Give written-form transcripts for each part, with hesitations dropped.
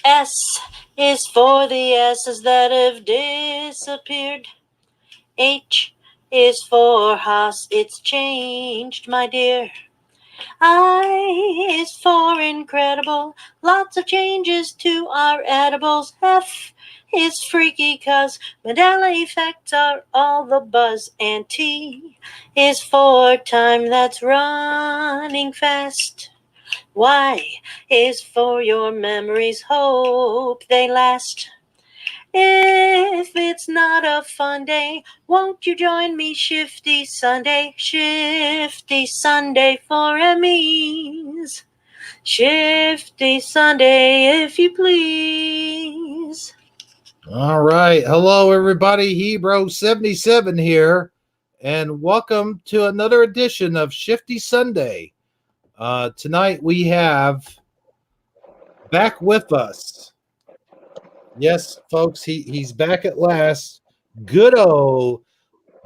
S is for the S's that have disappeared. H is for Haas, it's changed, my dear. I is for incredible, lots of changes to our edibles. F is freaky cause Mandela effects are all the buzz. And T is for time that's running fast. Y is for your memories, hope they last. If it's not a fun day, won't you join me Shifty Sunday? Shifty Sunday for Emmys. Shifty Sunday, if you please. All right. Hello, everybody. Hebro77 here, and welcome to another edition of Shifty Sunday. Tonight we have back with us. Yes, folks, he's back at last. Good old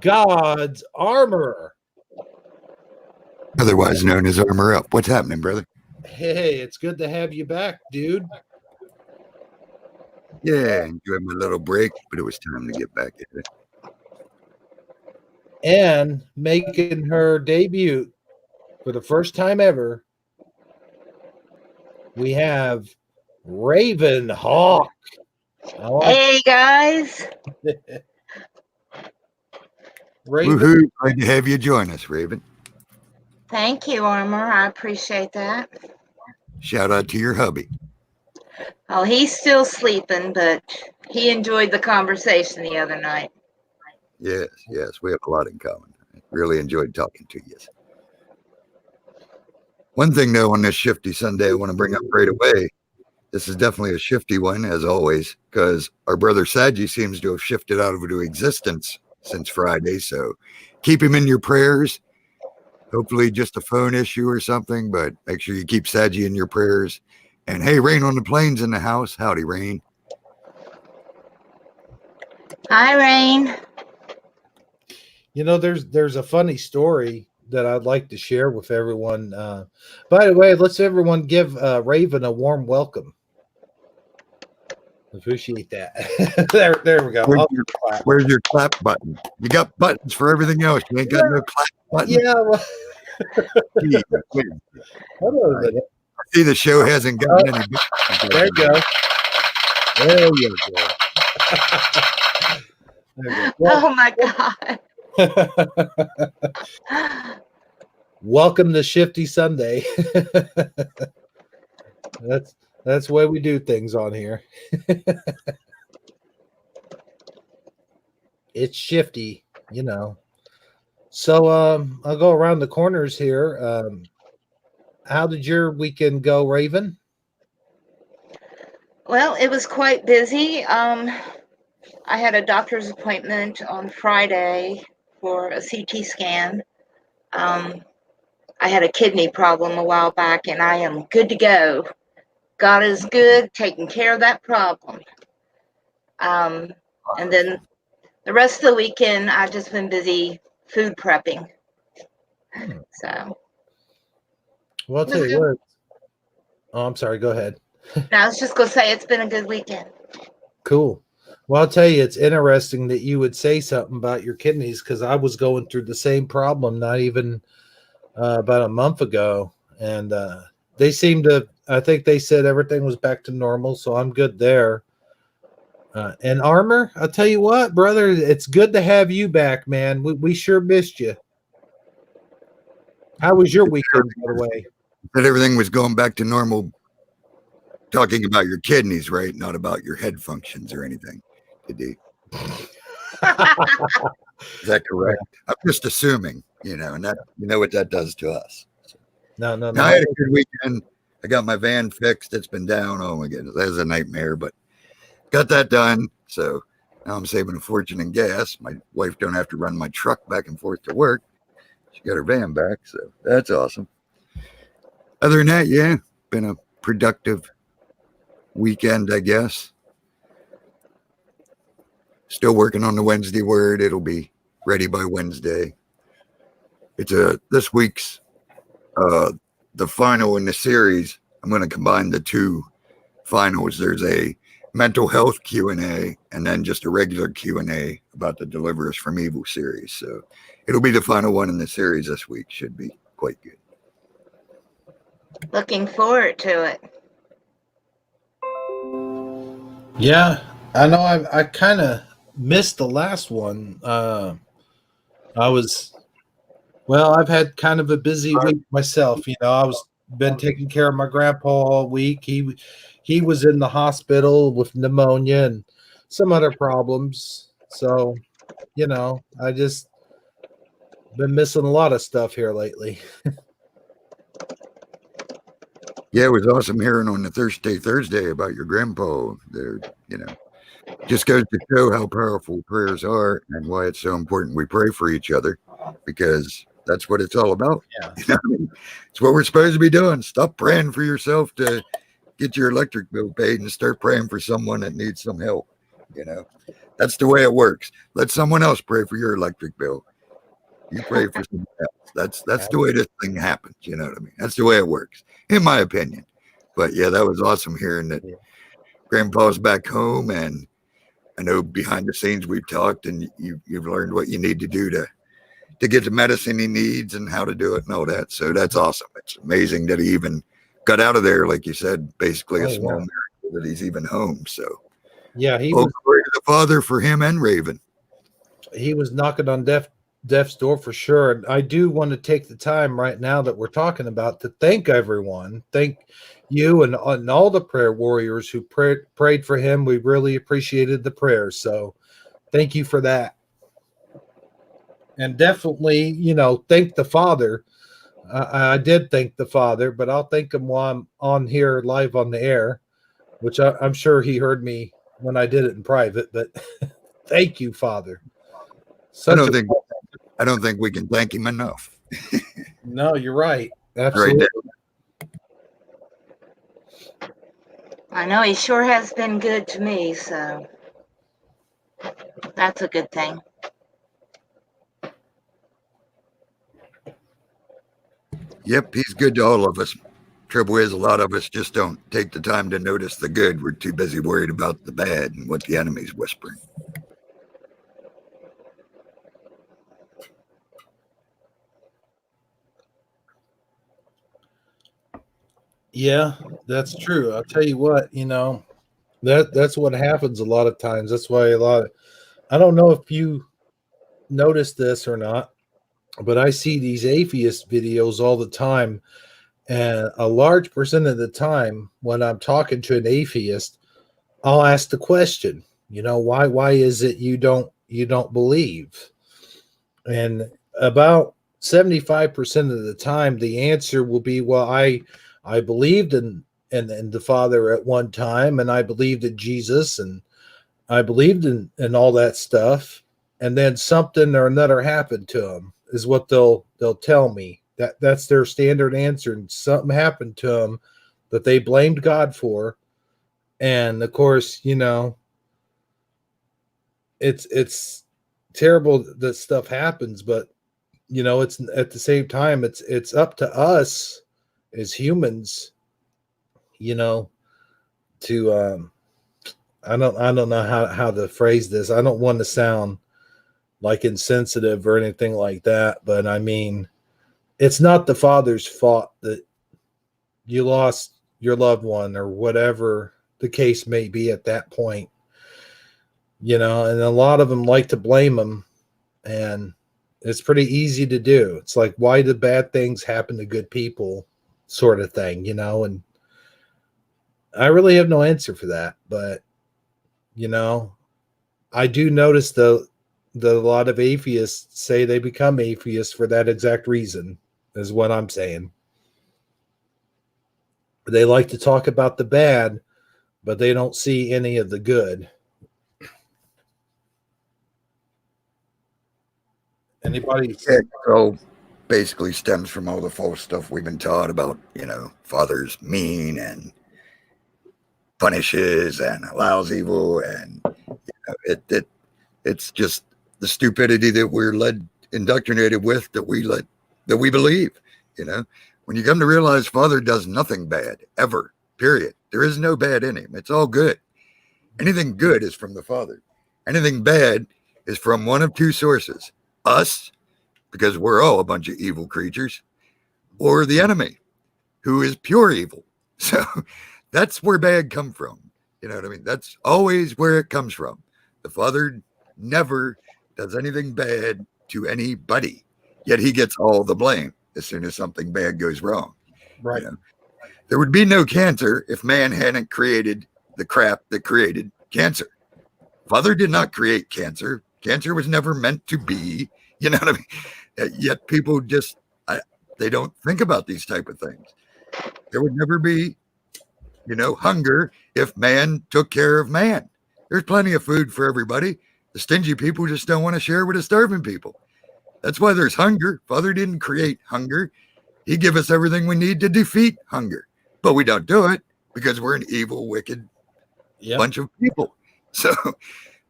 God's Armor. Otherwise known as Armor Up. What's happening, brother? Hey, it's good to have you back, dude. Yeah, enjoyed my little break, but it was time to get back at it. And making her debut for the first time ever, we have Raven Hawk. Hey guys. Raven. Woohoo! Glad to have you join us, Raven. Thank you, Armor. I appreciate that. Shout out to your hubby. Oh, he's still sleeping, but he enjoyed the conversation the other night. Yes, we have a lot in common. I really enjoyed talking to you. One thing, though, on this Shifty Sunday, I want to bring up right away. This is definitely a shifty one, as always, because our brother Saji seems to have shifted out of existence since Friday. So keep him in your prayers. Hopefully just a phone issue or something, but make sure you keep Saji in your prayers. And hey, Rain on the Plains in the house. Howdy, Rain. Hi, Rain. You know, there's a funny story that I'd like to share with everyone. By the way, let's everyone give Raven a warm welcome. Appreciate that. there we go. Where's your clap button? You got buttons for everything else. You ain't got no clap button. Yeah. Well, I see the show hasn't gotten any. There you go. There you go. There you go. Oh my God. Welcome to Shifty Sunday. That's the way we do things on here. It's shifty, you know. So I'll go around the corners here. How did your weekend go, Raven? Well, it was quite busy. I had a doctor's appointment on Friday for a CT scan. I had a kidney problem a while back, and I am good to go. God is good, taking care of that problem. And then the rest of the weekend, I've just been busy food prepping. So. Well, I'll tell you what. Oh, I'm sorry. Go ahead. No, I was just going to say it's been a good weekend. Cool. Well, I'll tell you, it's interesting that you would say something about your kidneys because I was going through the same problem not even about a month ago. And they seem to, I think they said everything was back to normal. So I'm good there. And Armor, I'll tell you what, brother, it's good to have you back, man. We sure missed you. How was your weekend, by the way? That everything was going back to normal. Talking about your kidneys, right? Not about your head functions or anything. Did he? Is that correct? I'm just assuming, and that what that does to us. So. No. I had a good weekend. I got my van fixed. It's been down. Oh my goodness, that was a nightmare, but got that done. So now I'm saving a fortune in gas. My wife don't have to run my truck back and forth to work. She got her van back, so that's awesome. Other than that, yeah, been a productive weekend, I guess. Still working on the Wednesday word. It'll be ready by Wednesday. It's this week's the final in the series. I'm going to combine the two finals, there's a mental health Q&A and then just a regular Q&A about the Deliver Us from Evil series. So it'll be the final one in the series this week. Should be quite good. Looking forward to it. Yeah, I know. I kind of missed the last one. I've had kind of a busy week myself. I was been taking care of my grandpa all week. He was in the hospital with pneumonia and some other problems. So, I just been missing a lot of stuff here lately. Yeah, it was awesome hearing on the Thursday about your grandpa. There, just goes to show how powerful prayers are and why it's so important we pray for each other, because that's what it's all about. Yeah. It's what we're supposed to be doing. Stop praying for yourself to get your electric bill paid and start praying for someone that needs some help. That's the way it works. Let someone else pray for your electric bill. You pray for someone else. That's the way this thing happens. You know what I mean? That's the way it works, in my opinion. But yeah, that was awesome hearing that Grandpa's back home, and I know behind the scenes we've talked, and you've learned what you need to do to get the medicine he needs and how to do it and all that. So that's awesome. It's amazing that he even got out of there, like you said, basically a small miracle that he's even home. So yeah, glory to the Father for him and Raven. He was knocking on death's door for sure. And I do want to take the time right now that we're talking about to thank everyone. Thank you and all the prayer warriors who prayed for him. We really appreciated the prayers. So thank you for that. And definitely, thank the Father. I did thank the Father, but I'll thank him while I'm on here live on the air, which I'm sure he heard me when I did it in private, but thank you, Father. I don't think we can thank him enough. No, you're right. Absolutely. Right. I know he sure has been good to me, so that's a good thing. Yep, he's good to all of us. Trouble is, a lot of us just don't take the time to notice the good. We're too busy worried about the bad and what the enemy's whispering. Yeah, that's true. I'll tell you what, that's what happens a lot of times. That's why I don't know if you noticed this or not, but I see these atheist videos all the time. And a large percent of the time when I'm talking to an atheist, I'll ask the question, why is it you don't believe? And about 75% of the time, the answer will be, well, I believed in the Father at one time, and I believed in Jesus, and I believed in all that stuff, and then something or another happened to them, is what they'll tell me. That's their standard answer, and something happened to them that they blamed God for. And of course, it's terrible that stuff happens, but it's at the same time, it's up to us as humans, to I don't know how to phrase this. I don't want to sound like insensitive or anything like that, but I mean, it's not the Father's fault that you lost your loved one or whatever the case may be at that point, and a lot of them like to blame him, and it's pretty easy to do. It's like, why do bad things happen to good people, sort of thing, and I really have no answer for that. But, I do notice that a lot of atheists say they become atheists for that exact reason, is what I'm saying. They like to talk about the bad, but they don't see any of the good. Anybody? It all basically stems from all the false stuff we've been taught about, Father's mean and punishes and allows evil, and it's just the stupidity that we're indoctrinated with, that we believe. When you come to realize Father does nothing bad ever, period. There is no bad in him. It's all good. Anything good is from the Father. Anything bad is from one of two sources: us, because we're all a bunch of evil creatures, or the enemy, who is pure evil. So that's where bad come from. You know what I mean? That's always where it comes from. The Father never does anything bad to anybody, yet he gets all the blame as soon as something bad goes wrong. Right. You know? There would be no cancer if man hadn't created the crap that created cancer. Father did not create cancer. Cancer was never meant to be. You know what I mean? Yet people just, they don't think about these type of things. There would never be, hunger if man took care of man. There's plenty of food for everybody. The stingy people just don't want to share with the starving people. That's why there's hunger. Father didn't create hunger. He gave us everything we need to defeat hunger. But we don't do it because we're an evil, wicked bunch of people. So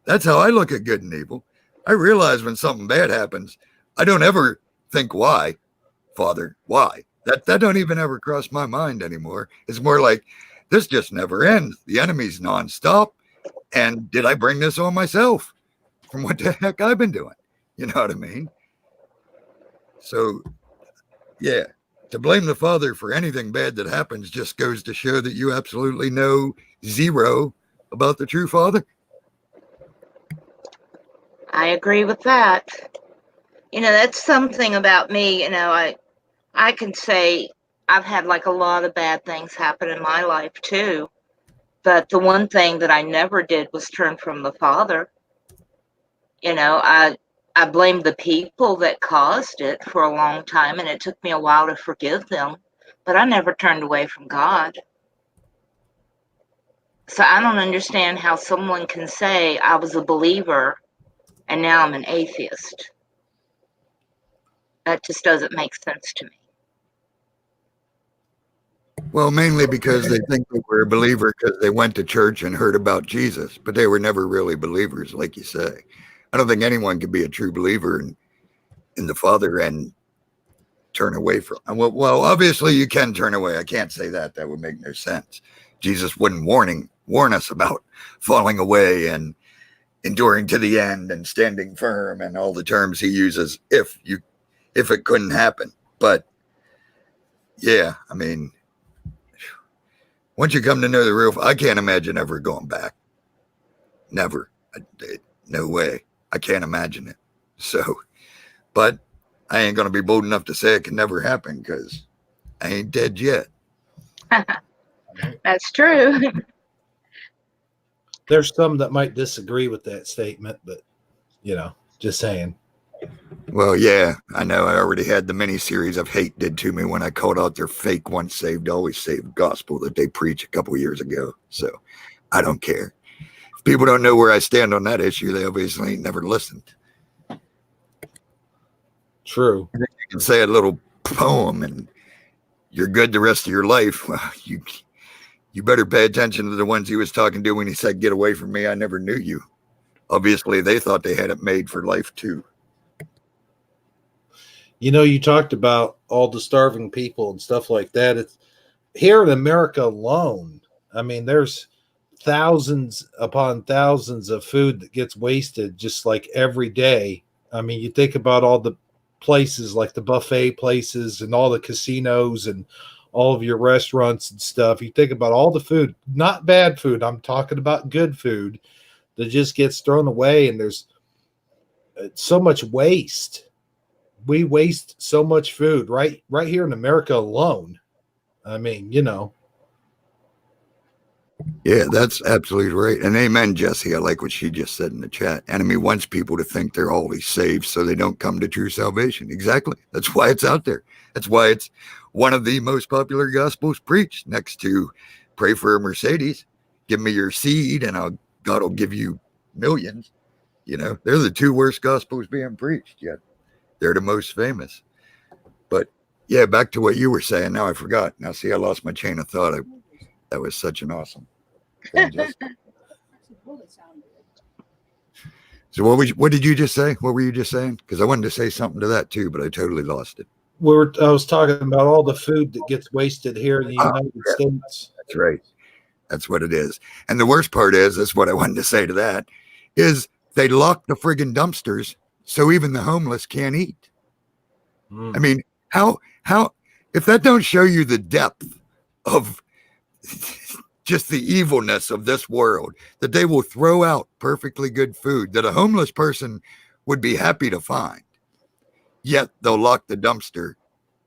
that's how I look at good and evil. I realize when something bad happens, I don't ever think, why, Father, why? That don't even ever cross my mind anymore. It's more like, this just never ends. The enemy's nonstop. And did I bring this on myself from what the heck I've been doing? You know what I mean? So, yeah, to blame the Father for anything bad that happens just goes to show that you absolutely know zero about the true Father. I agree with that. That's something about me. I can say I've had like a lot of bad things happen in my life too. But the one thing that I never did was turn from the Father. I blamed the people that caused it for a long time, and it took me a while to forgive them. But I never turned away from God. So I don't understand how someone can say I was a believer and now I'm an atheist. That just doesn't make sense to me. Well, mainly because they think they were a believer because they went to church and heard about Jesus, but they were never really believers, like you say. I don't think anyone can be a true believer in the Father and turn away from him. Well, obviously you can turn away. I can't say that. That would make no sense. Jesus wouldn't warn us about falling away and enduring to the end and standing firm and all the terms he uses if it couldn't happen. But yeah, I mean, once you come to know the real, I can't imagine ever going back. Never. No way. I can't imagine it. So, but I ain't going to be bold enough to say it can never happen because I ain't dead yet. That's true. There's some that might disagree with that statement, but just saying. Well, yeah, I know. I already had the mini-series of hate did to me when I called out their fake once saved, always saved gospel that they preached a couple years ago. So I don't care. If people don't know where I stand on that issue, they obviously ain't never listened. True. You can say a little poem and you're good the rest of your life. Well, you better pay attention to the ones he was talking to when he said, "Get away from me. I never knew you." Obviously, they thought they had it made for life too. You talked about all the starving people and stuff like that. It's here in America alone. I mean, there's thousands upon thousands of food that gets wasted just like every day. I mean, you think about all the places like the buffet places and all the casinos and all of your restaurants and stuff. You think about all the food, not bad food. I'm talking about good food that just gets thrown away. And there's so much waste. We waste so much food right here in America alone. I mean, Yeah, that's absolutely right. And amen, Jesse. I like what she just said in the chat. Enemy wants people to think they're always saved so they don't come to true salvation. Exactly. That's why it's out there. That's why it's one of the most popular gospels preached next to pray for a Mercedes, give me your seed, and God will give you millions. They're the two worst gospels being preached, yet they're the most famous. But yeah, back to what you were saying. Now I forgot. Now see, I lost my chain of thought. That was such an awesome thing. So what did you just say? What were you just saying? Because I wanted to say something to that too, but I totally lost it. I was talking about all the food that gets wasted here in the United States. That's right. That's what it is. And the worst part is, that's what I wanted to say to that, is they lock the friggin' dumpsters so even the homeless can't eat. I mean, how, if that don't show you the depth of just the evilness of this world, that they will throw out perfectly good food that a homeless person would be happy to find, yet they'll lock the dumpster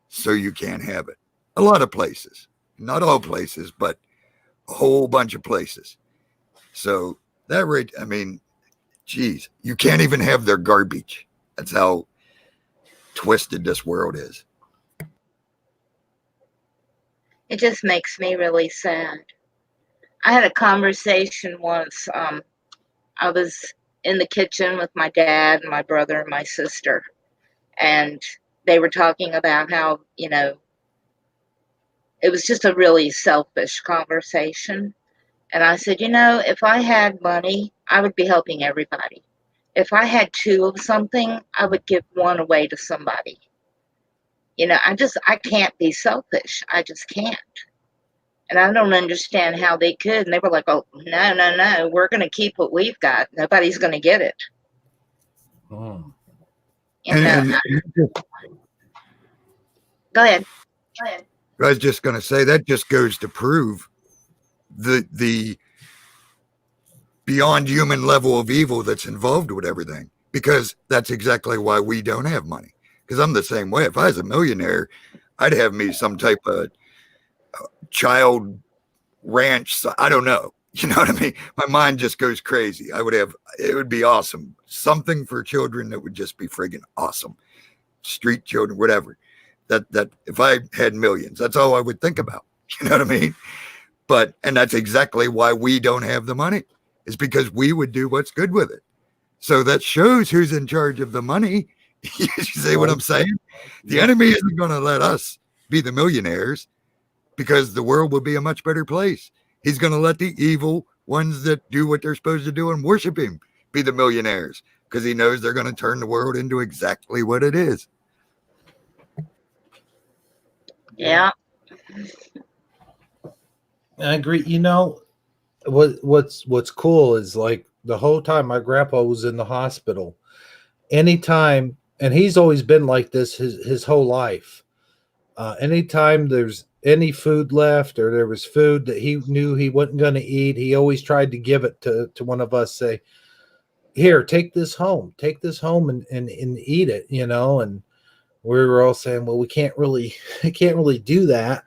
so you can't have it. A lot of places, not all places, but a whole bunch of places. So that rate, I mean, geez, you can't even have their garbage. That's how twisted this world is. It just makes me really sad. I had a conversation once. I was in the kitchen with my dad and my brother and my sister, and they were talking about how, it was just a really selfish conversation. And I said, if I had money, I would be helping everybody. If I had two of something, I would give one away to somebody. I can't be selfish. I just can't. And I don't understand how they could. And they were like, oh, no. We're going to keep what we've got. Nobody's going to get it. Oh. And Go ahead. I was just going to say, that just goes to prove the beyond human level of evil that's involved with everything, because that's exactly why we don't have money. Because I'm the same way. If I was a millionaire, I'd have me some type of child ranch. I don't know. You know what I mean? My mind just goes crazy. It would be awesome. Something for children that would just be friggin' awesome. Street children, whatever. That if I had millions, that's all I would think about. You know what I mean? And that's exactly why we don't have the money, is because we would do what's good with it. So that shows who's in charge of the money. You see what I'm saying? The enemy isn't going to let us be the millionaires, because the world will be a much better place. He's going to let the evil ones that do what they're supposed to do and worship him be the millionaires, because he knows they're going to turn the world into exactly what it is. Yeah. I agree. What's cool is, like, the whole time my grandpa was in the hospital, anytime, and he's always been like this his whole life. Anytime there's any food left, or there was food that he knew he wasn't going to eat, he always tried to give it to one of us. Say, here, take this home and eat it. And we were all saying, well, we can't really do that,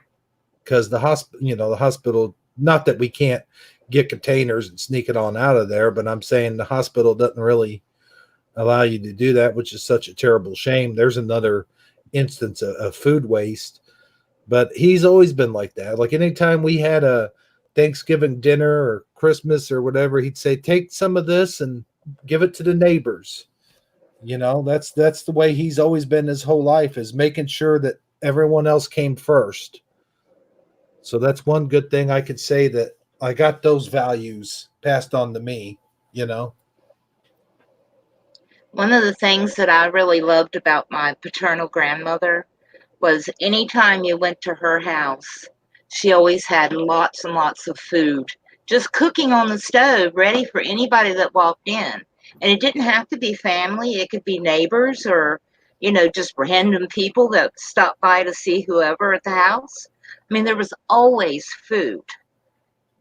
because the hospital, not that we can't get containers and sneak it on out of there, but I'm saying the hospital doesn't really allow you to do that, which is such a terrible shame. There's another instance of food waste. But he's always been like that. Like, anytime we had a Thanksgiving dinner or Christmas or whatever, he'd say, take some of this and give it to the neighbors. That's the way he's always been his whole life, is making sure that everyone else came first. So that's one good thing I could say, that I got those values passed on to me. One of the things that I really loved about my paternal grandmother was anytime you went to her house, she always had lots and lots of food, just cooking on the stove, ready for anybody that walked in. And it didn't have to be family. It could be neighbors, or, just random people that stopped by to see whoever at the house. I mean, there was always food.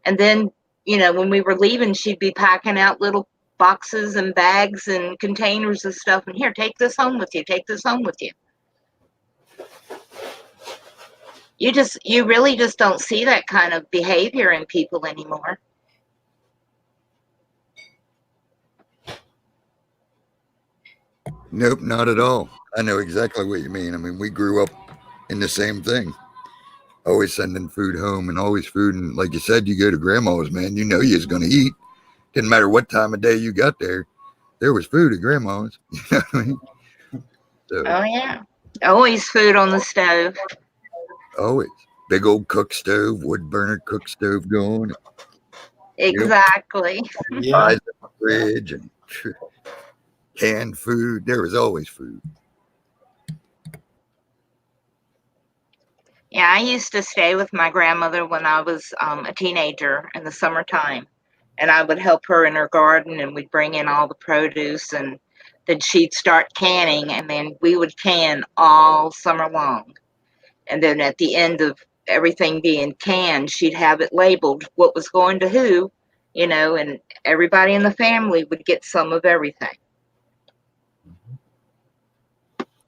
And then, when we were leaving, she'd be packing out little boxes and bags and containers of stuff. And here, take this home with you. Take this home with you. You really just don't see that kind of behavior in people anymore. Nope, not at all. I know exactly what you mean. I mean, we grew up in the same thing. Always sending food home, and always food. And like you said, you go to grandma's, man, you was going to eat. Didn't matter what time of day you got there. There was food at grandma's. You know what I mean? So, oh, yeah. Always food on the stove. Always. Big old cook stove, wood burner cook stove going. Exactly. Pies in the fridge and canned food. There was always food. Yeah, I used to stay with my grandmother when I was a teenager in the summertime, and I would help her in her garden, and we'd bring in all the produce, and then she'd start canning, and then we would can all summer long. And then at the end of everything being canned, she'd have it labeled what was going to who, and everybody in the family would get some of everything.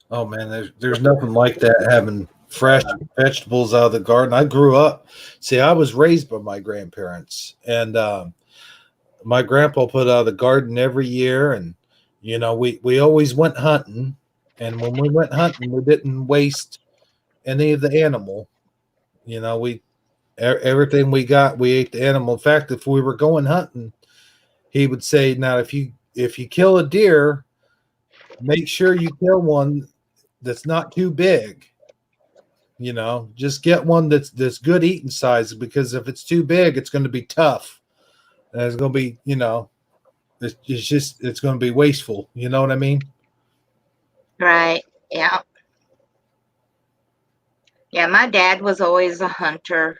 Oh man, there's nothing like that, having fresh vegetables out of the garden. I grew up. See, I was raised by my grandparents, and my grandpa put out the garden every year, and we always went hunting. And when we went hunting, we didn't waste any of the animal. We everything we got, we ate the animal. In fact, if we were going hunting, he would say, "Now, if you kill a deer, make sure you kill one that's not too big. Just get one that's good eating size, because if it's too big, it's going to be tough, and it's going to be, it's going to be wasteful. You know what I mean?" Right. Yeah. Yeah, my dad was always a hunter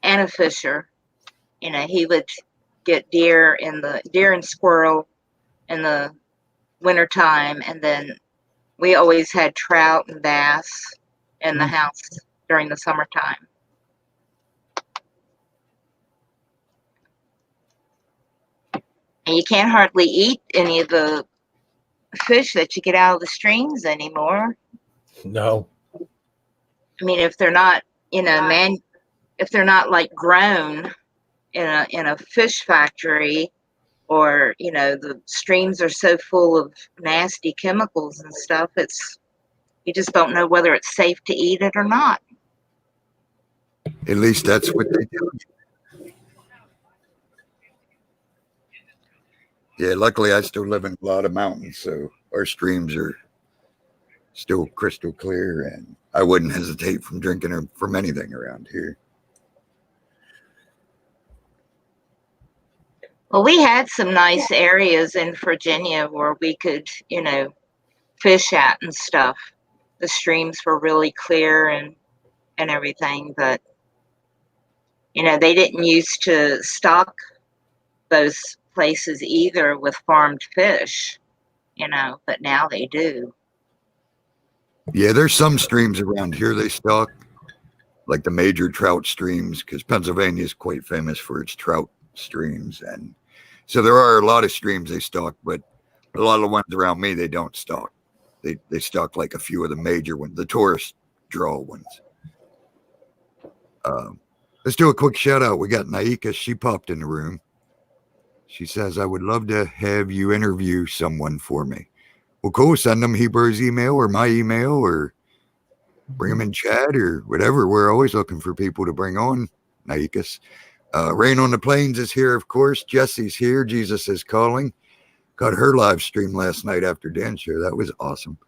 and a fisher. He would get deer and squirrel in the wintertime, and then we always had trout and bass in the house during the summertime. And you can't hardly eat any of the fish that you get out of the streams anymore. No. I mean, if they're not, if they're not like grown in a fish factory, or the streams are so full of nasty chemicals and stuff, you just don't know whether it's safe to eat it or not. At least that's what they do. Yeah, luckily I still live in a lot of mountains, so our streams are still crystal clear, and I wouldn't hesitate from drinking from anything around here. Well, we had some nice areas in Virginia where we could, fish at and stuff. The streams were really clear and everything, but they didn't used to stock those places either with farmed fish, but now they do. Yeah, there's some streams around here they stock, like the major trout streams, because Pennsylvania is quite famous for its trout streams. And so there are a lot of streams they stock, but a lot of the ones around me, they don't stock. They stock like a few of the major ones, the tourist draw ones. Let's do a quick shout out. We got Naika. She popped in the room. She says, "I would love to have you interview someone for me." Well, cool. Send them Heber's email or my email, or bring them in chat or whatever. We're always looking for people to bring on, Naikas. Rain on the Plains is here, of course. Jesse's here. Jesus is Calling. Got her live stream last night after dance show. That was awesome.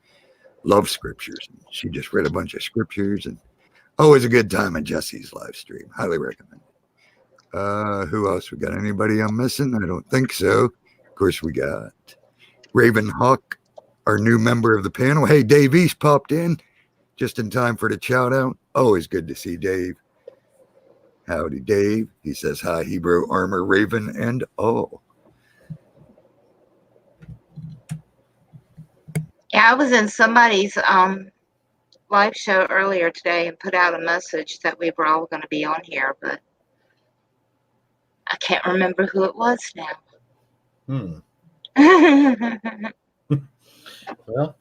Love scriptures. She just read a bunch of scriptures, and always a good time at Jesse's live stream. Highly recommend it. Who else? We got anybody I'm missing? I don't think so. Of course, we got Raven Hawk, our new member of the panel. Hey, Dave East popped in just in time for the shout out. Always good to see Dave. Howdy, Dave. He says hi, Hebrew Armor, Raven, and all. Yeah, I was in somebody's live show earlier today and put out a message that we were all going to be on here, but I can't remember who it was now. Well,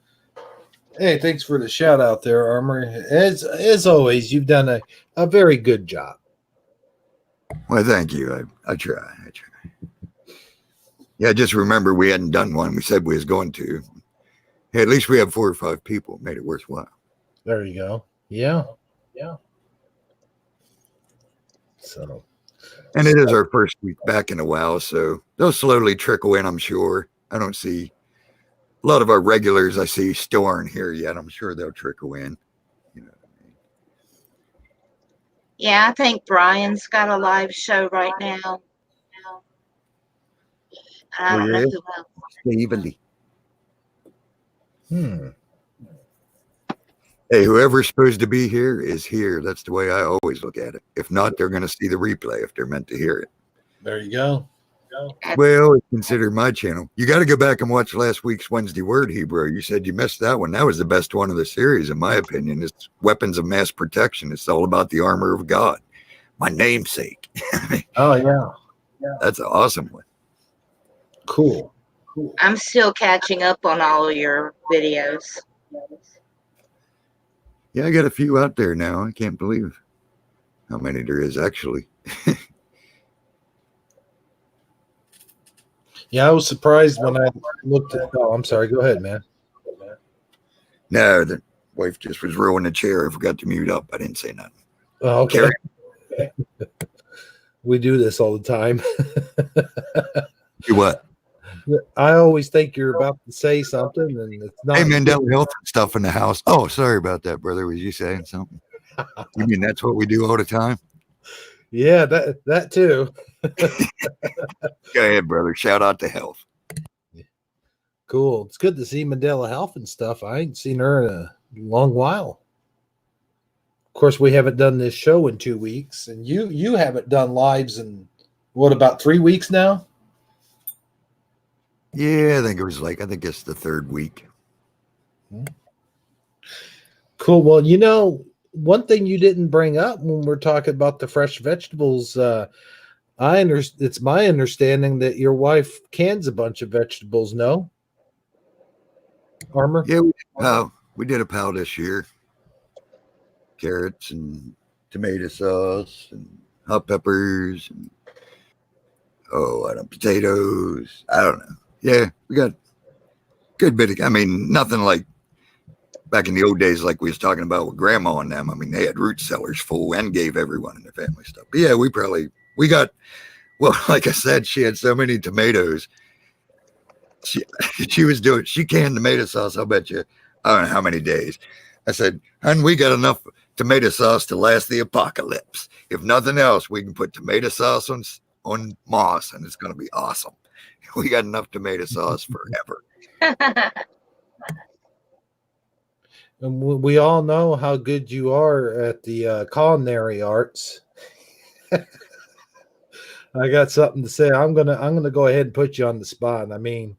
hey, thanks for the shout out there, Armor. As always, you've done a very good job. Well, thank you. I try. Yeah, just remember we hadn't done one. We said we was going to. Hey, at least we have 4 or 5 people. Made it worthwhile. There you go. Yeah. So, and it is our first week back in a while, so they'll slowly trickle in, I'm sure. I don't see a lot of our regulars I see still aren't here yet. I'm sure they'll trickle in. You know what I mean? Yeah, I think Brian's got a live show right now. I don't know who else. Steve. Hey, whoever's supposed to be here is here. That's the way I always look at it. If not, they're going to see the replay if they're meant to hear it. There you go. Well, it's considered my channel. You got to go back and watch last week's Wednesday Word, Hebrew. You said you missed that one. That was the best one of the series, in my opinion. It's weapons of mass protection. It's all about the armor of God. My namesake. Oh, yeah. That's an awesome one. Cool. I'm still catching up on all of your videos. Yeah, I got a few out there now. I can't believe how many there is, actually. Yeah, I was surprised when I looked at. Oh, I'm sorry. Go ahead, man. No, the wife just was rolling the chair. I forgot to mute up. I didn't say nothing. Oh, okay. We do this all the time. Do what? I always think you're about to say something, and it's not. Hey, Mandela Health and stuff in the house. Oh, sorry about that, brother. Was you saying something? You mean that's what we do all the time? Yeah, that too. Go ahead, brother. Shout out to health. Cool. It's good to see Mandela Health and stuff. I ain't seen her in a long while. Of course, we haven't done this show in 2 weeks, and you haven't done lives in what, about 3 weeks now? Yeah, I think it's the third week. Cool. Well, one thing you didn't bring up when we're talking about the fresh vegetables, it's my understanding that your wife cans a bunch of vegetables. No, Armor? Yeah, we did a pal this year. Carrots and tomato sauce and hot peppers and I don't know, potatoes. I don't know. Yeah, we got a good bit of, I mean, nothing like back in the old days, like we was talking about with grandma and them. I mean, they had root cellars full and gave everyone in their family stuff. But yeah, we got, well, like I said, she had so many tomatoes. She canned tomato sauce. I'll bet you, I don't know how many days. I said, "Hun, we got enough tomato sauce to last the apocalypse. If nothing else, we can put tomato sauce on moss, and it's going to be awesome. We got enough tomato sauce forever." And we all know how good you are at the culinary arts. I got something to say. I'm gonna go ahead and put you on the spot. I mean,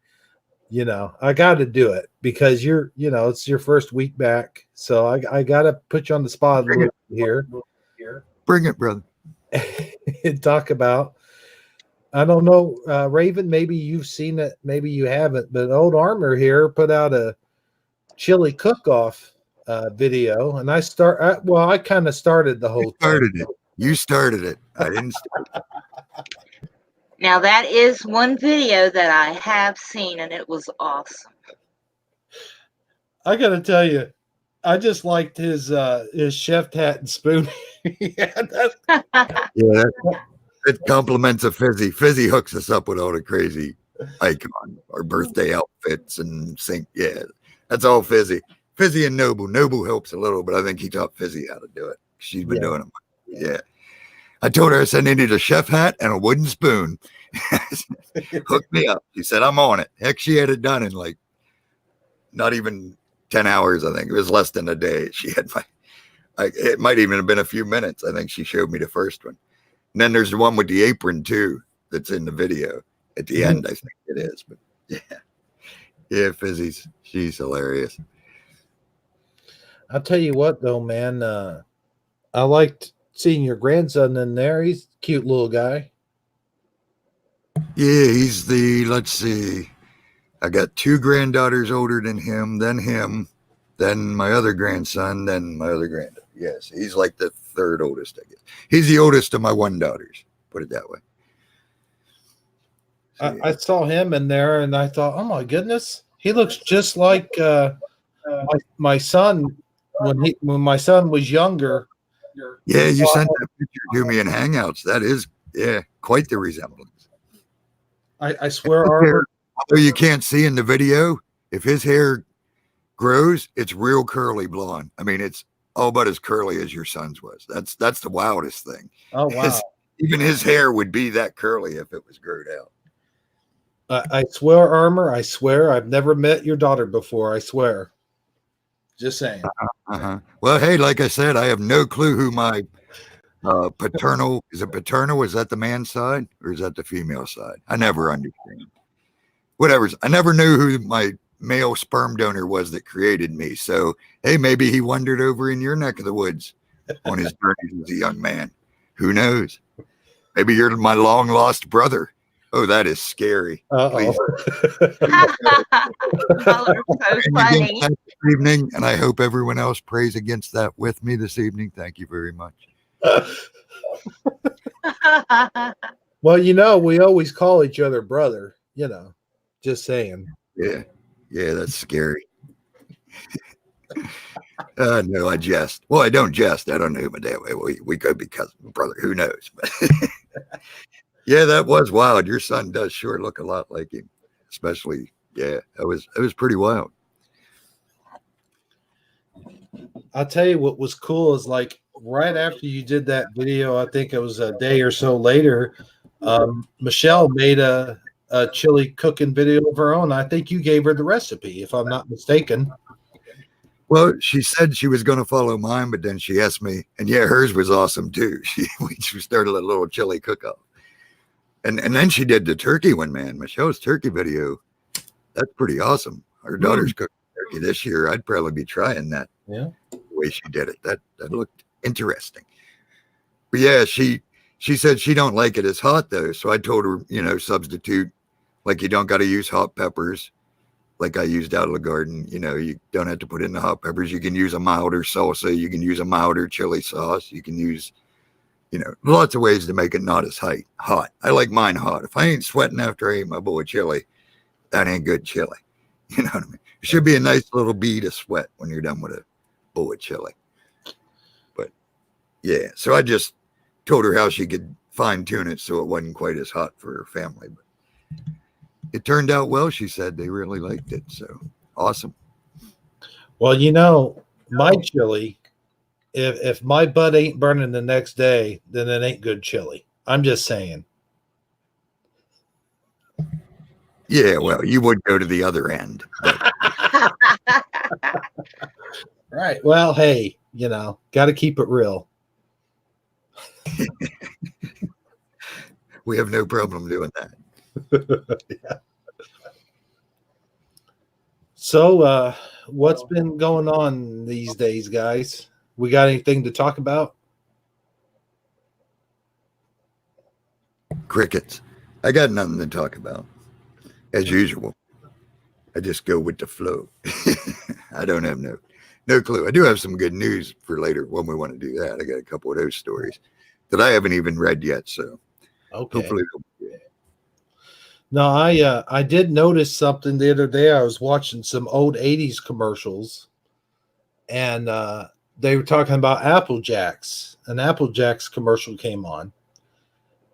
I got to do it because it's your first week back, so I got to put you on the spot a little bit here. Bring it, brother. And talk about. I don't know, Raven. Maybe you've seen it, maybe you haven't. But Old Armor here put out a chili cook-off video, and I kind of started the whole thing. You started it. I didn't start it. Now that is one video that I have seen, and it was awesome. I gotta tell you, I just liked his chef hat and spoon. It compliments a Fizzy. Fizzy hooks us up with all the crazy icon or birthday outfits and sync. Yeah, that's all Fizzy. Fizzy and Nobu. Nobu helps a little, but I think he taught Fizzy how to do it. She's been doing it. Yeah. I told her, I said, I needed a chef hat and a wooden spoon. Hook me up. She said, I'm on it. Heck, she had it done in like not even 10 hours, I think. It was less than a day. She had it might even have been a few minutes. I think she showed me the first one. And then there's the one with the apron too that's in the video at the end, I think it is. But yeah, Fizzy's, she's hilarious. I'll tell you what though, man, I liked seeing your grandson in there. He's a cute little guy. Yeah, let's see. I got two granddaughters older than him, then my other grandson, then my other granddaughter. Yes, he's like the third oldest, I guess. He's the oldest of my one daughters, put it that way. So, I saw him in there and I thought, oh my goodness, he looks just like my son when my son was younger. Yeah, you sent that picture to me in Hangouts. That is, quite the resemblance. I swear, Armor. Although you can't see in the video, if his hair grows, it's real curly blonde. I mean, it's all but as curly as your son's was. That's the wildest thing. Oh wow! Even his hair would be that curly if it was growed out. I swear, Armor. I swear, I've never met your daughter before. I swear. Just saying. Uh-huh. Well, hey, like I said, I have no clue who my paternal is. It paternal? Is that the man's side or is that the female side? I never understand. Whatever. I never knew who my male sperm donor was that created me. So, hey, maybe he wandered over in your neck of the woods on his journeys as a young man. Who knows? Maybe you're my long lost brother. Oh, that is scary. Please. Y'all are so funny. This evening, and I hope everyone else prays against that with me this evening. Thank you very much. Well, we always call each other brother. Just saying. Yeah, that's scary. No, I jest. Well, I don't jest. I don't know who my dad. We could be cousin, brother. Who knows? But yeah, that was wild. Your son does sure look a lot like him, especially. Yeah, it was pretty wild. I'll tell you what was cool is like right after you did that video, I think it was a day or so later, Michelle made a chili cooking video of her own. I think you gave her the recipe, if I'm not mistaken. Well, she said she was going to follow mine, but then she asked me, and yeah, hers was awesome too. She started a little chili cook-off, and then she did the turkey one. Man, Michelle's turkey video, that's pretty awesome. Her daughter's cooking turkey this year. I'd probably be trying that. Yeah, the way she did it, that looked interesting. But yeah, she said she don't like it as hot though, so I told her, substitute, like you don't got to use hot peppers. Like I used out of the garden, you don't have to put in the hot peppers. You can use a milder salsa. You can use a milder chili sauce. You can use, lots of ways to make it not as hot. I like mine hot. If I ain't sweating after I eat my bowl of chili, that ain't good chili. You know what I mean? It should be a nice little bead of sweat when you're done with a bowl of chili. But yeah, so I just told her how she could fine tune it so it wasn't quite as hot for her family. But it turned out well, she said. They really liked it. So awesome. Well, my chili, if my butt ain't burning the next day, then it ain't good chili. I'm just saying. Yeah, well, you would go to the other end. Right. Well, hey, got to keep it real. We have no problem doing that. Yeah. So, what's been going on these days, guys? We got anything to talk about? Crickets. I got nothing to talk about. As usual. I just go with the flow. I don't have no clue. I do have some good news for later when we want to do that. I got a couple of those stories that I haven't even read yet. So Okay. hopefully No, I did notice something the other day. I was watching some old 80s commercials, and they were talking about Apple Jacks. An Apple Jacks commercial came on,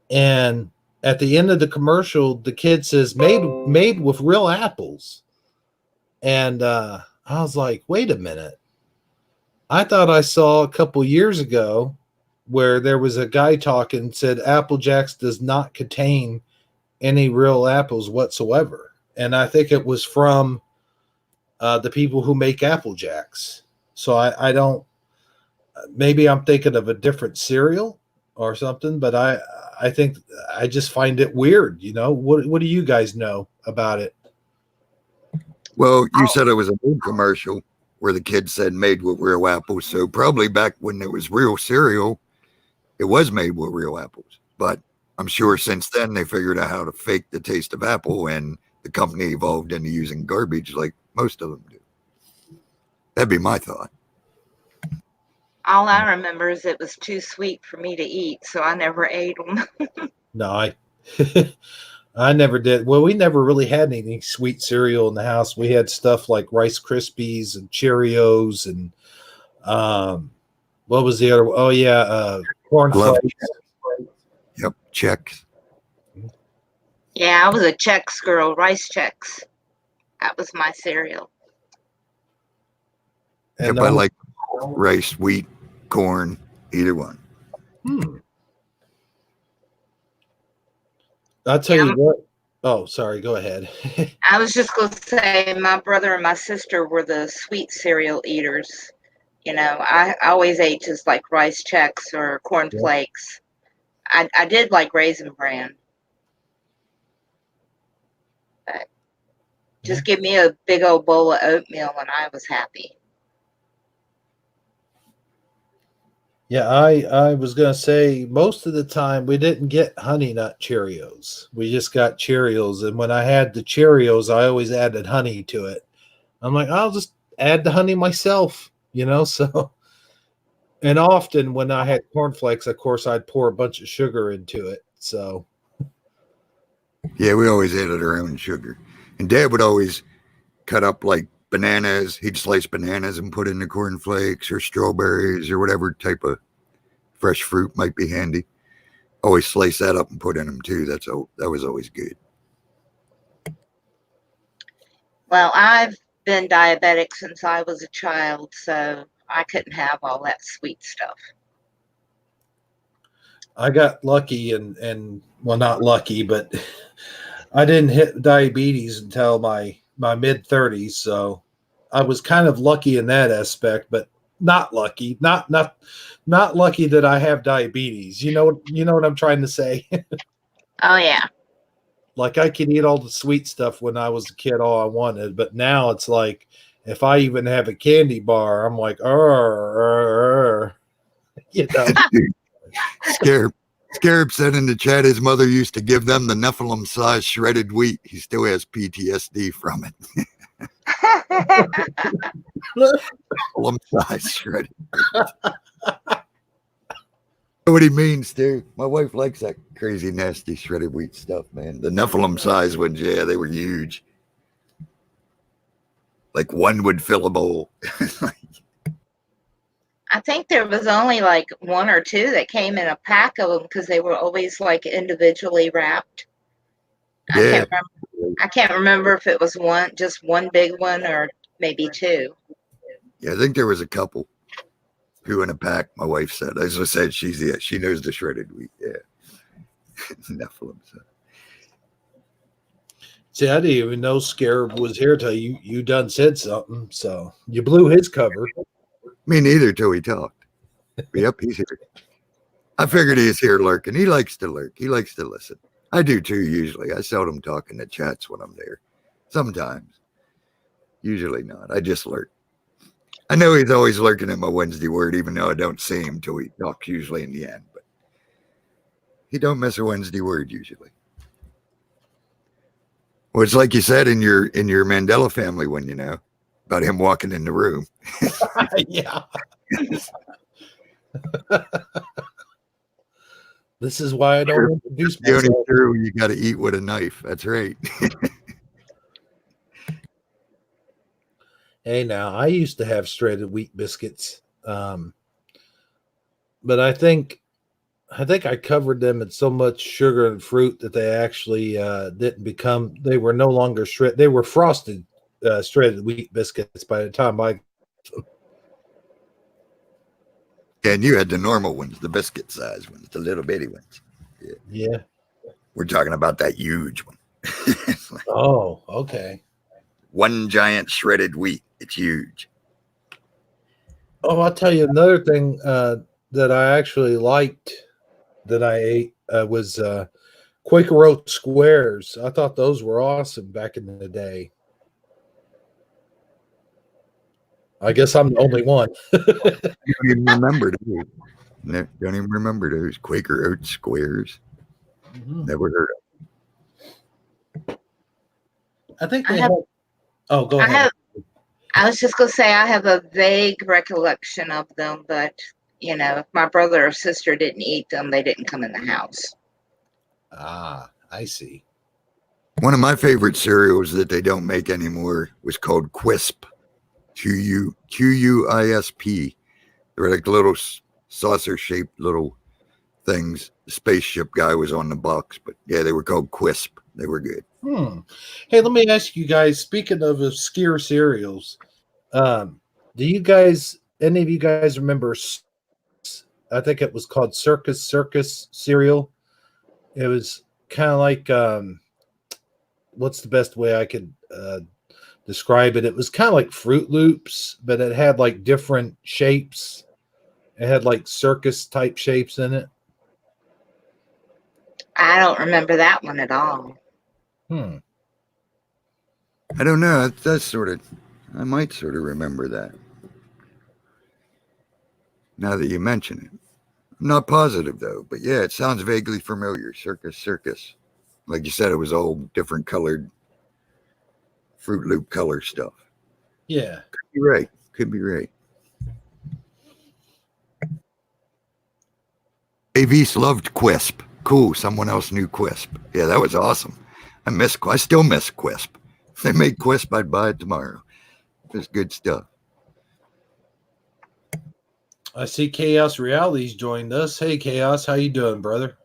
and at the end of the commercial, the kid says, made with real apples. And I was like, wait a minute. I thought I saw a couple years ago where there was a guy talking, said Apple Jacks does not contain any real apples whatsoever. And I think it was from the people who make Apple Jacks. So I don't, maybe I'm thinking of a different cereal or something, but I think I just find it weird. What do you guys know about it? Well, you said it was an old commercial where the kid said made with real apples. So probably back when it was real cereal, it was made with real apples. But I'm sure since then they figured out how to fake the taste of apple, and the company evolved into using garbage like most of them do. That'd be my thought. All I remember is it was too sweet for me to eat, so I never ate them. No, I never did. Well, we never really had any sweet cereal in the house. We had stuff like Rice Krispies and Cheerios and what was the other? Oh yeah, corn flakes. Yep, Chex. Yeah, I was a Chex girl, Rice Chex. That was my cereal. And yep, I like rice, wheat, corn, either one. I'll tell you what. Oh, sorry. Go ahead. I was just going to say my brother and my sister were the sweet cereal eaters. I always ate just like rice checks or corn Yeah. flakes. I did like Raisin Bran, but Yeah. just give me a big old bowl of oatmeal and I was happy. Yeah, I was gonna say most of the time we didn't get Honey Nut Cheerios. We just got Cheerios, and when I had the Cheerios, I always added honey to it. I'm like, I'll just add the honey myself, you know. So, and often when I had cornflakes, of course, I'd pour a bunch of sugar into it. So, Yeah, we always added our own sugar. And Dad would always cut up like bananas. He'd slice bananas and put in the cornflakes or strawberries or whatever type of fresh fruit might be handy. Always slice that up and put in them too. That was always good. Well, I've been diabetic since I was a child, so I couldn't have all that sweet stuff. I got lucky, and well, not lucky, but I didn't hit diabetes until my mid 30s. So I was kind of lucky in that aspect, but not lucky. Not lucky that I have diabetes. You know what I'm trying to say? Oh, yeah. Like I could eat all the sweet stuff when I was a kid, all I wanted, but now it's like if I even have a candy bar, I'm like, you know. Scarab said in the chat his mother used to give them the Nephilim size shredded wheat. He still has PTSD from it. Nephilim size shredded. What he means, dude. My wife likes that crazy, nasty shredded wheat stuff, man. The Nephilim size ones, yeah, they were huge. Like one would fill a bowl. I think there was only like one or two that came in a pack of them because they were always like individually wrapped. Yeah. I can't remember if it was just one big one or maybe two. Yeah, I think there was a couple. Two in a pack, my wife said. As I said, she knows the shredded wheat. Yeah. Nephilim. See, I didn't even know Scarab was here till you done said something. So you blew his cover. Me neither till he talked. Yep, he's here. I figured he's here lurking. He likes to lurk. He likes to listen. I do too, usually. I seldom talk in the chats when I'm there. Sometimes. Usually not. I just lurk. I know he's always lurking at my Wednesday word, even though I don't see him till he talks usually in the end. But he don't miss a Wednesday word usually. Well, it's like you said in your Mandela family one, about him walking in the room. Yeah. This is why I don't introduce myself. The only true, you got to eat with a knife. That's right. Hey, now I used to have shredded wheat biscuits, but I think I covered them in so much sugar and fruit that they actually didn't become. They were no longer shredded. They were frosted shredded wheat biscuits by the time I. And you had the normal ones, the biscuit size ones, the little bitty ones. Yeah. We're talking about that huge one. Oh, okay. One giant shredded wheat. It's huge. Oh, I'll tell you another thing that I actually liked that I ate was Quaker Oat squares. I thought those were awesome back in the day. I guess I'm the only one. Don't even remember those. Don't even remember those Quaker Oat squares. Mm-hmm. Never heard of. I think they have. Oh, go ahead. I was just going to say I have a vague recollection of them, but if my brother or sister didn't eat them, they didn't come in the house. Ah, I see. One of my favorite cereals that they don't make anymore was called Quisp. Quisp. They're like little saucer-shaped little things. The spaceship guy was on the box, but yeah, they were called Quisp. They were good. Hey, let me ask you guys, speaking of obscure cereals, do you guys, any of you guys remember, I think it was called Circus cereal? It was kind of like what's the best way I could describe it? It was kind of like Fruit Loops, but it had like different shapes. It had like circus type shapes in it. I don't remember that one at all. Hmm. I don't know. That's sort of, I might sort of remember that. Now that you mention it. I'm not positive though, but yeah, it sounds vaguely familiar. Circus. Like you said, it was all different colored Fruit Loop color stuff. Yeah. Could be right. Could be right. Avis loved Quisp. Cool. Someone else knew Quisp. Yeah, that was awesome. I still miss Quisp. If they made Quisp, I'd buy it tomorrow. It's good stuff. I see Chaos Reality's joined us. Hey, Chaos, how you doing, brother?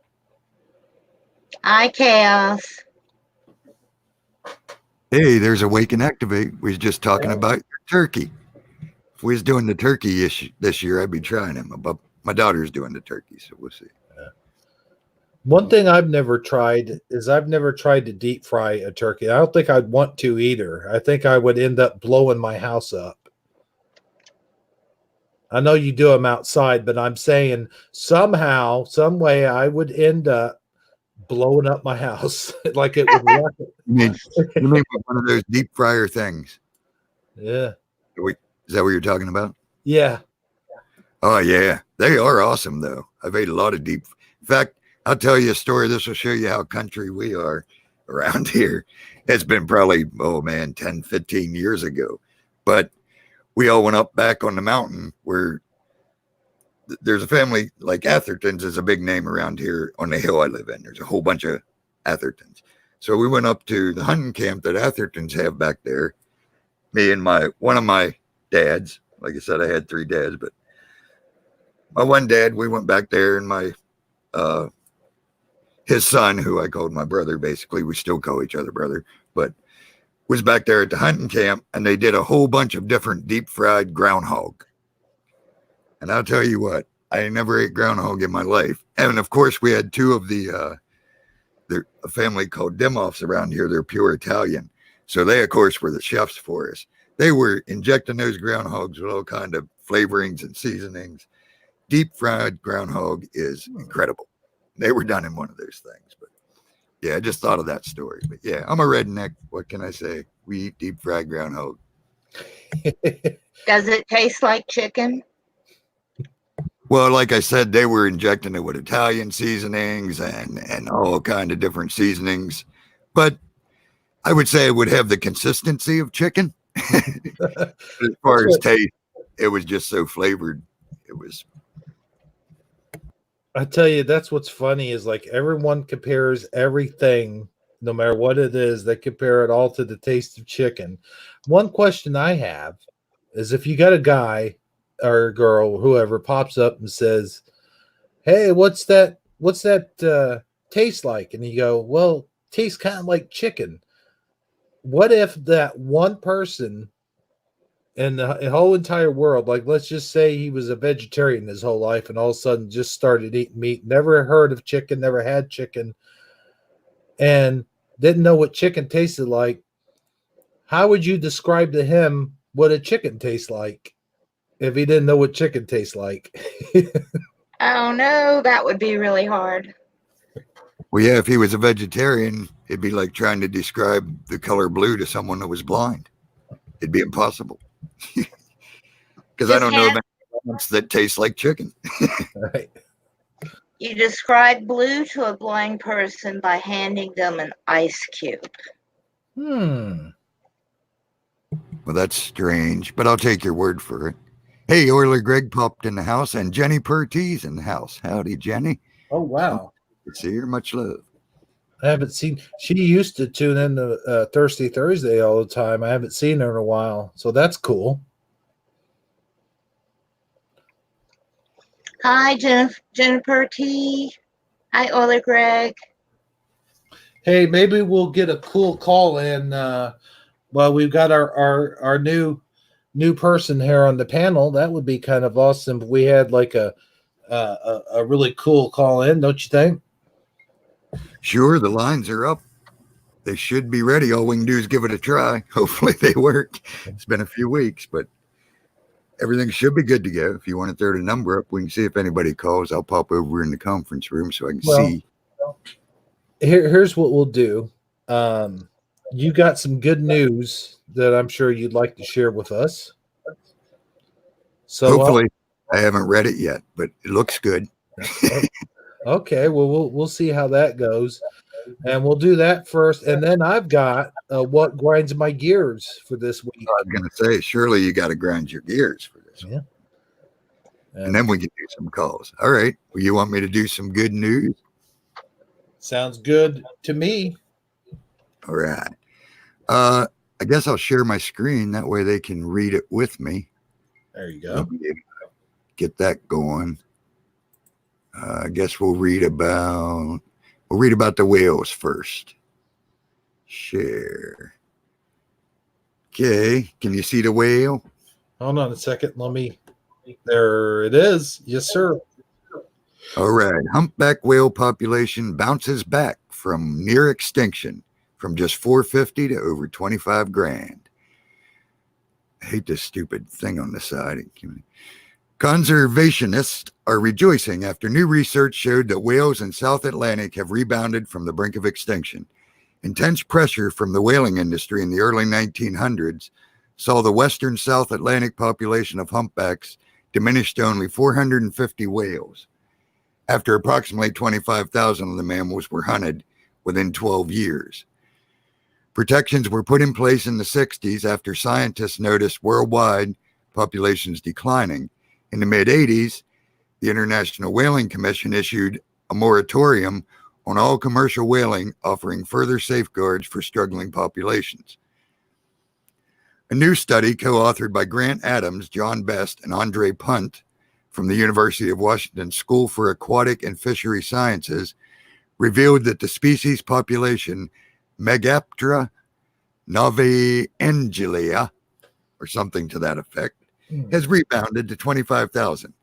Hi, Chaos. Hey, there's Awake and Activate. We was just talking about your turkey. If we was doing the turkey this year, I'd be trying him. But my daughter's doing the turkey, so we'll see. One thing I've never tried is I've never tried to deep fry a turkey. I don't think I'd want to either. I think I would end up blowing my house up. I know you do them outside, but I'm saying somehow, some way, I would end up blowing up my house like it would rocket. You mean one of those deep fryer things? Yeah. Is that what you're talking about? Yeah. Oh, yeah. They are awesome, though. I've ate a lot of deep. In fact, I'll tell you a story. This will show you how country we are around here. It's been probably, 10, 15 years ago. But we all went up back on the mountain where there's a family like Athertons is a big name around here on the hill I live in. There's a whole bunch of Athertons. So we went up to the hunting camp that Athertons have back there. Me and one of my dads. Like I said, I had 3 dads, but my one dad, we went back there, and his son, who I called my brother, basically, we still call each other brother, but was back there at the hunting camp, and they did a whole bunch of different deep fried groundhog. And I'll tell you what, I never ate groundhog in my life. And of course, we had 2 of they're a family called Dimoffs around here. They're pure Italian. So they, of course, were the chefs for us. They were injecting those groundhogs with all kind of flavorings and seasonings. Deep fried groundhog is incredible. They were done in one of those things. But yeah, I just thought of that story. But yeah, I'm a redneck. What can I say? We eat deep fried groundhog. Does it taste like chicken? Well, like I said, they were injecting it with Italian seasonings and all kind of different seasonings. But I would say it would have the consistency of chicken. As far as taste, it was just so flavored. It was. I tell you, that's what's funny is like everyone compares everything, no matter what it is, they compare it all to the taste of chicken. One question I have is if you got a guy or a girl, whoever pops up and says, "Hey, what's that taste like?" And you go, "Well, tastes kind of like chicken." What if that one person in the whole entire world, like let's just say he was a vegetarian his whole life and all of a sudden just started eating meat, never heard of chicken, never had chicken, and didn't know what chicken tasted like, how would you describe to him what a chicken tastes like if he didn't know what chicken tastes like? Oh no, that would be really hard. Well, yeah, if he was a vegetarian, it'd be like trying to describe the color blue to someone that was blind. It'd be impossible. Because I don't know of any elements that taste like chicken. Right. You describe blue to a blind person by handing them an ice cube. Well, that's strange, but I'll take your word for it. Hey, Oiler Greg popped in the house, and Jenny Perttee's in the house. Howdy, Jenny. Oh, wow. Good to see her. Much love. I haven't seen, she used to tune in to Thirsty Thursday all the time. I haven't seen her in a while, so that's cool. Hi, Jennifer T. Hi, Ola Greg. Hey, maybe we'll get a cool call in. Well, we've got our new person here on the panel. That would be kind of awesome if we had like a really cool call in, don't you think? Sure, the lines are up. they should be ready. All we can do is give it a try. Hopefully they work. It's been a few weeks, but everything should be good to go. If you want to throw the number up, we can see if anybody calls. I'll pop over in the conference room so I can see. Here's what we'll do. You got some good news that I'm sure you'd like to share with us. So hopefully, I haven't read it yet, but it looks good. Okay, well, we'll see how that goes, and we'll do that first, and then I've got what grinds my gears for this week. I was going to say, surely you got to grind your gears for this. Yeah. And then we can do some calls. All right. Well, you want me to do some good news? Sounds good to me. All right. I guess I'll share my screen. That way they can read it with me. There you go. Get that going. I guess we'll read about the whales first. Share. Okay. Can you see the whale? Hold on a second. There it is. Yes, sir. All right. Humpback whale population bounces back from near extinction from just 450 to over 25 grand. I hate this stupid thing on the side. Conservationists are rejoicing after new research showed that whales in South Atlantic have rebounded from the brink of extinction. Intense pressure from the whaling industry in the early 1900s saw the western South Atlantic population of humpbacks diminished to only 450 whales, after approximately 25,000 of the mammals were hunted within 12 years. Protections were put in place in the 60s after scientists noticed worldwide populations declining. In the mid-'80s, the International Whaling Commission issued a moratorium on all commercial whaling, offering further safeguards for struggling populations. A new study co-authored by Grant Adams, John Best, and Andre Punt from the University of Washington School for Aquatic and Fishery Sciences revealed that the species population Megaptera novaeangelia, or something to that effect, has rebounded to 25,000.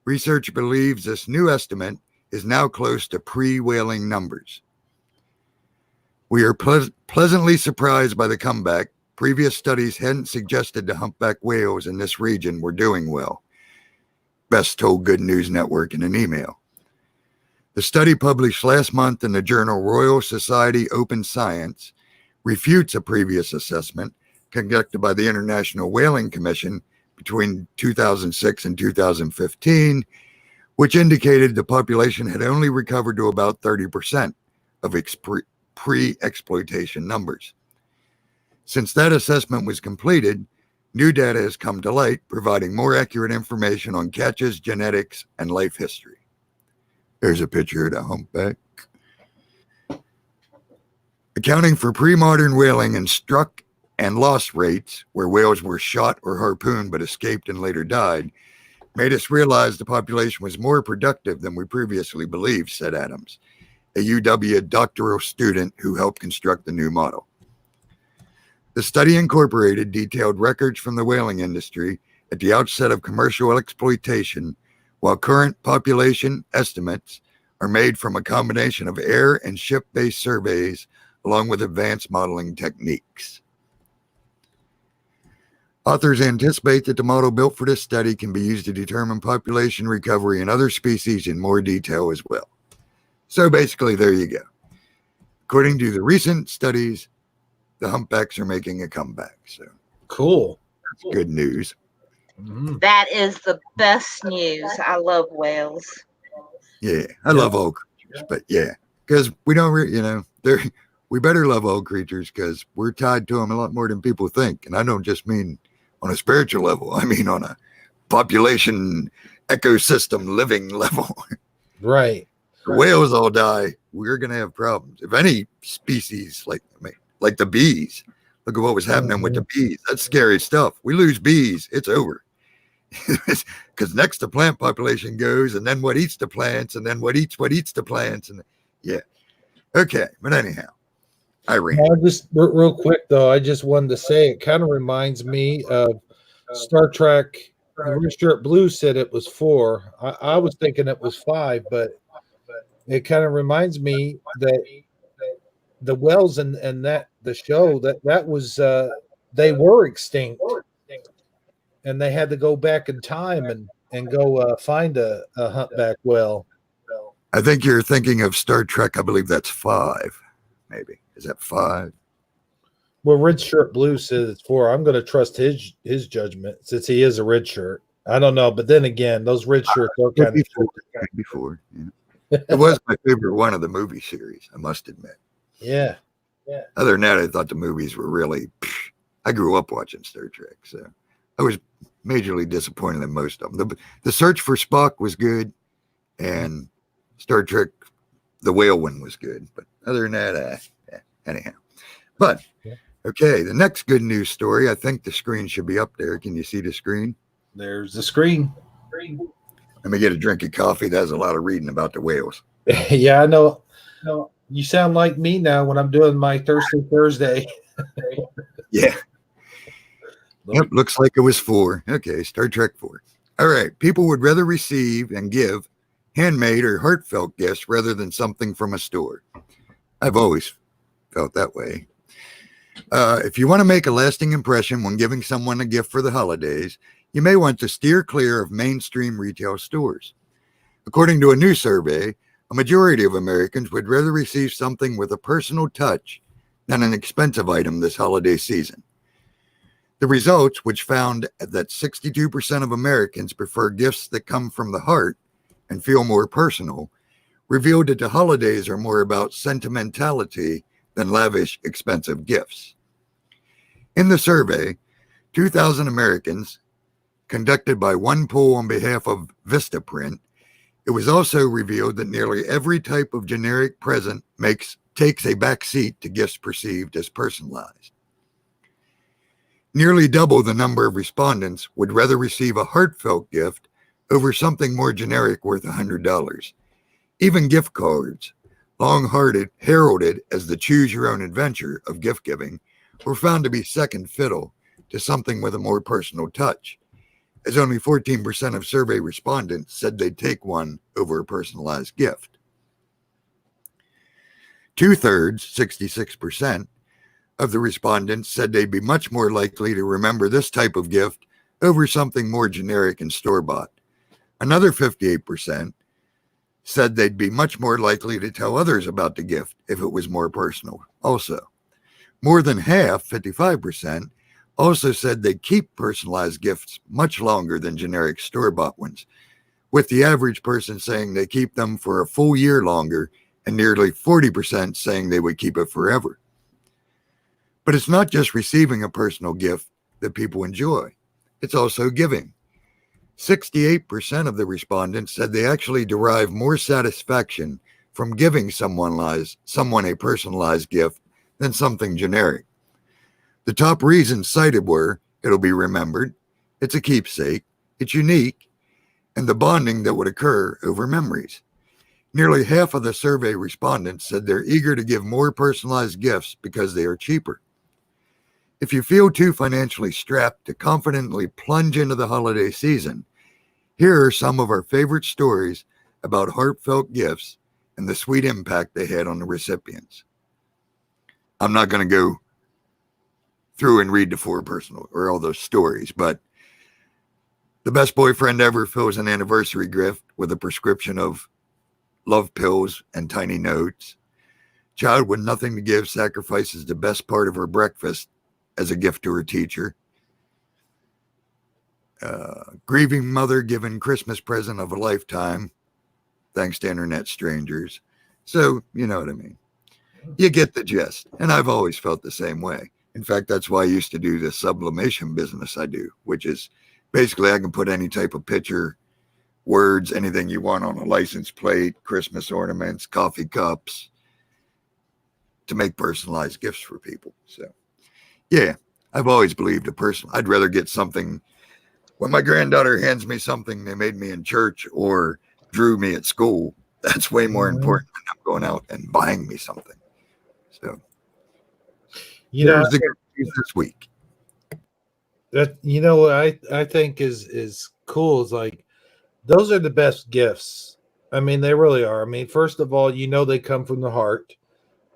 Research believes this new estimate is now close to pre-whaling numbers. We are pleasantly surprised by the comeback. Previous studies hadn't suggested the humpback whales in this region were doing well, Best told Good News Network in an email. The study published last month in the journal Royal Society Open Science refutes a previous assessment conducted by the International Whaling Commission between 2006 and 2015, which indicated the population had only recovered to about 30% of its pre-exploitation numbers. Since that assessment was completed, new data has come to light, providing more accurate information on catches, genetics, and life history. There's a picture of the humpback. Accounting for pre-modern whaling and struck and loss rates, where whales were shot or harpooned but escaped and later died, made us realize the population was more productive than we previously believed, said Adams, a UW doctoral student who helped construct the new model. The study incorporated detailed records from the whaling industry at the outset of commercial exploitation, while current population estimates are made from a combination of air and ship-based surveys along with advanced modeling techniques. Authors anticipate that the model built for this study can be used to determine population recovery in other species in more detail as well. So basically, there you go. According to the recent studies, the humpbacks are making a comeback. So cool. That's good news. Mm-hmm. That is the best news. I love whales. Yeah, I love all creatures, but yeah, because we don't, we better love all creatures because we're tied to them a lot more than people think. And I don't just mean on a spiritual level. I mean on a population, ecosystem, living level. Right. The whales all die, we're going to have problems. If any species, like the bees, look at what was happening with the bees. That's scary stuff. We lose bees, it's over. Because next the plant population goes, and then what eats the plants, and then what eats the plants. And yeah. Okay. But anyhow, I ran. Just real quick, though, I just wanted to say it kind of reminds me of Star Trek. Red Shirt Blue said it was 4. I was thinking it was 5, but it kind of reminds me that the whales and that the show that was they were extinct, and they had to go back in time and go find a humpback whale. I think you're thinking of Star Trek. I believe that's 5, maybe. Is that 5? Well, Red Shirt Blue says it's 4. I'm going to trust his judgment since he is a red shirt. I don't know, but then again, those red shirts are kind of Before, yeah. It was my favorite one of the movie series, I must admit. yeah. Other than that, I thought the movies were really. I grew up watching Star Trek, so I was majorly disappointed in most of them. The Search for Spock was good, and Star Trek, the whale one was good. But other than that, anyhow. But okay, the next good news story. I think the screen should be up there. Can you see the screen? There's the screen. Let me get a drink of coffee. That's a lot of reading about the whales. Yeah, I know. No, you sound like me now when I'm doing my Thursday. Yeah. Yep, looks like it was 4. Okay, Star Trek 4. All right. People would rather receive and give handmade or heartfelt gifts rather than something from a store. I've always felt that way. If you want to make a lasting impression when giving someone a gift for the holidays, you may want to steer clear of mainstream retail stores. According to a new survey, a majority of Americans would rather receive something with a personal touch than an expensive item this holiday season. The results, which found that 62% of Americans prefer gifts that come from the heart and feel more personal, revealed that the holidays are more about sentimentality than lavish, expensive gifts. In the survey, 2,000 Americans, conducted by one poll on behalf of Vistaprint, it was also revealed that nearly every type of generic present takes a back seat to gifts perceived as personalized. Nearly double the number of respondents would rather receive a heartfelt gift over something more generic worth $100. Even gift cards, long heralded as the choose-your-own-adventure of gift giving, were found to be second fiddle to something with a more personal touch, as only 14% of survey respondents said they'd take one over a personalized gift. 2/3, 66%, of the respondents said they'd be much more likely to remember this type of gift over something more generic and store-bought. Another 58% said they'd be much more likely to tell others about the gift if it was more personal. Also, more than half, 55%, also said they'd keep personalized gifts much longer than generic store-bought ones, with the average person saying they keep them for a full year longer and nearly 40% saying they would keep it forever. But it's not just receiving a personal gift that people enjoy. It's also giving. 68% of the respondents said they actually derive more satisfaction from giving someone a personalized gift than something generic. The top reasons cited were, it'll be remembered, it's a keepsake, it's unique, and the bonding that would occur over memories. Nearly half of the survey respondents said they're eager to give more personalized gifts because they are cheaper. If you feel too financially strapped to confidently plunge into the holiday season, here are some of our favorite stories about heartfelt gifts and the sweet impact they had on the recipients. I'm not going to go through and read the 4 personal or all those stories, but the best boyfriend ever fills an anniversary gift with a prescription of love pills and tiny notes. Child with nothing to give sacrifices the best part of her breakfast as a gift to her teacher. Grieving mother given Christmas present of a lifetime, thanks to internet strangers. So, you know what I mean. You get the gist. And I've always felt the same way. In fact, that's why I used to do the sublimation business I do, which is basically I can put any type of picture, words, anything you want on a license plate, Christmas ornaments, coffee cups, to make personalized gifts for people. So, yeah, I've always believed I'd rather get something. When my granddaughter hands me something they made me in church or drew me at school, that's way more important than them going out and buying me something. So, here's the good news this week. That what I think is cool is like those are the best gifts. I mean, they really are. I mean, first of all, they come from the heart.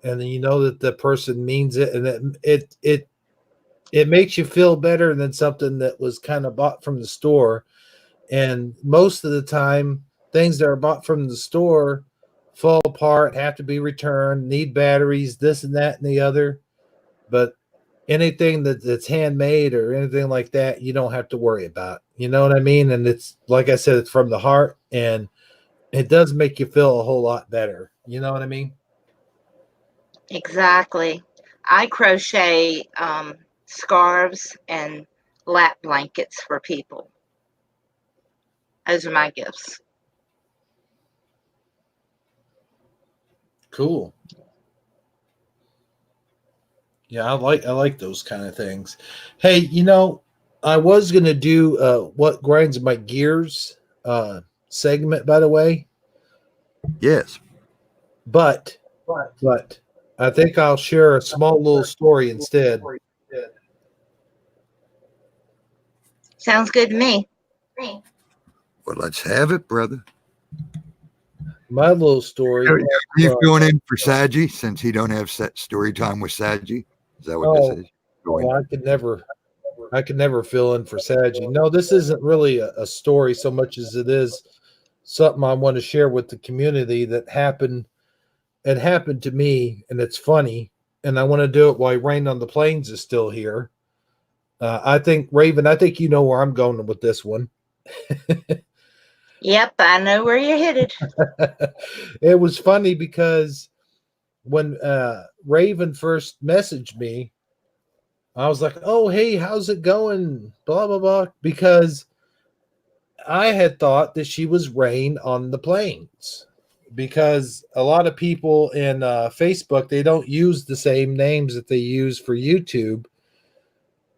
and then you know that the person means it, and it makes you feel better than something that was kind of bought from the store. And most of the time, things that are bought from the store fall apart, have to be returned, need batteries, this and that and the other. But anything that's handmade or anything like that, you don't have to worry about. You know what I mean? And it's like I said, it's from the heart, and it does make you feel a whole lot better. You know what I mean? Exactly. I crochet scarves and lap blankets for people. Those are my gifts. Cool. Yeah, I like those kind of things. Hey, I was gonna do what grinds my gears segment, by the way, Yes. but but I think I'll share a small little story instead. Sounds good to me. Well, let's have it, brother. My little story. Are you uh, filling in for Saji since he don't have set story time with Saji? Is that what this oh, is? well, I could never fill in for Saji. No, this isn't really a story so much as it is something I want to share with the community that happened. It happened to me, and it's funny. And I want to do it while Rain on the Plains is still here. I think Raven. I think you know where I'm going with this one. Yep, I know where you're headed. It was funny because when Raven first messaged me, I was like, "Oh, hey, how's it going?" Blah blah blah. Because I had thought that she was Rain on the Plains. Because a lot of people in Facebook, they don't use the same names that they use for YouTube,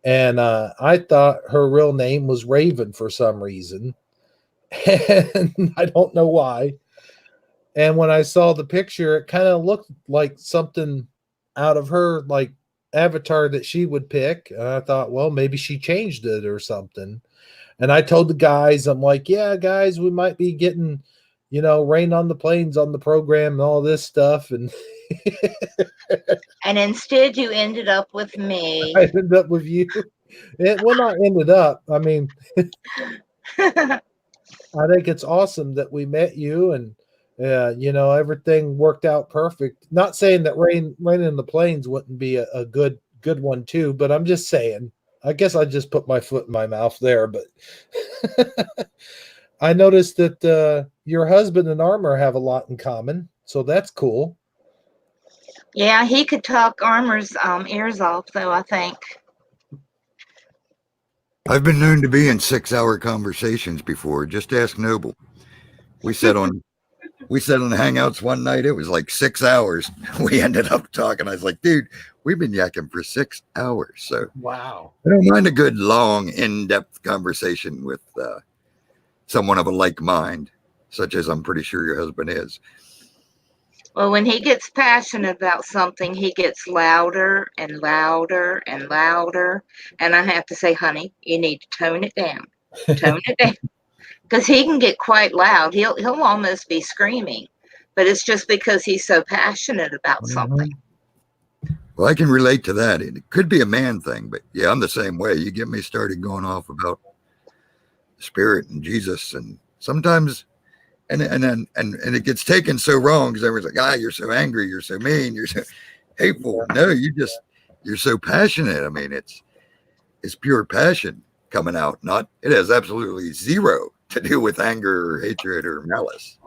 and I thought her real name was Raven for some reason, and I don't know why. And when I saw the picture, it kind of looked like something out of her like avatar that she would pick. And I thought, well, maybe she changed it or something. And I told the guys, I'm like, yeah, guys, we might be getting, Rain on the Plains on the program and all this stuff. And And instead, you ended up with me. I ended up with you. Well, not ended up. I mean, I think it's awesome that we met you, and everything worked out perfect. Not saying that Rain in the Plains wouldn't be a good one too, but I'm just saying. I guess I just put my foot in my mouth there, but I noticed that your husband and Armor have a lot in common, so that's cool. Yeah, he could talk Armor's ears off, though, I think. I've been known to be in 6-hour conversations before. Just ask Noble. We sat on the Hangouts one night. It was like 6 hours. We ended up talking. I was like, dude, we've been yakking for 6 hours. So Wow. I don't mind a good, long, in-depth conversation with someone of a like mind, such as I'm pretty sure your husband is. Well, when he gets passionate about something, he gets louder and louder and louder. And I have to say, honey, you need to tone it down. Tone it down. Because he can get quite loud. He'll almost be screaming. But it's just because he's so passionate about something. Well, I can relate to that. It could be a man thing, but yeah, I'm the same way. You get me started going off about the Spirit and Jesus, and sometimes, and it gets taken so wrong because everyone's like, you're so angry, you're so mean, you're so hateful. No, you're so passionate. I mean, it's pure passion coming out. It has absolutely zero to do with anger or hatred or malice.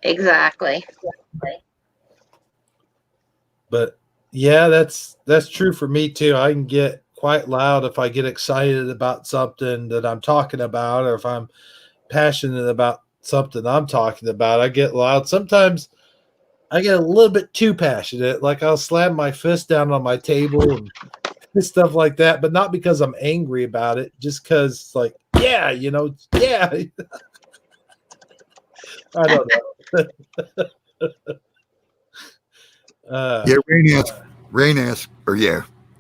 Exactly. But yeah, that's true for me too. I can get quite loud if I get excited about something that I'm talking about, or if I'm passionate about something I'm talking about. I get loud. Sometimes I get a little bit too passionate. Like I'll slam my fist down on my table and stuff like that, but not because I'm angry about it, just because it's like, yeah. I don't know.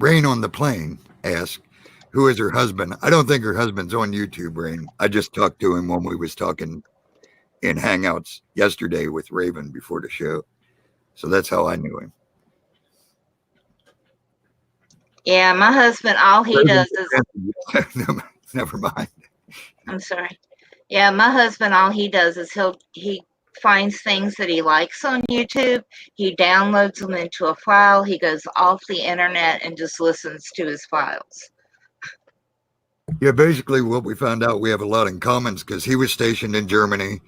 Rain on the Plane asked, who is her husband? I don't think her husband's on YouTube, Rain. I just talked to him when we was talking in Hangouts yesterday with Raven before the show. So that's how I knew him. Yeah, my husband, all he does is, Never mind. I'm sorry. Yeah, my husband, all he does is he finds things that he likes on YouTube. He downloads them into a file. He goes off the internet and just listens to his files. Yeah, basically what we found out, we have a lot in common because he was stationed in Germany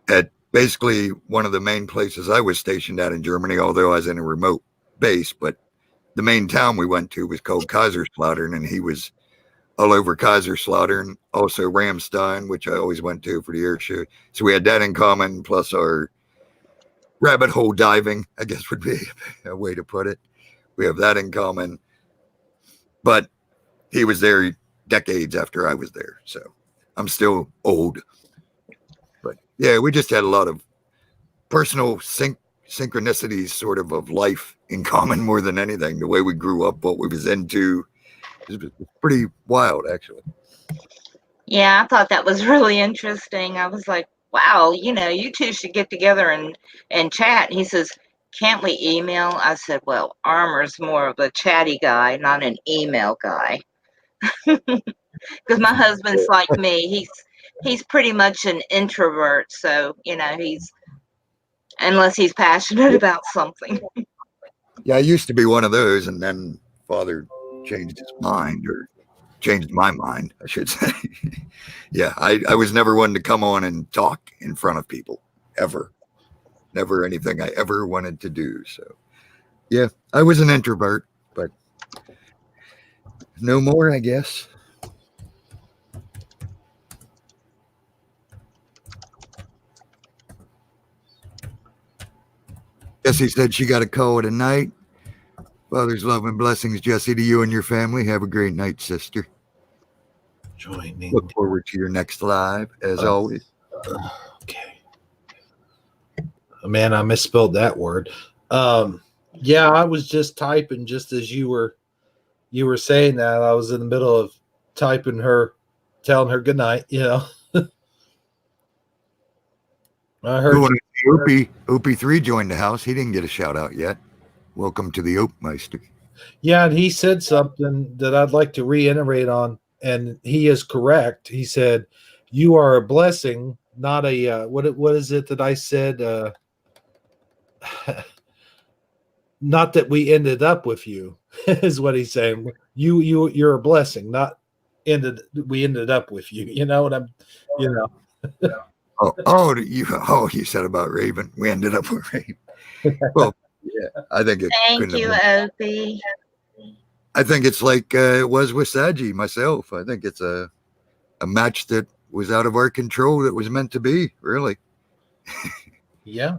at basically one of the main places I was stationed at in Germany, although I was in a remote base. But the main town we went to was called Kaiserslautern, and he was all over Kaiserslautern, also Ramstein, which I always went to for the air show. So we had that in common, plus our rabbit hole diving, I guess would be a way to put it. We have that in common. But he was there decades after I was there, so I'm still old. But yeah, we just had a lot of personal synchronicities sort of life in common more than anything. The way we grew up, what we was into, it was pretty wild, actually. Yeah, I thought that was really interesting. I was like, wow, you two should get together and chat. He says, can't we email? I said, well, Armor's more of a chatty guy, not an email guy. Because my husband's like me. He's pretty much an introvert, so he's unless he's passionate about something. Yeah, I used to be one of those, and then Father changed his mind, or changed my mind, I should say. Yeah, I was never one to come on and talk in front of people, ever. Never anything I ever wanted to do. So, yeah, I was an introvert, but no more, I guess. Jessie said she got a call tonight. Father's love and blessings, Jessie, to you and your family. Have a great night, sister. Joining. Look forward to your next live, as always. Okay. Man, I misspelled that word. Yeah, I was just typing just as you were saying that. I was in the middle of typing her, telling her good night, I heard Opie3 joined the house. He didn't get a shout out yet. Welcome to the Oakmeister. Yeah, and he said something that I'd like to reiterate on, and he is correct. He said, "You are a blessing, not a what is it that I said? Not that we ended up with you," is what he's saying. You're a blessing, not we ended up with you. You know what I'm, You said about Raven. We ended up with Raven. Well, yeah, I think it. Thank you, Opie. I think it's like it was with Saji myself. I think it's a match that was out of our control that was meant to be, really. Yeah.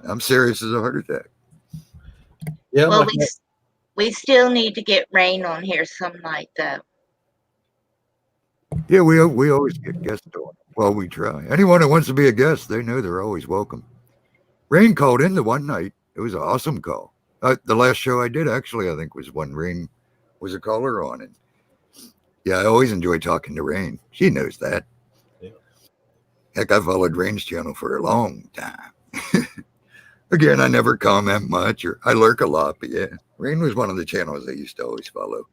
I'm serious as a heart attack. Yeah. Well, we still need to get Rain on here some night, though. Yeah, we always get guests on. Well, we try. Anyone who wants to be a guest, they know they're always welcome. Rain called in the one night. It was an awesome call. The last show I did, actually, I think was when Rain was a caller on it. Yeah, I always enjoy talking to Rain. She knows that. Yeah. Heck, I followed Rain's channel for a long time. Again, I never comment much, or I lurk a lot, but yeah, Rain was one of the channels I used to always follow.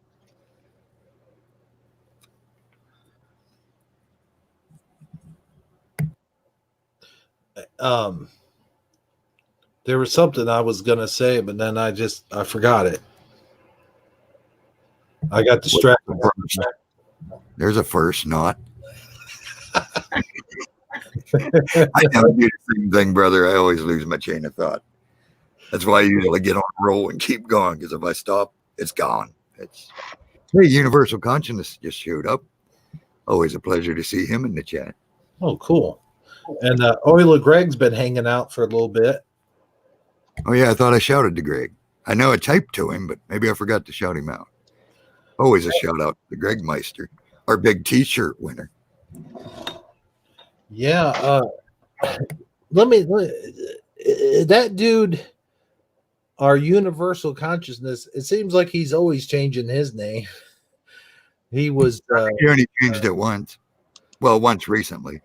There was something I was gonna say, but then I forgot it. I got distracted. There's a first knot. I never do the same thing, brother. I always lose my chain of thought. That's why I usually get on a roll and keep going, because if I stop, it's gone. Hey, Universal Consciousness just showed up. Always a pleasure to see him in the chat. Oh, cool. And Oila Greg's been hanging out for a little bit. Oh, yeah, I thought I shouted to Greg. I know I typed to him, but maybe I forgot to shout him out. Always a shout out to Greg Meister, our big T-shirt winner. Yeah. That dude, our Universal Consciousness, it seems like he's always changing his name. He was. He only changed it once. Well, once recently.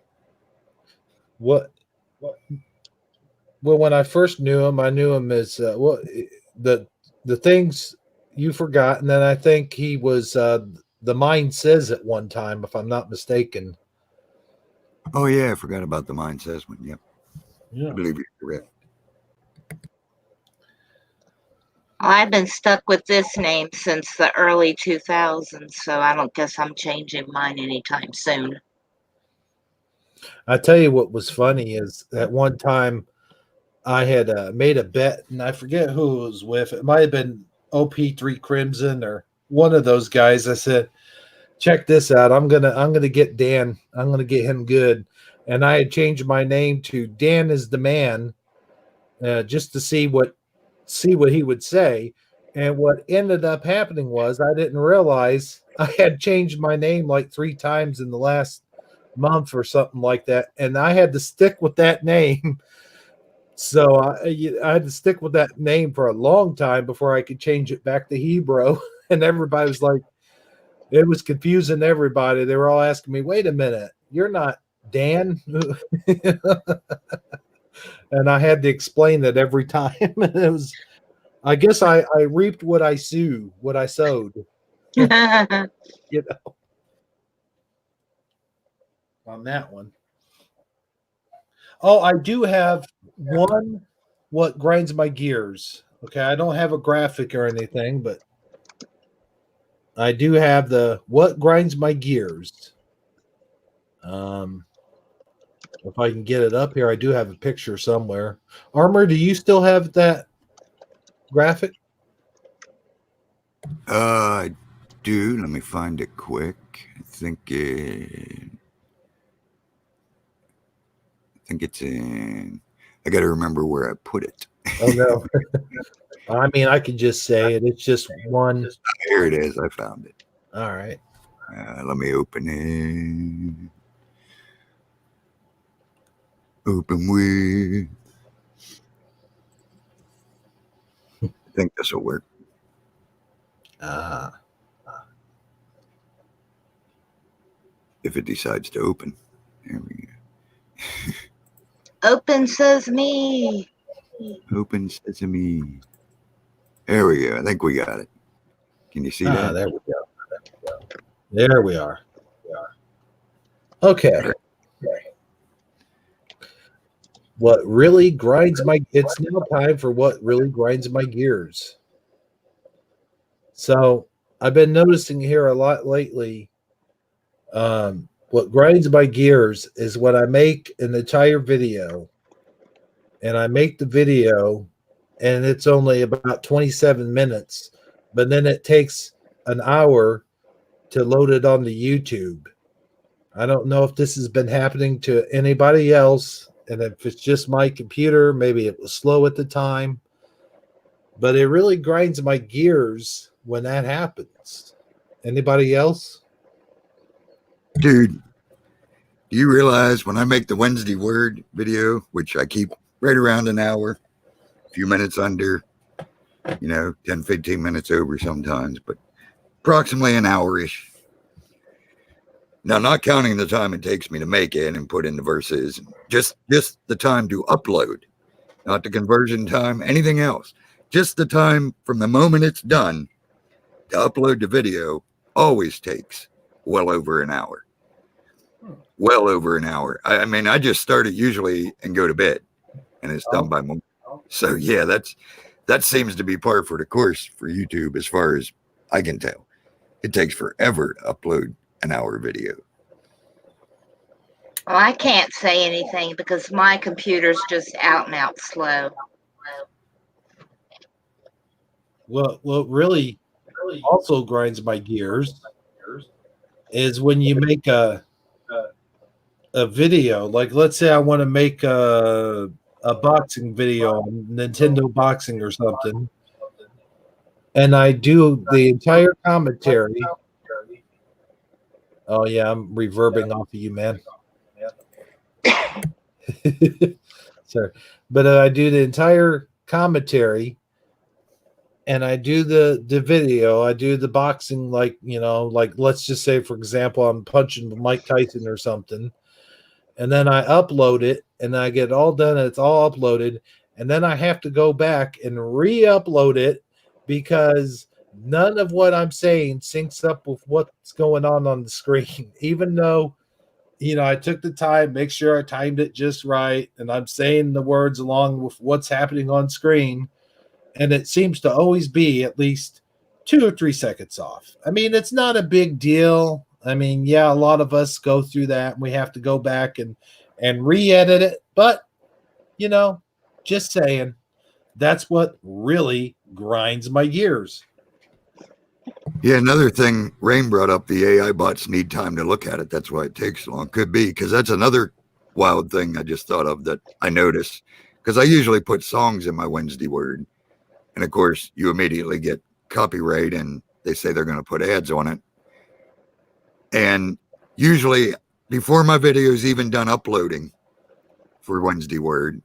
What? Well, when I first knew him, I knew him as the things you forgot, and then I think he was the Mind Says at one time, if I'm not mistaken. Oh yeah, I forgot about the Mind Says one. Yep, Yeah. I believe you're correct. I've been stuck with this name since the early 2000s, so I don't guess I'm changing mine anytime soon. I tell you what was funny is at one time I had made a bet, and I forget who it was with. It might have been OP3 Crimson or one of those guys. I said, "Check this out. I'm gonna get Dan. I'm gonna get him good." And I had changed my name to Dan is the Man, just to see what he would say. And what ended up happening was I didn't realize I had changed my name like 3 times in the last month or something like that, and I had to stick with that name. So I had to stick with that name for a long time before I could change it back to Hebrew. And everybody was like, it was confusing everybody. They were all asking me, "Wait a minute, you're not Dan?" And I had to explain that every time. And it was, I guess I reaped what I sowed, you know, on that one. Oh, I do have one what grinds my gears. Okay, I don't have a graphic or anything, but I do have the what grinds my gears. If I can get it up here, I do have a picture somewhere. Armor, do you still have that graphic? I do. Let me find it quick. I think it's in. I got to remember where I put it. Oh no. I mean, I could just say it. It's just one. Here it is. I found it. All right. Let me open it. Open with. I think this will work. If it decides to open. There we go. Open Sesame. Open Sesame. There we go. I think we got it. Can you see that? There we go. There we are. Okay. What really grinds my it's now time for what really grinds my gears. So I've been noticing here a lot lately. What grinds my gears is when I make an entire video, and I make the video and it's only about 27 minutes, but then it takes an hour to load it onto YouTube. I don't know if this has been happening to anybody else, and if it's just my computer, maybe it was slow at the time, but it really grinds my gears when that happens. Anybody else? Dude, do you realize when I make the Wednesday Word video, which I keep right around an hour, a few minutes under, 10, 15 minutes over sometimes, but approximately an hour-ish. Now, not counting the time it takes me to make it and put in the verses, just the time to upload, not the conversion time, anything else. Just the time from the moment it's done to upload the video always takes well over an hour. Well over an hour. I mean, I just start it usually and go to bed, and it's done by morning. So yeah, that seems to be par for the course for YouTube as far as I can tell. It takes forever to upload an hour video. Well, I can't say anything because my computer's just out and out slow. What really also grinds my gears is when you make a video. Like, let's say I want to make a boxing video on Nintendo boxing or something, and I do the entire commentary. Oh yeah, I'm reverbing off of you, man. Sorry, but I do the entire commentary, and I do the video. I do the boxing, like let's just say, for example, I'm punching Mike Tyson or something, and then I upload it, and I get it all done, and it's all uploaded, and then I have to go back and re-upload it because none of what I'm saying syncs up with what's going on the screen, even though, I took the time, make sure I timed it just right, and I'm saying the words along with what's happening on screen, and it seems to always be at least 2 or 3 seconds off. I mean, it's not a big deal. I mean, yeah, a lot of us go through that, and we have to go back and re-edit it, but you know, just saying, that's what really grinds my gears. Yeah, another thing Rain brought up, the AI bots need time to look at it. That's why it takes so long. Could be because that's another wild thing I just thought of that I notice. Because I usually put songs in my Wednesday word. And of course, you immediately get copyright and they say they're going to put ads on it. And usually, before my video is even done uploading for Wednesday word,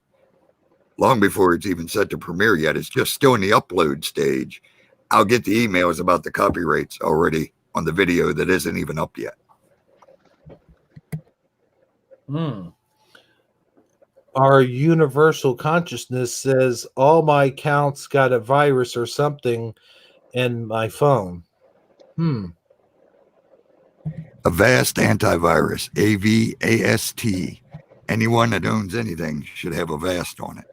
long before it's even set to premiere yet, it's just still in the upload stage. I'll get the emails about the copyrights already on the video that isn't even up yet. Our universal consciousness says all my accounts got a virus or something in my phone. Avast antivirus, AVAST. Anyone that owns anything should have Avast on it.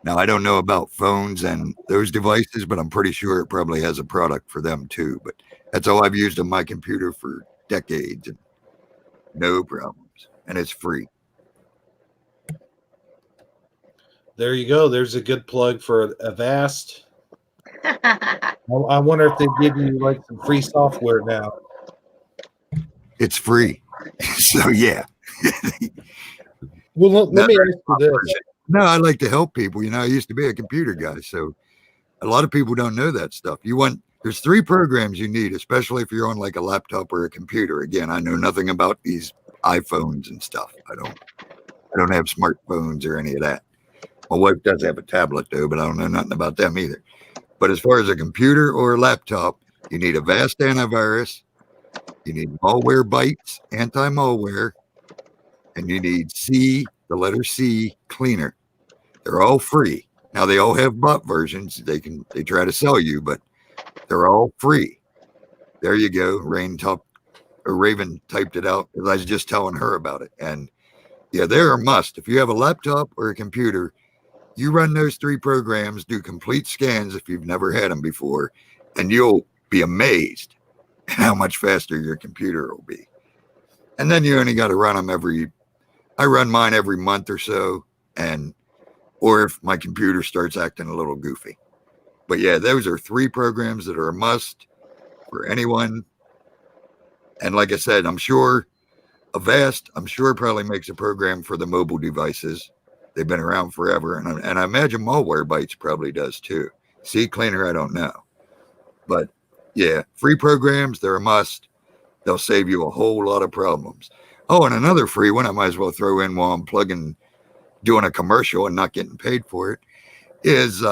Now, I don't know about phones and those devices, but I'm pretty sure it probably has a product for them too. But that's all I've used on my computer for decades and no problems. And it's free. There you go. There's a good plug for Avast. I wonder if they give you like some free software now. It's free. So, yeah. Well, let me ask you this. No, I like to help people. I used to be a computer guy, so a lot of people don't know that stuff. There's 3 programs you need, especially if you're on like a laptop or a computer. Again, I know nothing about these iPhones and stuff. I don't have smartphones or any of that. My wife does have a tablet though, but I don't know nothing about them either. But as far as a computer or a laptop, you need Avast antivirus, you need Malwarebytes, anti-malware, and you need the letter C, cleaner. They're all free. Now they all have bot versions. They try to sell you, but they're all free. There you go. Raven typed it out because I was just telling her about it. And yeah, they're a must. If you have a laptop or a computer, you run those 3 programs, do complete scans if you've never had them before, and you'll be amazed at how much faster your computer will be. And then you only got to run them I run mine every month or so, or if my computer starts acting a little goofy. But yeah, those are 3 programs that are a must for anyone. And like I said, I'm sure Avast, probably makes a program for the mobile devices. They've been around forever. And I imagine Malwarebytes probably does too. CCleaner, I don't know. But yeah, free programs, they're a must. They'll save you a whole lot of problems. Oh, and another free one I might as well throw in while I'm doing a commercial and not getting paid for it is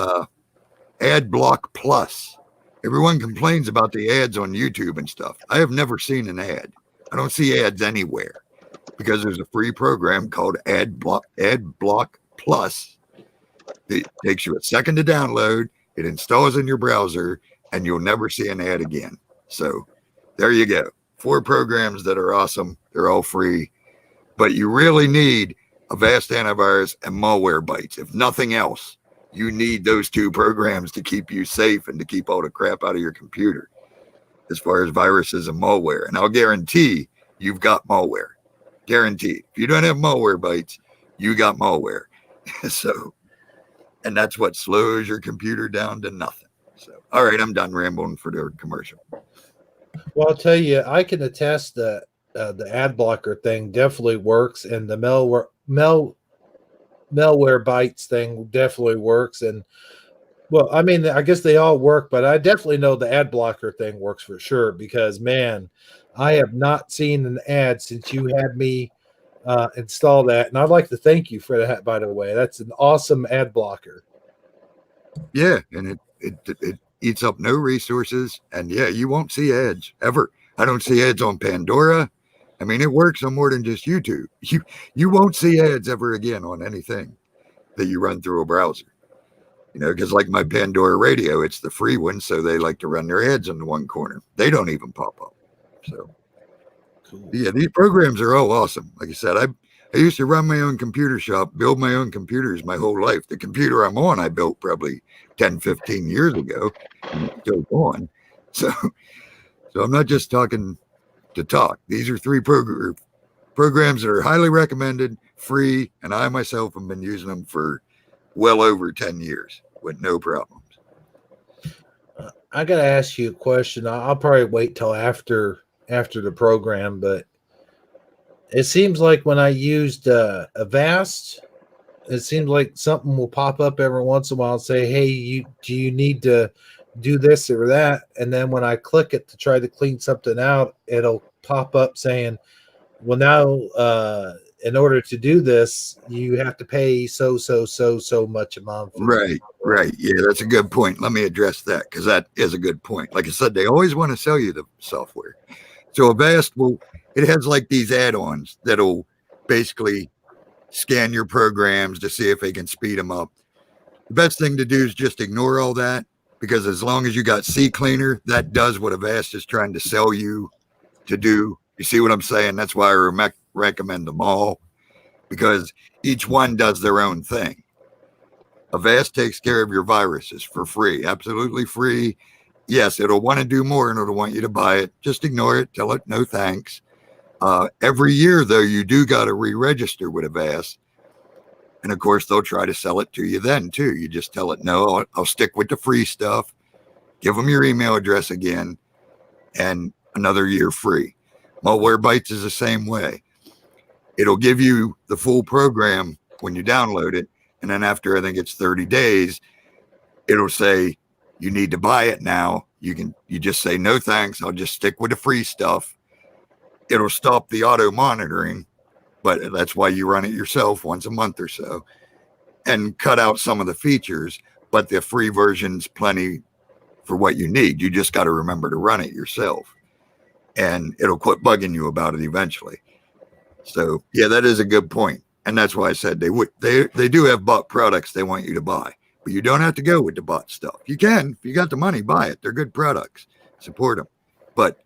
AdBlock Plus. Everyone complains about the ads on YouTube and stuff. I have never seen an ad. I don't see ads anywhere because there's a free program called AdBlock Plus. It takes you a second to download. It installs in your browser, and you'll never see an ad again. So there you go. 4 programs that are awesome. They're all free. But you really need Avast antivirus and Malwarebytes. If nothing else, you need those 2 programs to keep you safe and to keep all the crap out of your computer as far as viruses and malware. And I'll guarantee you've got malware. Guaranteed. If you don't have Malwarebytes, you got malware. So, and that's what slows your computer down to nothing. So, all right, I'm done rambling for the commercial. Well, I'll tell you, I can attest that the ad blocker thing definitely works, and the Malwarebytes thing definitely works. And well, I mean, I guess they all work, but I definitely know the ad blocker thing works for sure because, man, I have not seen an ad since you had me install that. And I'd like to thank you for that, by the way. That's an awesome ad blocker. Yeah, and it eats up no resources. And yeah, you won't see ads ever. I don't see ads on Pandora. I mean, it works on more than just YouTube. You won't see ads ever again on anything that you run through a browser. Because like my Pandora radio, it's the free one, so they like to run their heads into one corner. They don't even pop up. So Cool. yeah, these programs are all awesome. Like I said, I used to run my own computer shop, build my own computers my whole life. The computer I'm on, I built probably 10, 15 years ago, and it's still going. So I'm not just talking to talk. These are three programs that are highly recommended, free, and I myself have been using them for well over 10 years with no problems. I got to ask you a question. I'll probably wait till after the program, but it seems like when I used Avast, it seems like something will pop up every once in a while and say, hey, do you need to do this or that? And then when I click it to try to clean something out, it'll pop up saying, well, now in order to do this, you have to pay so much a month. Right. Yeah, that's a good point. Let me address that because that is a good point. Like I said, they always want to sell you the software. So Avast it has like these add-ons that'll basically scan your programs to see if they can speed them up. The best thing to do is just ignore all that, because as long as you got CCleaner, that does what Avast is trying to sell you to do. You see what I'm saying? That's why I recommend them all, because each one does their own thing. Avast takes care of your viruses for free, absolutely free. Yes, it'll want to do more and it'll want you to buy it. Just ignore it. Tell it no thanks. Every year, though, you do got to re-register with Avast. And of course, they'll try to sell it to you then, too. You just tell it, no, I'll stick with the free stuff. Give them your email address again, and another year free. Malwarebytes is the same way. It'll give you the full program when you download it. And then after, I think it's 30 days, it'll say, you need to buy it now. You just say, no, thanks. I'll just stick with the free stuff. It'll stop the auto monitoring, but that's why you run it yourself once a month or so, and cut out some of the features. But the free version's plenty for what you need. You just got to remember to run it yourself, and it'll quit bugging you about it eventually. So yeah, that is a good point. And that's why I said they do have bot products they want you to buy, but you don't have to go with the bot stuff. You can, if you got the money, buy it. They're good products. Support them. But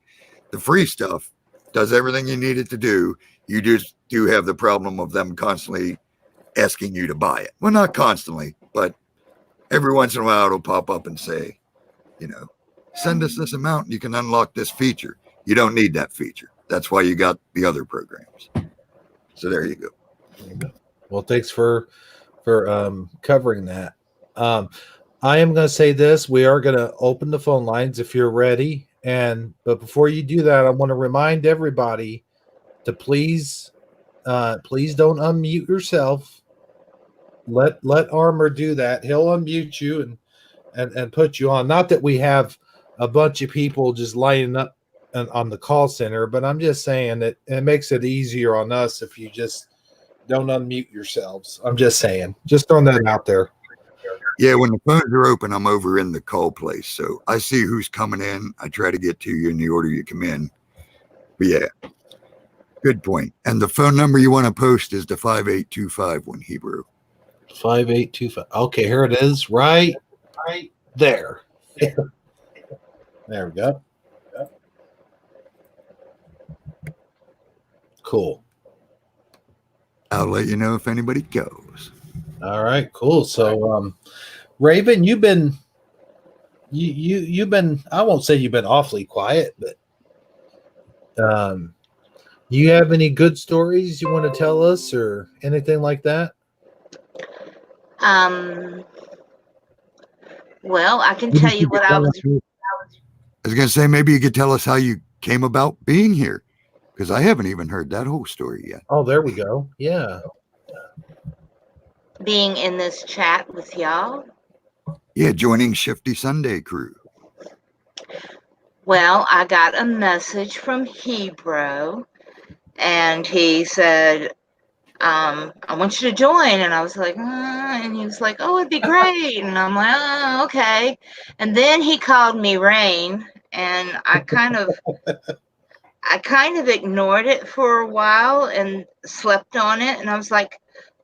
the free stuff does everything you need it to do. You just do have the problem of them constantly asking you to buy it. Well, not constantly, but every once in a while it'll pop up and say, send us this amount and you can unlock this feature. You don't need that feature. That's why you got the other programs. So there you go. Well, thanks for covering that. I am going to say this. We are going to open the phone lines if you're ready. But before you do that, I want to remind everybody to please don't unmute yourself. Let Armor do that. He'll unmute you and put you on. Not that we have a bunch of people just lining up on the call center, but I'm just saying that it makes it easier on us if you just don't unmute yourselves. I'm just saying. Just throwing that out there. Yeah, when the phones are open, I'm over in the call place. So I see who's coming in. I try to get to you in the order you come in. But yeah, good point. And the phone number you want to post is the 58251 Hebrew. 5825. Okay, here it is. Right there. There we go. Cool. I'll let you know if anybody goes. All right, cool. So, Raven, you've been, I won't say you've been awfully quiet, but you have any good stories you want to tell us or anything like that? Well, I can tell you what I was going to say, maybe you could tell us how you came about being here, because I haven't even heard that whole story yet. Oh, there we go. Yeah. being in this chat with y'all. Yeah, joining Shifty Sunday crew. Well, I got a message from Hebrew, and he said, I want you to join. And I was like, and he was like, oh, it'd be great. And I'm like, oh, okay. And then he called me Rain, and I kind of ignored it for a while and slept on it. And I was like,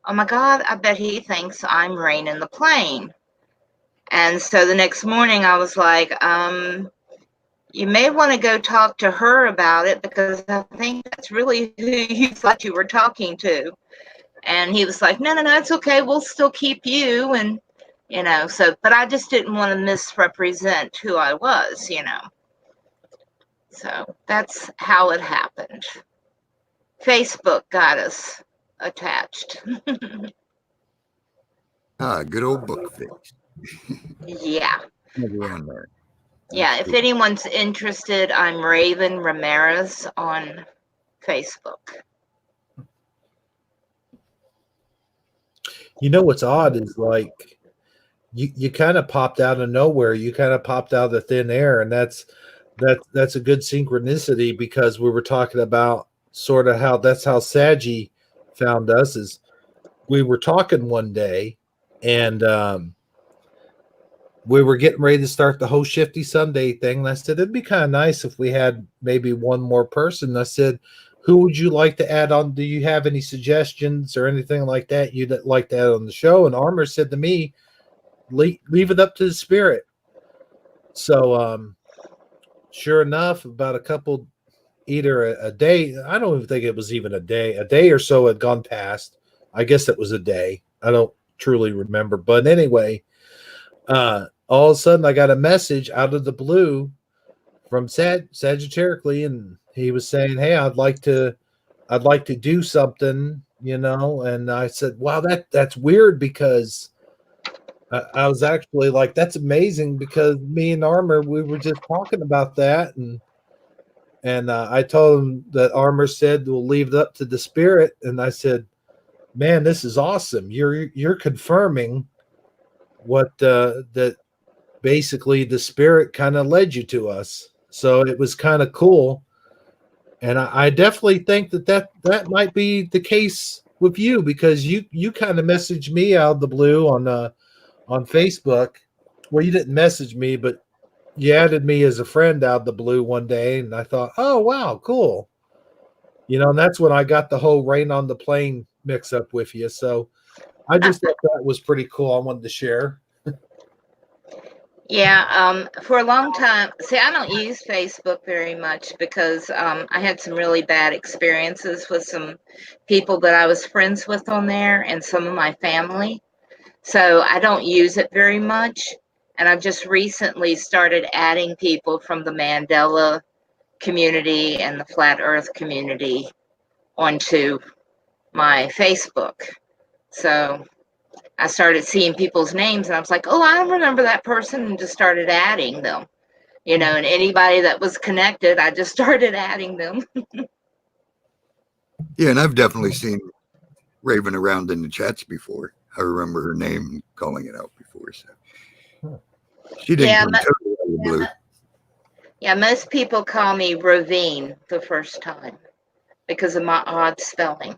oh my God, I bet he thinks I'm Rain in the plane. And so the next morning I was like, you may want to go talk to her about it because I think that's really who you thought you were talking to. And he was like, no, no, no, it's okay. We'll still keep you. And, so, but I just didn't want to misrepresent who I was, So that's how it happened. Facebook got us attached. Good old book face. Yeah. Never on there. Yeah. That's If cool. anyone's interested, I'm Raven Ramirez on Facebook. You know what's odd is like you kind of popped out of nowhere. You kind of popped out of thin air, and that's a good synchronicity because we were talking about sort of how that's how Saji found us. Is we were talking one day, and we were getting ready to start the whole Shifty Sunday thing. And I said it'd be kind of nice if we had maybe one more person. I said, who would you like to add on? Do you have any suggestions or anything like that you'd like to add on the show? And Armor said to me, leave it up to the spirit. So sure enough, about a couple, either a day, I don't even think it was even a day or so had gone past. I guess it was a day. I don't truly remember. But anyway, all of a sudden I got a message out of the blue from Sagittariusly, and he was saying, hey, I'd like to do something, and I said, wow, that's weird because I was actually like, that's amazing because me and Armor, we were just talking about that. And I told him that Armor said, we'll leave it up to the spirit. And I said, man, this is awesome. You're confirming what that basically the spirit kind of led you to us. So it was kind of cool. And I definitely think that might be the case with you because you kind of messaged me out of the blue on Facebook. Well, you didn't message me, but you added me as a friend out of the blue one day, and I thought, oh wow, cool. And that's when I got the whole Rain on the Plane mix up with you. So I just thought that was pretty cool. I wanted to share. Yeah, for a long time, see, I don't use Facebook very much because I had some really bad experiences with some people that I was friends with on there and some of my family. So I don't use it very much. And I've just recently started adding people from the Mandela community and the Flat Earth community onto my Facebook. So I started seeing people's names and I was like, oh, I remember that person, and just started adding them, and anybody that was connected, I just started adding them. Yeah, and I've definitely seen Raven around in the chats before. I remember her name calling it out before. So she didn't Yeah, come totally out of the blue. yeah, most people call me Ravine the first time because of my odd spelling.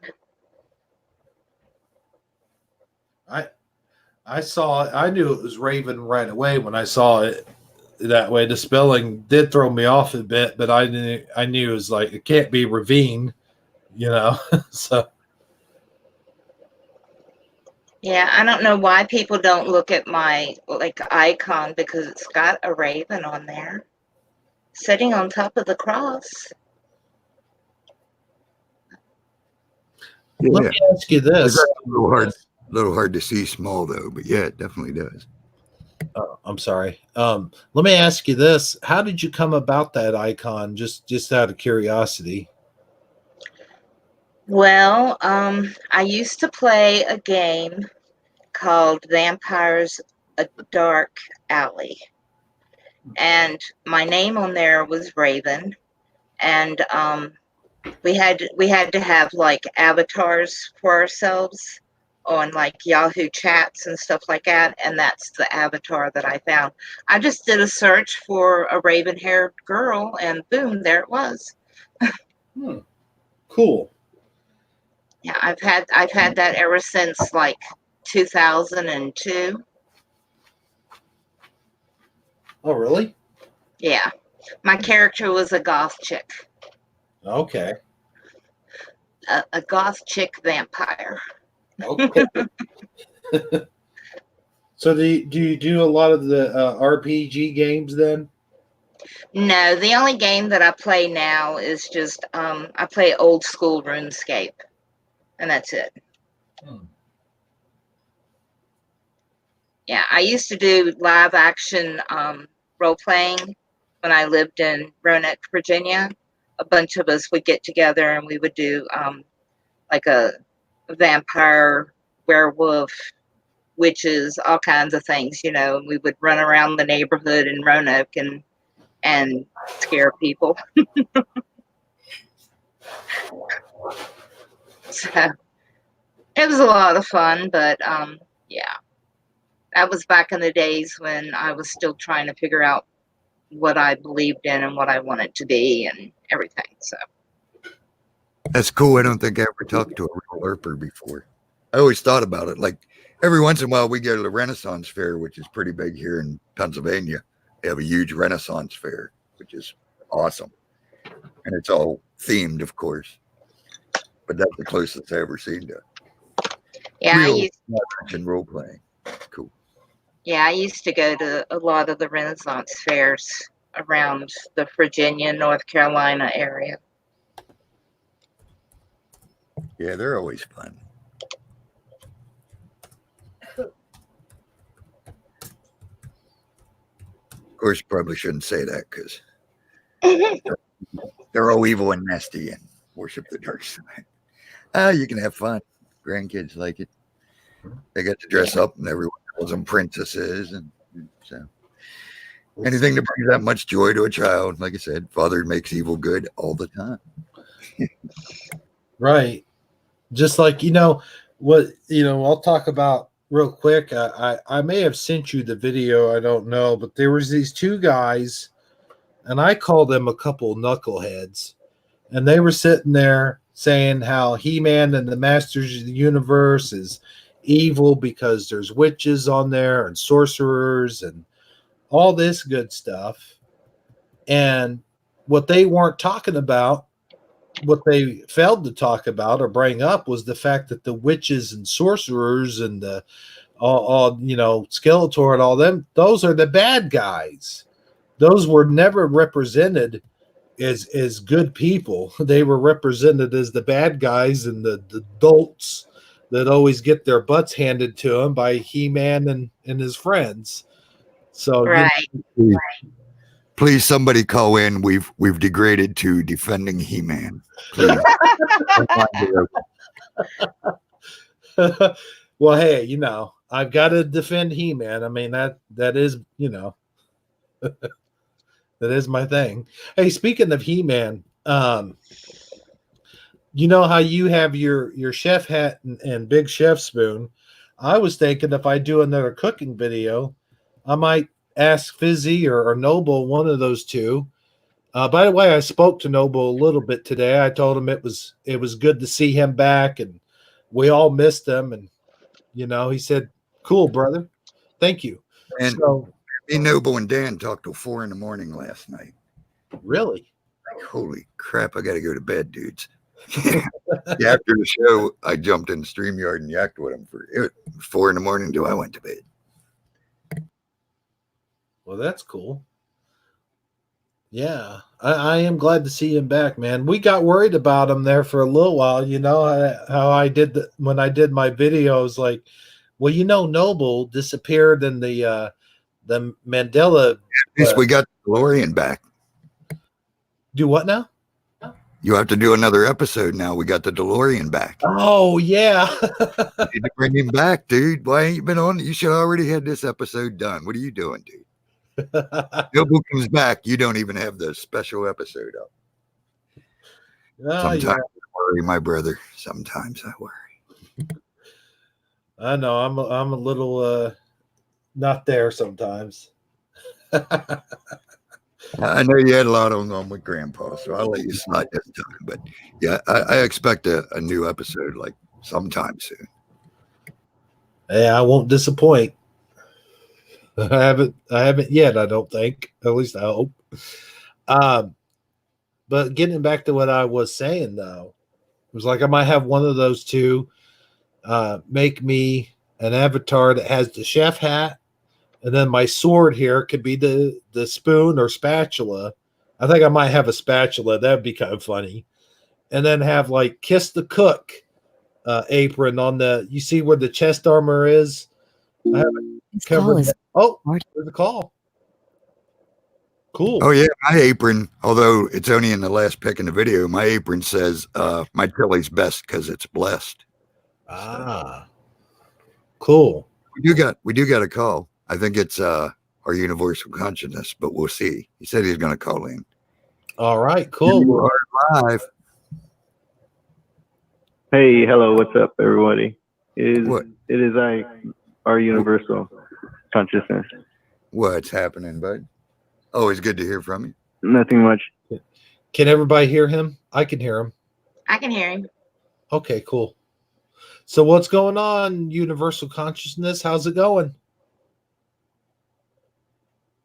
I knew it was Raven right away when I saw it that way. The spelling did throw me off a bit, but I knew it was like it can't be Ravine, so Yeah, I don't know why people don't look at my icon because it's got a raven on there sitting on top of the cross. Let me ask you this. A little hard to see small though, but yeah, it definitely does. I'm sorry. Let me ask you this. How did you come about that icon? Just out of curiosity. Well, I used to play a game called Vampires a Dark Alley. And my name on there was Raven. And we had to have like avatars for ourselves on like Yahoo chats and stuff like that. And that's the avatar that I found. I just did a search for a raven-haired girl and boom, there it was. Cool. Yeah, I've had that ever since like 2002. Oh, really? Yeah. My character was a goth chick. Okay. A goth chick vampire. Okay. So do you do a lot of the RPG games then? No, the only game that I play now is just I play old school RuneScape, and that's it. Hmm. Yeah, I used to do live action role playing when I lived in Roanoke, Virginia. A bunch of us would get together and we would do like a vampire, werewolf, witches, all kinds of things, you know. And we would run around the neighborhood in Roanoke and scare people. So it was a lot of fun, but yeah, that was back in the days when I was still trying to figure out what I believed in and what I wanted to be and everything. So That's cool. I don't think I ever talked to a real LARPer before. I always thought about it. Like every once in a while, we go to the Renaissance Fair, which is pretty big here in Pennsylvania. They have a huge Renaissance Fair, which is awesome. And it's all themed, of course. But that's the closest I've ever seen to yeah, real action role playing. Cool. I used to go to a lot of the Renaissance fairs around the Virginia, North Carolina area. Yeah, they're always fun. Of course, you probably shouldn't say that because they're all evil and nasty and worship the dark side. You can have fun. Grandkids like it. They get to dress up and everyone calls them princesses. And so anything that brings that much joy to a child, like I said, Father makes evil good all the time. Right. Just like, I'll talk about real quick. I may have sent you the video. I don't know, but there was these two guys, and I call them a couple knuckleheads, and they were sitting there saying how He-Man and the Masters of the Universe is evil because there's witches on there and sorcerers and all this good stuff. And what they weren't talking about, what they failed to talk about or bring up, was the fact that the witches and sorcerers and the all Skeletor and all them, those are the bad guys. Those were never represented as good people. They were represented as the bad guys and the dolts that always get their butts handed to them by He-Man and his friends. So Right. Please, somebody call in. We've degraded to defending He-Man. Please. Well, hey, I've got to defend He-Man. I mean, that is, that is my thing. Hey, speaking of He-Man, you know how you have your chef hat and big chef spoon? I was thinking if I do another cooking video, I might ask Fizzy or Noble, one of those two. By the way, I spoke to Noble a little bit today. I told him it was good to see him back, and we all missed him. And he said, "Cool, brother, thank you." And So, me, Noble, and Dan talked till 4 a.m. last night. really, Like, holy crap! I got to go to bed, dudes. Yeah, after the show, I jumped in StreamYard and yacked with him for 4 a.m. until I went to bed. well, that's cool. Yeah, I am glad to see him back, man. We got worried about him there for a little while. You know how I did when I did my videos, like, well, Noble disappeared in the Mandela. At least we got the DeLorean back. Do what now? You have to do another episode now. We got the DeLorean back. Oh yeah. You need to bring him back, dude. Why ain't you been on? You should already had this episode done. What are you doing, dude? Noble comes back. You don't even have the special episode up. Sometimes I worry, my brother. Sometimes I worry. I know. I'm a little not there sometimes. I know you had a lot on with Grandpa, so I'll let you slide this time. But yeah, I expect a new episode like sometime soon. Hey, I won't disappoint. I haven't yet, I don't think. At least I hope. But getting back to what I was saying, though, it was like I might have one of those two make me an avatar that has the chef hat, and then my sword here could be the spoon or spatula. I think I might have a spatula. That'd be kind of funny. And then have like Kiss the Cook apron on the. You see where the chest armor is? I have it This call covered. is Oh, there's a call. Cool. Oh yeah, my apron, although it's only in the last pic in the video, my apron says my chili's best because it's blessed. Ah, cool. We do got a call. I think it's our universal consciousness, but we'll see. He said he's going to call in. All right, cool. You are live. Hey, hello, what's up, everybody? What? It is our universal consciousness. What's happening, bud? Always good to hear from you. Nothing much. Can everybody hear him? I can hear him. I can hear him. Okay, cool. So what's going on, Universal Consciousness? How's it going?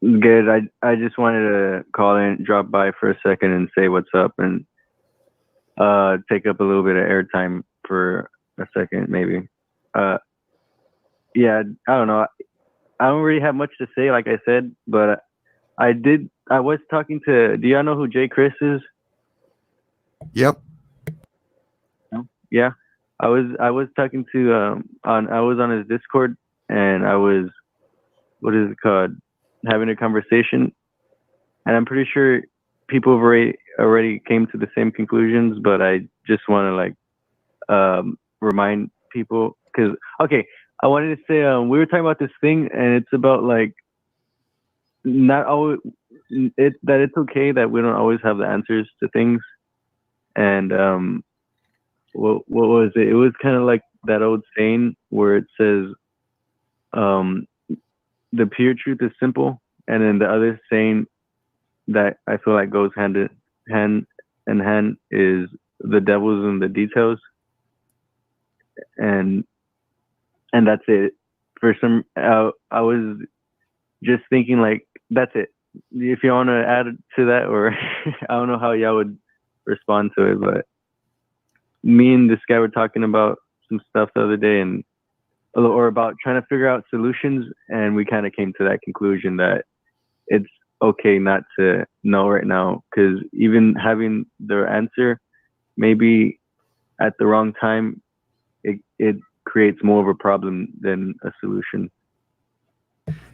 Good. I just wanted to call in, drop by for a second and say what's up and take up a little bit of airtime for a second, maybe. Yeah, I don't know. I don't really have much to say, like I said, but I was talking to, do y'all know who Jay Chris is? Yep. Yeah. I was talking to I was on his Discord, and I was, what is it called, having a conversation, and I'm pretty sure people have already came to the same conclusions, but I just want to remind people, because I wanted to say we were talking about this thing, and it's about like not always that it's okay that we don't always have the answers to things, and what was it? It was kind of like that old saying where it says, the pure truth is simple, and then the other saying that I feel like goes hand in hand is the devil's in the details, and that's it. For some, I was just thinking like that's it. If you want to add to that, or I don't know how y'all would respond to it, but me and this guy were talking about some stuff the other day, or about trying to figure out solutions, and we kind of came to that conclusion that it's okay not to know right now, because even having the answer, maybe at the wrong time, it creates more of a problem than a solution.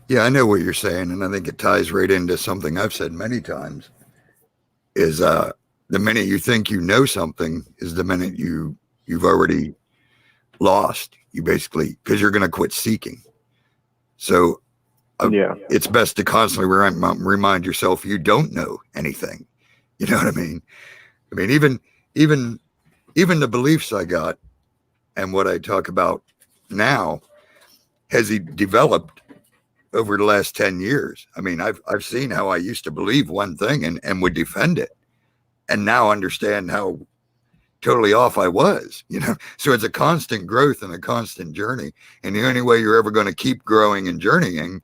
Yeah, I know what you're saying, and I think it ties right into something I've said many times, is the minute you think you know something is the minute you've already lost. You basically, because you're going to quit seeking. So Yeah, it's best to constantly remind yourself you don't know anything. You know what I mean? I mean, even the beliefs I got and what I talk about now has developed over the last 10 years. I mean, I've seen how I used to believe one thing and would defend it, and now understand how totally off I was, you know? So it's a constant growth and a constant journey. And the only way you're ever going to keep growing and journeying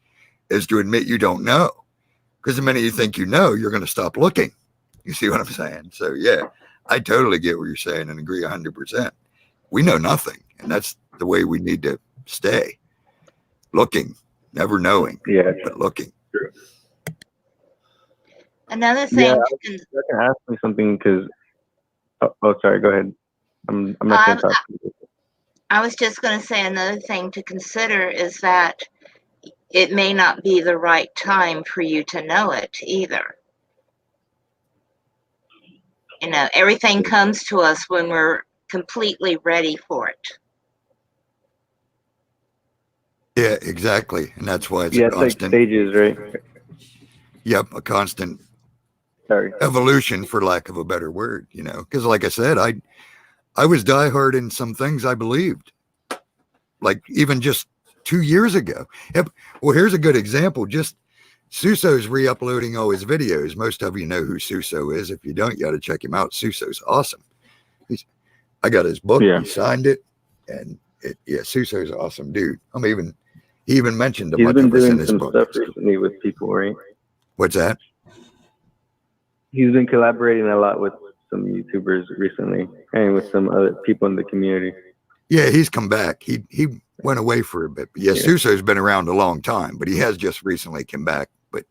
is to admit you don't know. Because the minute you think you know, you're going to stop looking. You see what I'm saying? So yeah, I totally get what you're saying and agree 100%. We know nothing. And that's the way we need to stay. Looking, never knowing, yeah, but looking. true. Another thing Yeah, to you can ask me something, because sorry, go ahead. I'm not going to talk. I was just going to say another thing to consider is that it may not be the right time for you to know it either. You know, everything comes to us when we're completely ready for it. Yeah, exactly. And that's why it's Yeah, a it's like constant, stages, right? a constant Sorry. evolution, for lack of a better word, you know, because like I said, I was diehard in some things I believed, like even just 2 years ago. Yep. Well, here's a good example. Just Suso's re-uploading all his videos. Most of you know who Suso is. If you don't, you got to check him out. Suso's awesome. I got his book. Yeah. He signed it, and Suso's an awesome dude. He even mentioned a He's bunch been of us in doing his some book. stuff recently with people, right? What's that? He's been collaborating a lot with some YouTubers recently, and with some other people in the community. Yeah, he's come back. went away for a bit. But yeah, Yeah. Suso's been around a long time, but he has just recently come back. But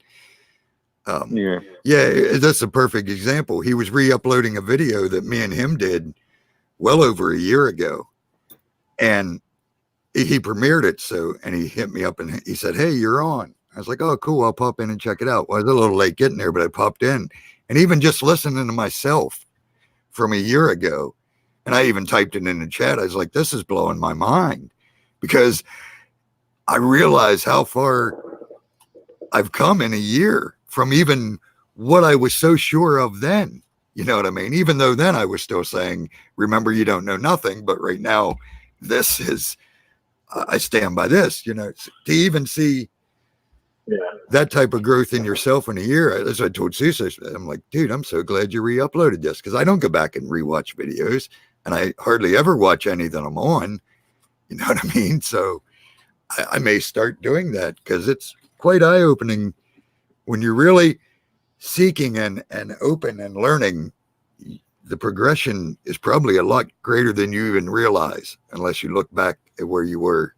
yeah, that's a perfect example. He was re-uploading a video that me and him did well over a year ago, and he premiered it. So, and he hit me up and he said, "Hey, you're on." I was like, "Oh, cool. I'll pop in and check it out." Well, I was a little late getting there, but I popped in, and even just listening to myself from a year ago, and I even typed it in the chat. I was like, "This is blowing my mind," because I realize how far I've come in a year from even what I was so sure of then. You know what I mean? Even though then I was still saying, "Remember, you don't know nothing." But right now, this is, I stand by this, you know, to even see that type of growth in yourself in a year. As I told Suso, I'm like, dude, I'm so glad you re-uploaded this, because I don't go back and rewatch videos, and I hardly ever watch any that I'm on. You know what I mean? So I may start doing that, because it's quite eye-opening when you're really seeking and open and learning. The progression is probably a lot greater than you even realize, unless you look back at where you were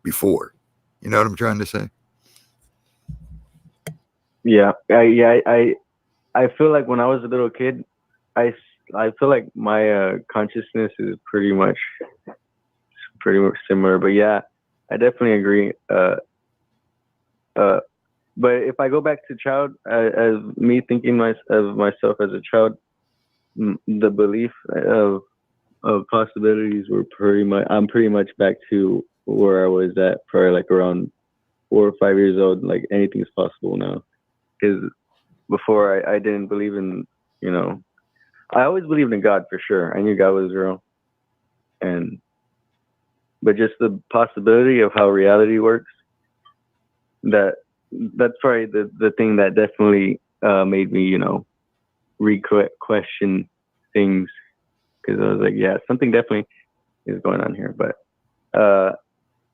before. You know what I'm trying to say? Yeah. I feel like when I was a little kid, I feel like my consciousness is pretty much similar. But yeah, I definitely agree. But if I go back to child, as me thinking of myself as a child, the belief of possibilities were I'm pretty much back to where I was at, probably like around 4 or 5 years old. Like anything's possible now, because before I didn't believe in, you know, I always believed in God for sure. I knew God was real, but just the possibility of how reality works, that's probably the thing that definitely made me, you know, question things, because I was like, yeah, something definitely is going on here. But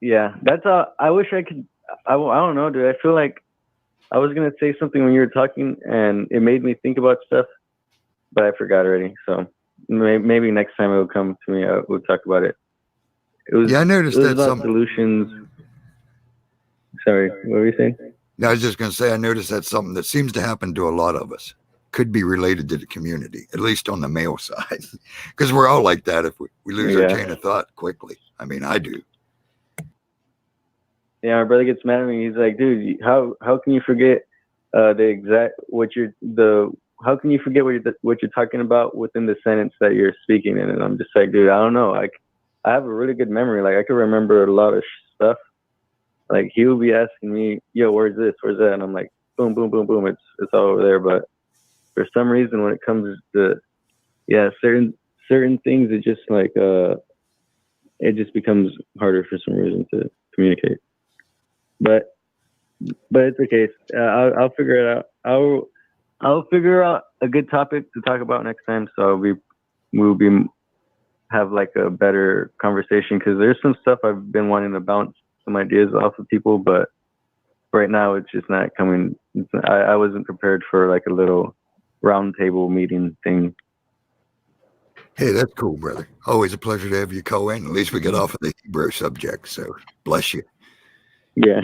yeah, that's all. I wish I could. I don't know, dude. I feel like I was gonna say something when you were talking, and it made me think about stuff, but I forgot already. So maybe next time it will come to me. We'll talk about it. It was, yeah, I noticed it was that about solutions. Sorry, what were you saying? I was just going to say, I noticed that's something that seems to happen to a lot of us. Could be related to the community, at least on the male side, because we're all like that. If we lose our chain of thought quickly. I mean, I do. Yeah, my brother gets mad at me. He's like, dude, how can you forget how can you forget what you're talking about within the sentence that you're speaking in? And I'm just like, dude, I don't know. Like, I have a really good memory. Like, I can remember a lot of stuff. Like, he would be asking me, yo, where's this? Where's that? And I'm like, boom, boom, boom, boom. It's all over there. But for some reason, when it comes to, certain things, it just like, it just becomes harder for some reason to communicate. But it's okay. I'll figure it out. I'll figure out a good topic to talk about next time. So we'll have like a better conversation, because there's some stuff I've been wanting to bounce some ideas off of people, but right now it's just not coming. I wasn't prepared for like a little round table meeting thing. Hey, that's cool, brother. Always a pleasure to have you call in. At least we got off of the Hebrew subject, so bless you. Yeah.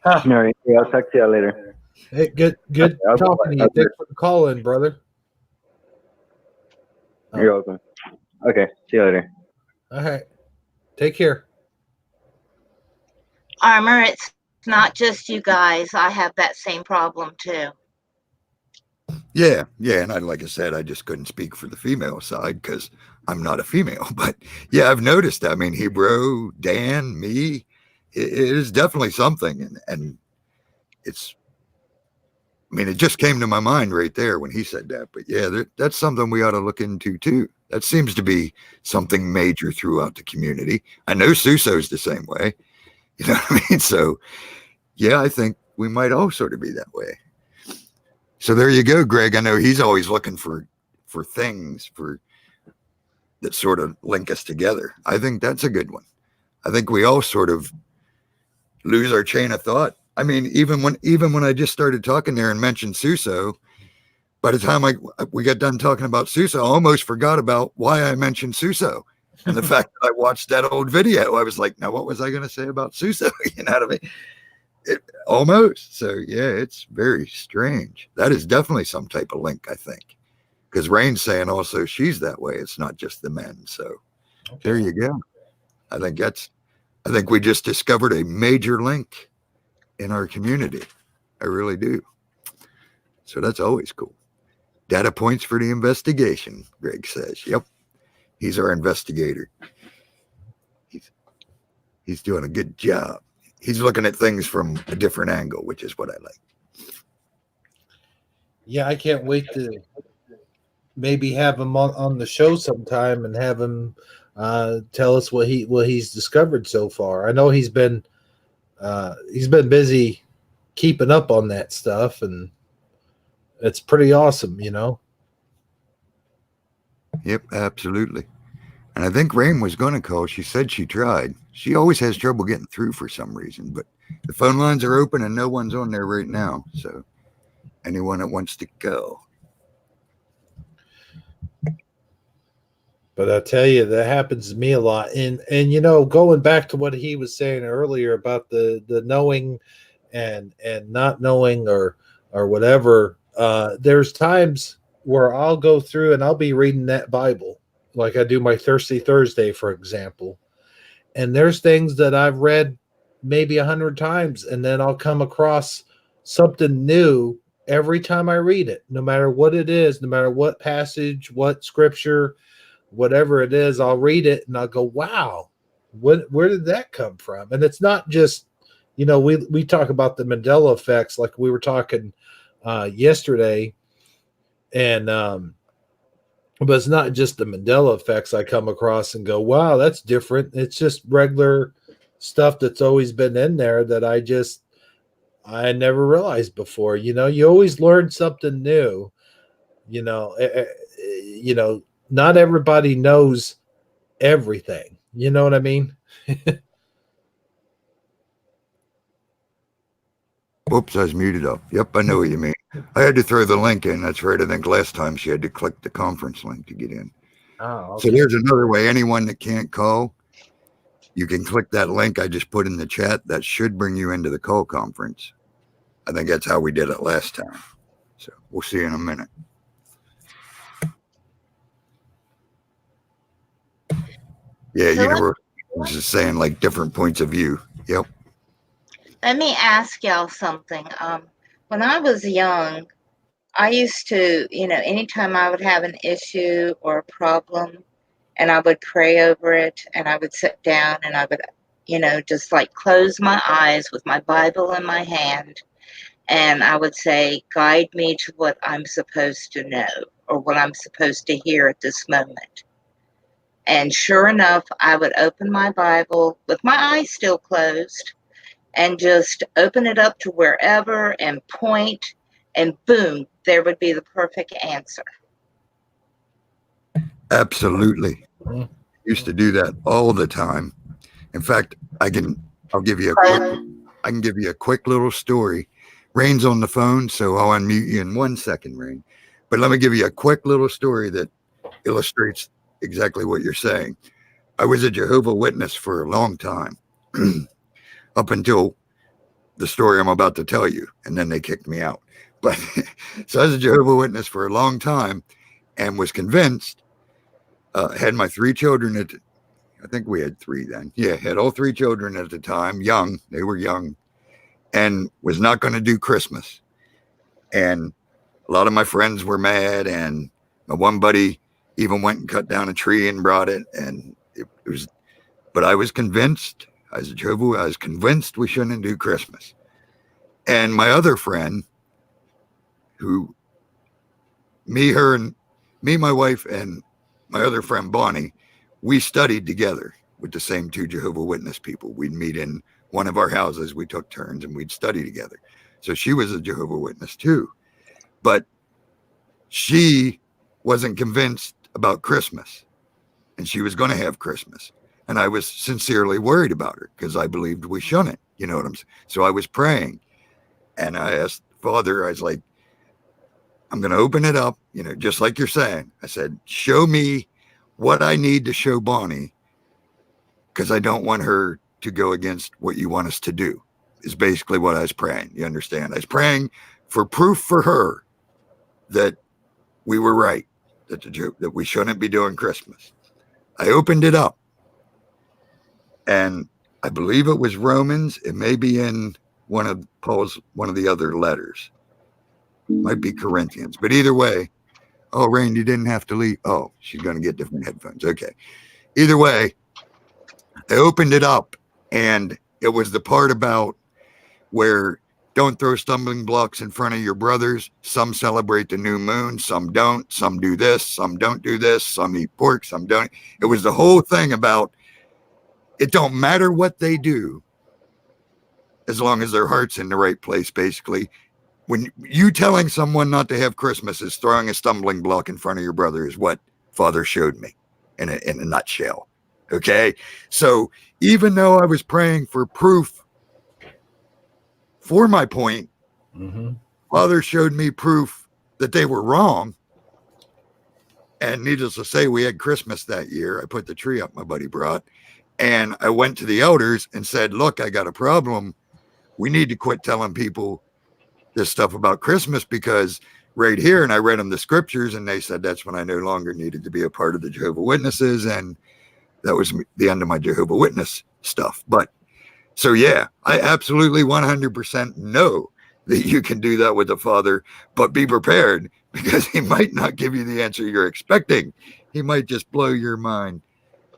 All right. Yeah, I'll talk to you later. Hey, good talking to you. Thanks for the call in, brother. You're welcome. Okay. See you later. All right. Take care. Armor, it's not just you guys. I have that same problem too. Yeah. And like I said, I just couldn't speak for the female side because I'm not a female. But yeah, I've noticed that. I mean, Hebrew, Dan, me, it is definitely something. And it's, I mean, it just came to my mind right there when he said that. But yeah, that's something we ought to look into too. That seems to be something major throughout the community. I know Suso's the same way. You know what I mean? So yeah, I think we might all sort of be that way. So there you go, Greg. I know he's always looking for things that sort of link us together. I think that's a good one. I think we all sort of lose our chain of thought. I mean, even when I just started talking there and mentioned Suso, by the time we got done talking about Suso, I almost forgot about why I mentioned Suso. And the fact that I watched that old video, I was like, now what was I going to say about Suso? You know what I mean? Almost. So yeah, it's very strange. That is definitely some type of link, I think. Because Rain's saying also she's that way. It's not just the men. So there you go. I think we just discovered a major link in our community. I really do. So that's always cool. Data points for the investigation, Greg says. Yep. He's our investigator. He's doing a good job. He's looking at things from a different angle, which is what I like. Yeah, I can't wait to maybe have him on the show sometime and have him tell us what he's discovered so far. I know he's been busy keeping up on that stuff, and it's pretty awesome, you know. Yep, absolutely. And I think Rain was going to call. She said she tried. She always has trouble getting through for some reason, but the phone lines are open and no one's on there right now. So anyone that wants to go. But I tell you, that happens to me a lot. And you know, going back to what he was saying earlier about the knowing and not knowing or whatever, there's times where I'll go through and I'll be reading that Bible, like I do my Thirsty Thursday, for example. And there's things that I've read maybe 100 times, and then I'll come across something new every time I read it, no matter what it is, no matter what passage, what scripture, whatever it is. I'll read it and I'll go, wow, where did that come from? And it's not just, you know, we talk about the Mandela effects, like we were talking yesterday, and but it's not just the Mandela effects I come across and go, wow, that's different. It's just regular stuff that's always been in there that I never realized before. You know, you always learn something new. You know, not everybody knows everything. You know what I mean? Whoops, I was muted up. Yep, I know what you mean. I had to throw the link in. That's right. I think last time she had to click the conference link to get in. Oh, okay. So there's another way. Anyone that can't call, you can click that link I just put in the chat. That should bring you into the call conference. I think that's how we did it last time. So we'll see you in a minute. Yeah, So Universal is just saying like different points of view. Yep. let me ask y'all something. When I was young, I used to, anytime I would have an issue or a problem, and I would pray over it, and I would sit down and I would, just like close my eyes with my Bible in my hand, and I would say, guide me to what I'm supposed to know or what I'm supposed to hear at this moment. And sure enough, I would open my Bible with my eyes still closed and just open it up to wherever and point, and boom, there would be the perfect answer. Absolutely. Used to do that all the time. In fact, I can give you a quick little story. Rain's on the phone, so I'll unmute you in 1 second, Rain. But let me give you a quick little story that illustrates exactly what you're saying. I was a Jehovah's Witness for a long time, up until the story I'm about to tell you, and then they kicked me out. But so I was a Jehovah's Witness for a long time and was convinced, had my 3 children I think we had 3 then. Yeah, had all 3 children at the time, young. They were young, and was not going to do Christmas. And a lot of my friends were mad, and my one buddy even went and cut down a tree and brought it. And it was, but I was convinced, I was convinced we shouldn't do Christmas. And my other friend, me, my wife, and my other friend Bonnie, we studied together with the same 2 Jehovah's Witness people. We'd meet in one of our houses. We took turns and we'd study together. So she was a Jehovah's Witness too, but she wasn't convinced about Christmas, and she was going to have Christmas. And I was sincerely worried about her because I believed we shouldn't, you know what I'm saying? So I was praying, and I asked Father, I was like, I'm going to open it up, just like you're saying. I said, show me what I need to show Bonnie, because I don't want her to go against what you want us to do, is basically what I was praying. You understand? I was praying for proof for her that we were right, that we shouldn't be doing Christmas. I opened it up, and I believe it was Romans. It may be in one of the other letters. Might be Corinthians, but either way. Oh, Rain, you didn't have to leave. Oh, she's going to get different headphones. Okay. Either way, I opened it up, and it was the part about where don't throw stumbling blocks in front of your brothers. Some celebrate the new moon, some don't. Some do this, some don't do this. Some eat pork, some don't. It was the whole thing about it don't matter what they do as long as their heart's in the right place, basically. When you telling someone not to have Christmas is throwing a stumbling block in front of your brother is what Father showed me in a nutshell. Okay. So even though I was praying for proof for my point, Father showed me proof that they were wrong. And needless to say, we had Christmas that year. I put the tree up my buddy brought, and I went to the elders and said, look, I got a problem. We need to quit telling people this stuff about Christmas, because right here, and I read them the scriptures, and they said that's when I no longer needed to be a part of the Jehovah Witnesses, and that was the end of my Jehovah Witness stuff. But so yeah, I absolutely 100% know that you can do that with the Father, but be prepared, because he might not give you the answer you're expecting. He might just blow your mind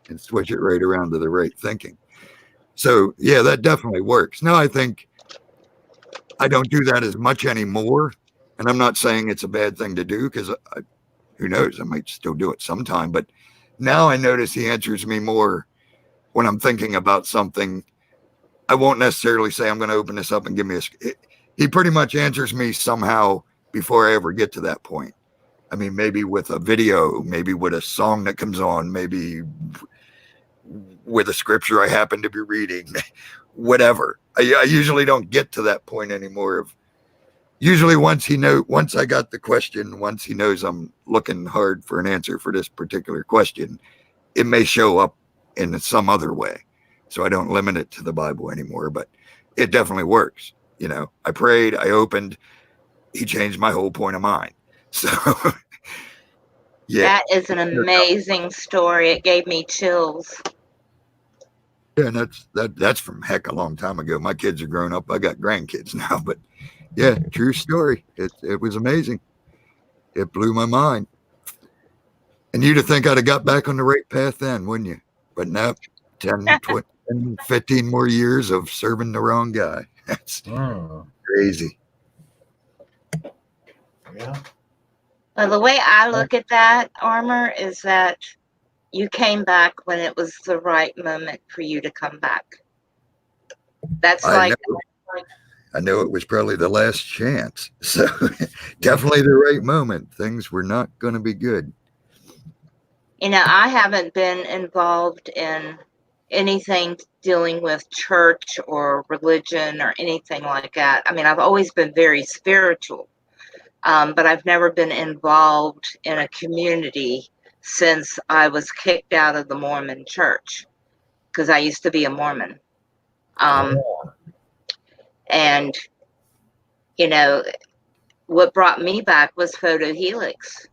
and switch it right around to the right thinking. So yeah, that definitely works. Now I think I don't do that as much anymore. And I'm not saying it's a bad thing to do, because who knows, I might still do it sometime. But now I notice he answers me more when I'm thinking about something. I won't necessarily say I'm going to open this up and give me he pretty much answers me somehow before I ever get to that point. I mean, maybe with a video, maybe with a song that comes on, maybe with a scripture I happen to be reading, whatever. I usually don't get to that point anymore. Usually once I got the question, once he knows I'm looking hard for an answer for this particular question, it may show up in some other way. So I don't limit it to the Bible anymore, but it definitely works. You know, I prayed, I opened, he changed my whole point of mind. So yeah. That is an amazing story. It gave me chills. Yeah, and that's from heck a long time ago. My kids are grown up. I got grandkids now, but yeah, true story. It was amazing. It blew my mind. And you'd have think I'd have got back on the right path then, wouldn't you? But now 10, 20, 15 more years of serving the wrong guy. That's crazy. Yeah. Well, the way I look at that, Armor, is that you came back when it was the right moment for you to come back. That's I know it was probably the last chance. So definitely the right moment. Things were not going to be good. You know, I haven't been involved in anything dealing with church or religion or anything like that. I mean, I've always been very spiritual, but I've never been involved in a community since I was kicked out of the Mormon church, because I used to be a Mormon. And, you know, what brought me back was Photo Helix.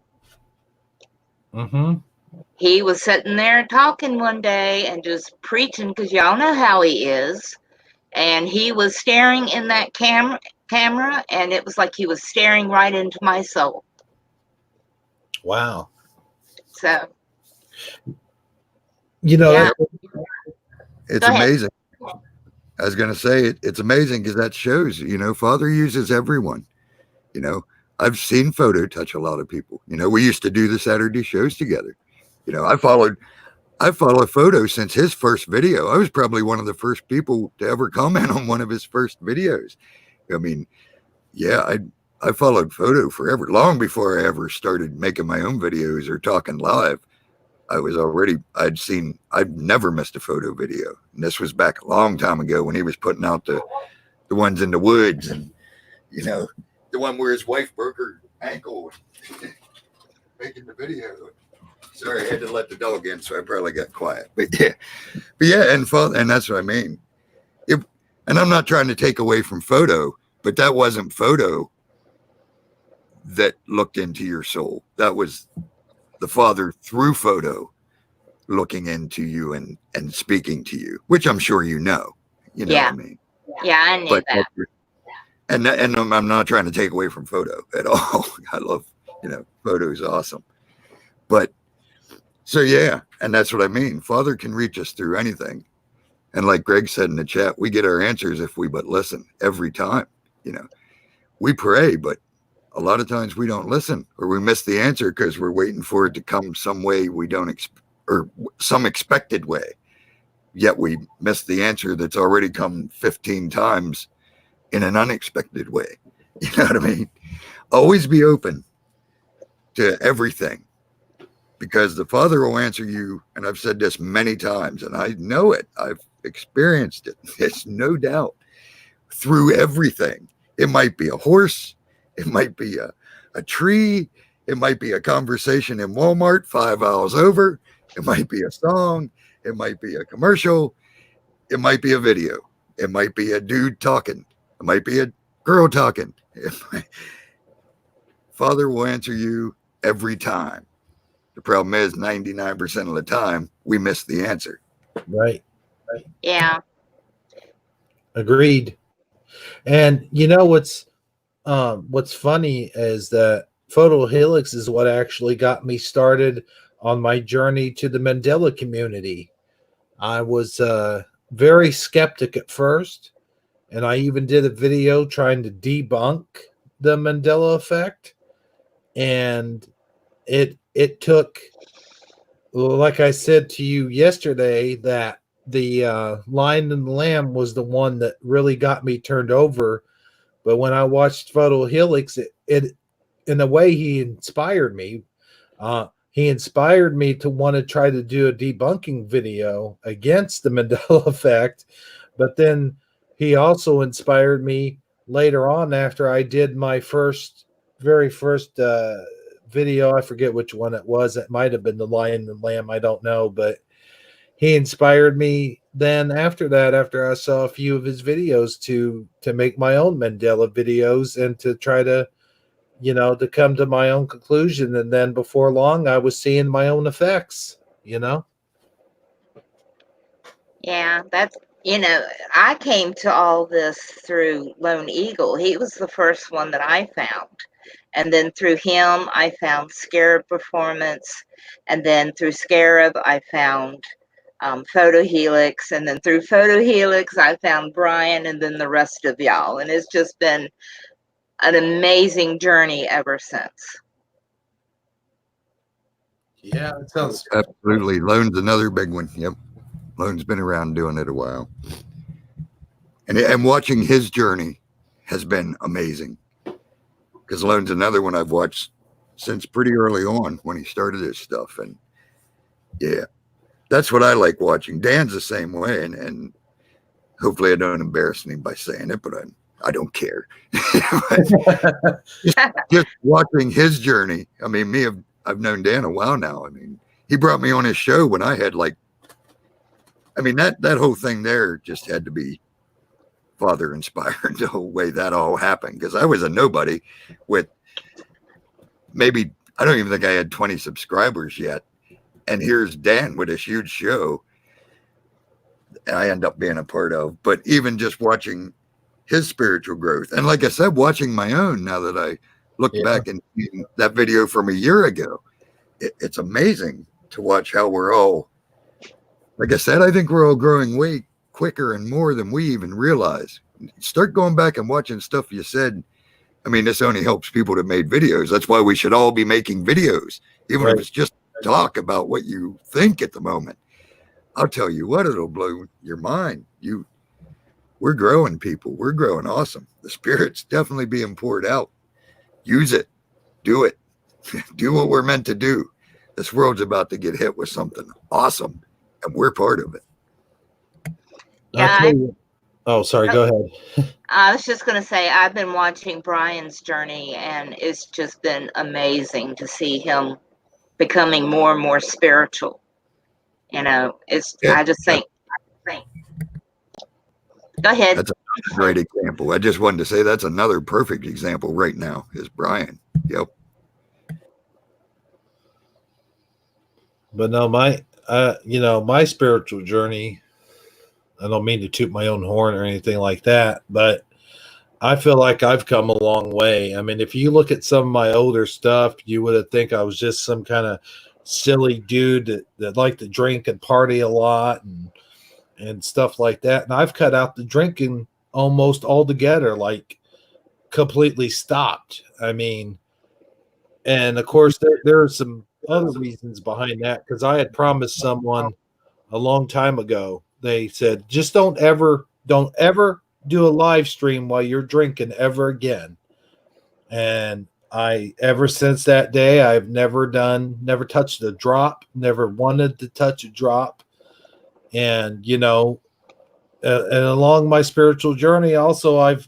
He was sitting there talking one day and just preaching, because y'all know how he is. And he was staring in that camera, and it was like he was staring right into my soul. Wow. So, you know, yeah. It's amazing. I was going to say it's amazing, because that shows, you know, Father uses everyone. You know, I've seen Photo touch a lot of people. You know, we used to do the Saturday shows together. You know, I followed Photo since his first video. I was probably one of the first people to ever comment on one of his first videos. I mean, yeah, I followed Photo forever, long before I ever started making my own videos or talking live. I'd never missed a Photo video. And this was back a long time ago when he was putting out the ones in the woods, and, you know, the one where his wife broke her ankle making the video. So Sorry, I had to let the dog in, so I probably got quiet. But yeah, and that's what I mean. And I'm not trying to take away from photo, but that wasn't photo that looked into your soul. That was the Father through photo looking into you and speaking to you, which I'm sure you know. You know Yeah. what I mean? Yeah, I knew But that. and I'm not trying to take away from photo at all. I love, photo is awesome. But so yeah, and that's what I mean. Father can reach us through anything. And like Greg said in the chat, we get our answers if we but listen every time. We pray, but a lot of times we don't listen, or we miss the answer because we're waiting for it to come some way we don't or some expected way. Yet we miss the answer that's already come 15 times in an unexpected way. You know what I mean? Always be open to everything, because the Father will answer you. And I've said this many times, and I know it. I've experienced it. It's no doubt through everything. It might be a horse. It might be a tree. It might be a conversation in Walmart 5 aisles over. It might be a song. It might be a commercial. It might be a video. It might be a dude talking. It might be a girl talking. Father will answer you every time. The problem is 99% of the time we miss the answer. Right. Yeah. Agreed. And what's funny is that photo helix is what actually got me started on my journey to the Mandela community. I was very skeptic at first, and I even did a video trying to debunk the Mandela effect. And it took, like I said to you yesterday, that the Lion and the Lamb was the one that really got me turned over. But when I watched Photo Helix, it in a way he inspired me. He inspired me to want to try to do a debunking video against the Mandela effect. But then he also inspired me later on after I did my very first video. I forget which one it was. It might have been the Lion and Lamb. I don't know. But he inspired me then after that, after I saw a few of his videos, to make my own Mandela videos and to try to, to come to my own conclusion. And then before long, I was seeing my own effects, Yeah, that's, I came to all this through Lone Eagle. He was the first one that I found. And then through him, I found Scarab Performance. And then through Scarab, I found Photo Helix. And then through Photo Helix, I found Brian, and then the rest of y'all. And it's just been an amazing journey ever since. Yeah, that sounds Absolutely. Lone's another big one. Yep. Lone's been around doing it a while. And watching his journey has been amazing, because Lone's another one I've watched since pretty early on when he started his stuff. And yeah, that's what I like watching. Dan's the same way. And hopefully I don't embarrass him by saying it, but I don't care. just watching his journey. I mean, I've known Dan a while now. I mean, he brought me on his show when I had that whole thing there just had to be Father inspired, the whole way that all happened, because I was a nobody with maybe, I don't even think I had 20 subscribers yet. And here's Dan with this huge show I end up being a part of. But even just watching his spiritual growth, and like I said, watching my own, now that I look back and see that video from a year ago, it's amazing to watch how we're all, like I said, I think we're all growing way quicker and more than we even realize. Start going back and watching stuff you said. I mean, this only helps people that made videos. That's why we should all be making videos, even if it's just talk about what you think at the moment. I'll tell you what, it'll blow your mind. We're growing, people. We're growing awesome. The Spirit's definitely being poured out. Use it. Do it. Do what we're meant to do. This world's about to get hit with something awesome, and we're part of it. Yeah. Sorry, go ahead. I was just going to say, I've been watching Brian's journey, and it's just been amazing to see him becoming more and more spiritual. Yeah, I just think, go ahead. that's a great example. I just wanted to say that's another perfect example right now is Brian. Yep. But no, my spiritual journey, I don't mean to toot my own horn or anything like that, but I feel like I've come a long way. I mean, if you look at some of my older stuff, you would have think I was just some kind of silly dude that liked to drink and party a lot and stuff like that. And I've cut out the drinking almost altogether, like completely stopped. I mean, and of course, there are some other reasons behind that because I had promised someone a long time ago. They said, just don't ever do a live stream while you're drinking ever again. And ever since that day, I've never touched a drop, never wanted to touch a drop. And, and along my spiritual journey, also, I've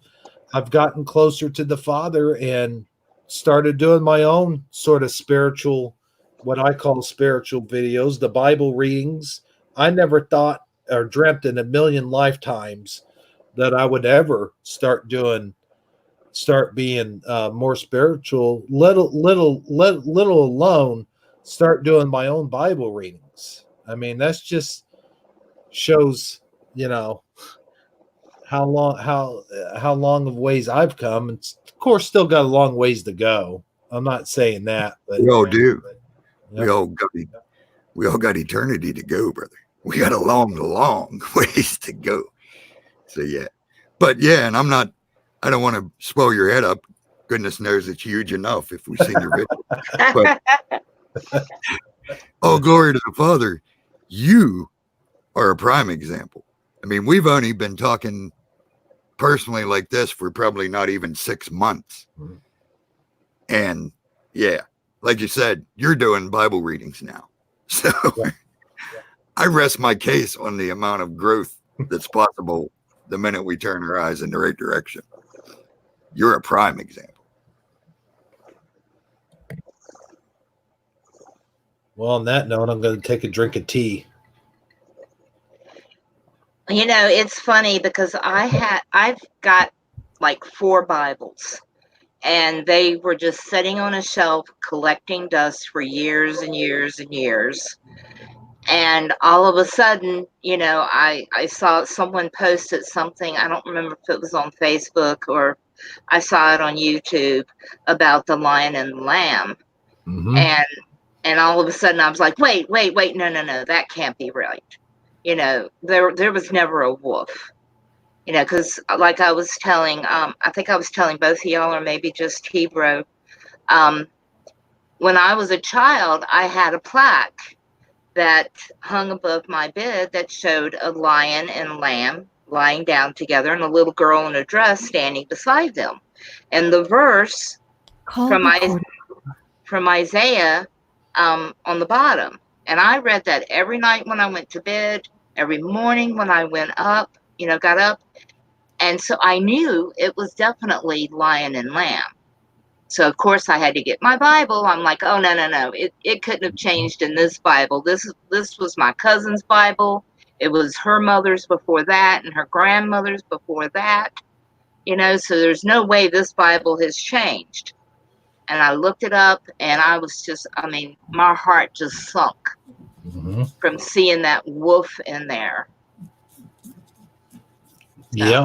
gotten closer to the Father and started doing my own sort of spiritual, what I call spiritual videos, the Bible readings. I never thought or dreamt in a million lifetimes that I would ever start being more spiritual. Little alone, start doing my own Bible readings. I mean, that's just shows, how long of ways I've come. And of course, still got a long ways to go. I'm not saying that, but We all do. Yep. We all got eternity to go, brother. We got a long ways to go. So yeah. But yeah, and I don't want to swell your head up. Goodness knows it's huge enough if we've seen your video. But oh, glory to the Father. You are a prime example. I mean, we've only been talking personally like this for probably not even 6 months. Mm-hmm. And yeah, like you said, you're doing Bible readings now. So yeah. I rest my case on the amount of growth that's possible the minute we turn our eyes in the right direction. You're a prime example. Well, on that note, I'm going to take a drink of tea. It's funny because I've got like 4 Bibles, and they were just sitting on a shelf collecting dust for years and years and years. And all of a sudden, I saw someone posted something. I don't remember if it was on Facebook or I saw it on YouTube about the Lion and the Lamb. Mm-hmm. And all of a sudden I was like, wait, no, that can't be right. There was never a wolf, because like I was telling, I think I was telling both of y'all, or maybe just Hebrew, when I was a child, I had a plaque that hung above my bed that showed a lion and lamb lying down together and a little girl in a dress standing beside them. And the verse from Isaiah on the bottom. And I read that every night when I went to bed, every morning when I went up, got up. And so I knew it was definitely lion and lamb. So, of course, I had to get my Bible. I'm like, oh, no. It couldn't have changed in this Bible. This was my cousin's Bible. It was her mother's before that and her grandmother's before that. So there's no way this Bible has changed. And I looked it up, and I was just, my heart just sunk from seeing that wolf in there. Yeah.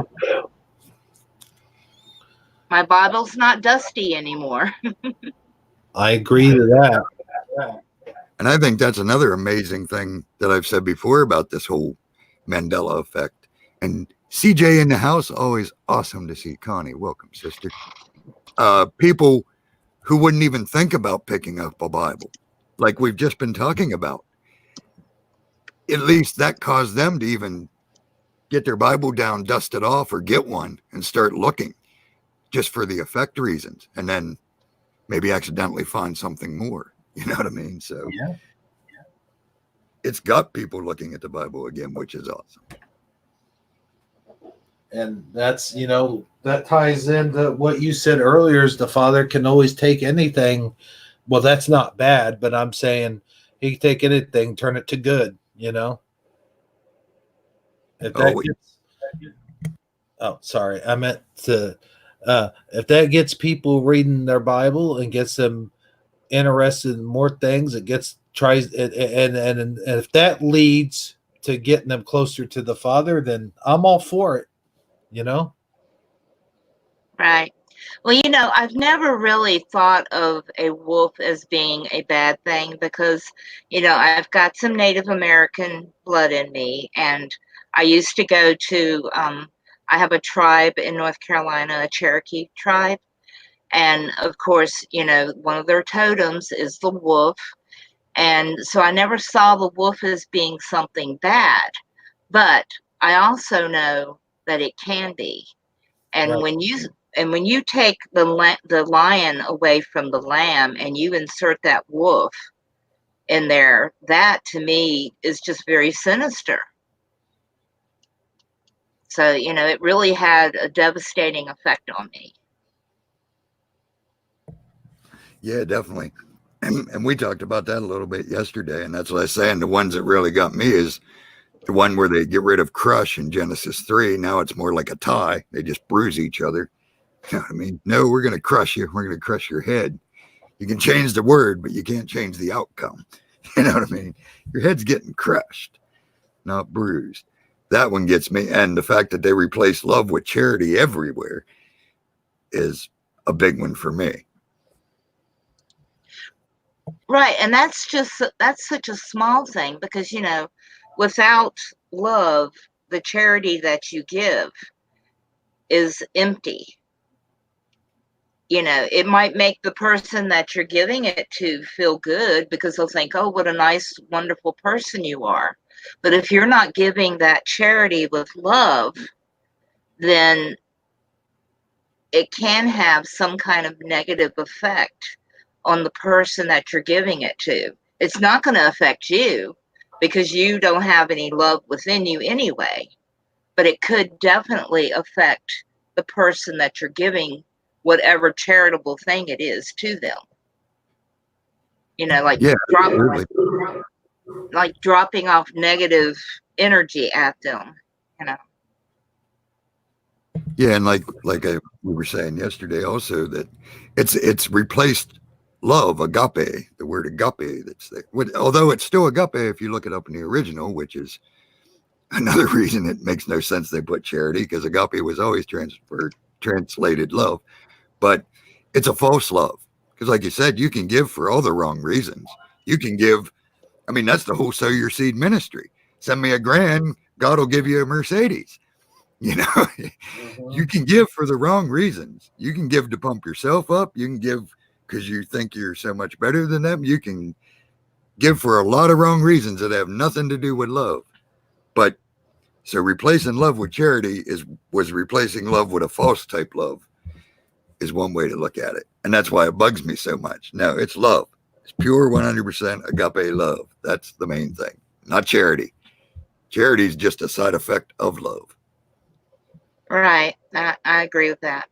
My Bible's not dusty anymore. I agree to that. And I think that's another amazing thing that I've said before about this whole Mandela effect. And CJ in the house, always awesome to see. Connie, welcome, sister. People who wouldn't even think about picking up a Bible, like we've just been talking about. At least that caused them to even get their Bible down, dust it off, or get one and start looking just for the effect reasons. And then maybe accidentally find something more. You know what I mean? So yeah. It's got people looking at the Bible again, which is awesome. And that's, that ties into what you said earlier, is the Father can always take anything Well, that's not bad, but I'm saying he can take anything, turn it to good, you know? If that Oh, gets, oh, sorry, I meant to, if that gets people reading their Bible and gets them interested in more things, it gets, tries, and if that leads to getting them closer to the Father, then I'm all for it, you know? Right. Well, I've never really thought of a wolf as being a bad thing because, I've got some Native American blood in me. And I used to go to, I have a tribe in North Carolina, a Cherokee tribe. And of course, one of their totems is the wolf. And so I never saw the wolf as being something bad. But I also know that it can be. And Right. when you take the lion away from the lamb and you insert that wolf in there, that to me is just very sinister. So, it really had a devastating effect on me. yeah, definitely. And we talked about that a little bit yesterday, and that's what I was saying. The ones that really got me is the one where they get rid of crush in Genesis 3. Now it's more like a tie. They just bruise each other. You know what I mean? No, we're going to crush you. We're going to crush your head. You can change the word, but you can't change the outcome. You know what I mean? Your head's getting crushed, not bruised. That one gets me. And the fact that they replace love with charity everywhere is a big one for me. Right. And that's such a small thing because, without love, the charity that you give is empty. It might make the person that you're giving it to feel good because they'll think, oh, what a nice, wonderful person you are. But if you're not giving that charity with love, then it can have some kind of negative effect on the person that you're giving it to. It's not going to affect you because you don't have any love within you anyway, but it could definitely affect the person that you're giving whatever charitable thing it is to them. Like Yeah, absolutely. dropping off negative energy at them. You know. Yeah, and we were saying yesterday also that it's replaced love, agape, the word agape. That's there. Although it's still agape if you look it up in the original, which is another reason it makes no sense they put charity because agape was always translated love, but it's a false love because, like you said, you can give for all the wrong reasons. You can give. I mean, that's the whole sow your seed ministry. Send me $1,000, God will give you a Mercedes. You know, you can give for the wrong reasons. You can give to pump yourself up. You can give because you think you're so much better than them. You can give for a lot of wrong reasons that have nothing to do with love. But so replacing love with charity was replacing love with a false type love is one way to look at it. And that's why it bugs me so much. No, it's love. It's pure 100% agape love. That's the main thing, not charity. Charity is just a side effect of love. Right. I agree with that.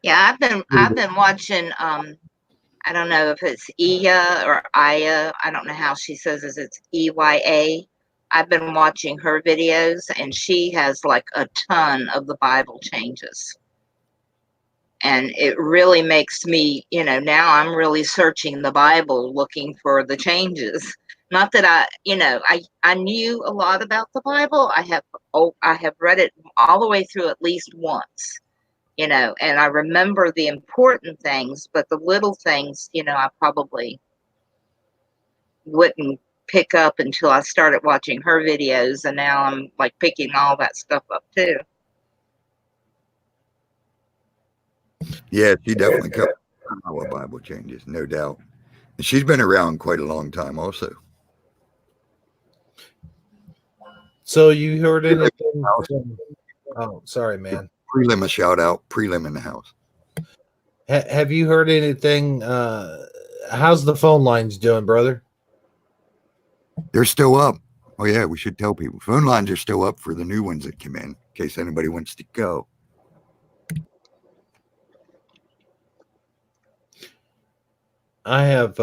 Yeah, I've been watching I don't know if it's Iya or Aya. I don't know how she says it. It's EYA. I've been watching her videos and she has like a ton of the Bible changes. And it really makes me, now I'm really searching the Bible looking for the changes. Not that I knew a lot about the Bible. I have read it all the way through at least once, and I remember the important things, but the little things, I probably wouldn't pick up until I started watching her videos, and now I'm like picking all that stuff up too. Yeah, she definitely covers how a Bible changes, no doubt. And she's been around quite a long time also. So you heard anything from, oh, sorry, man. Prelim a shout out, prelim in the house. Have you heard anything? How's the phone lines doing, brother? They're still up. Oh yeah, we should tell people. Phone lines are still up for the new ones that came in case anybody wants to go. I have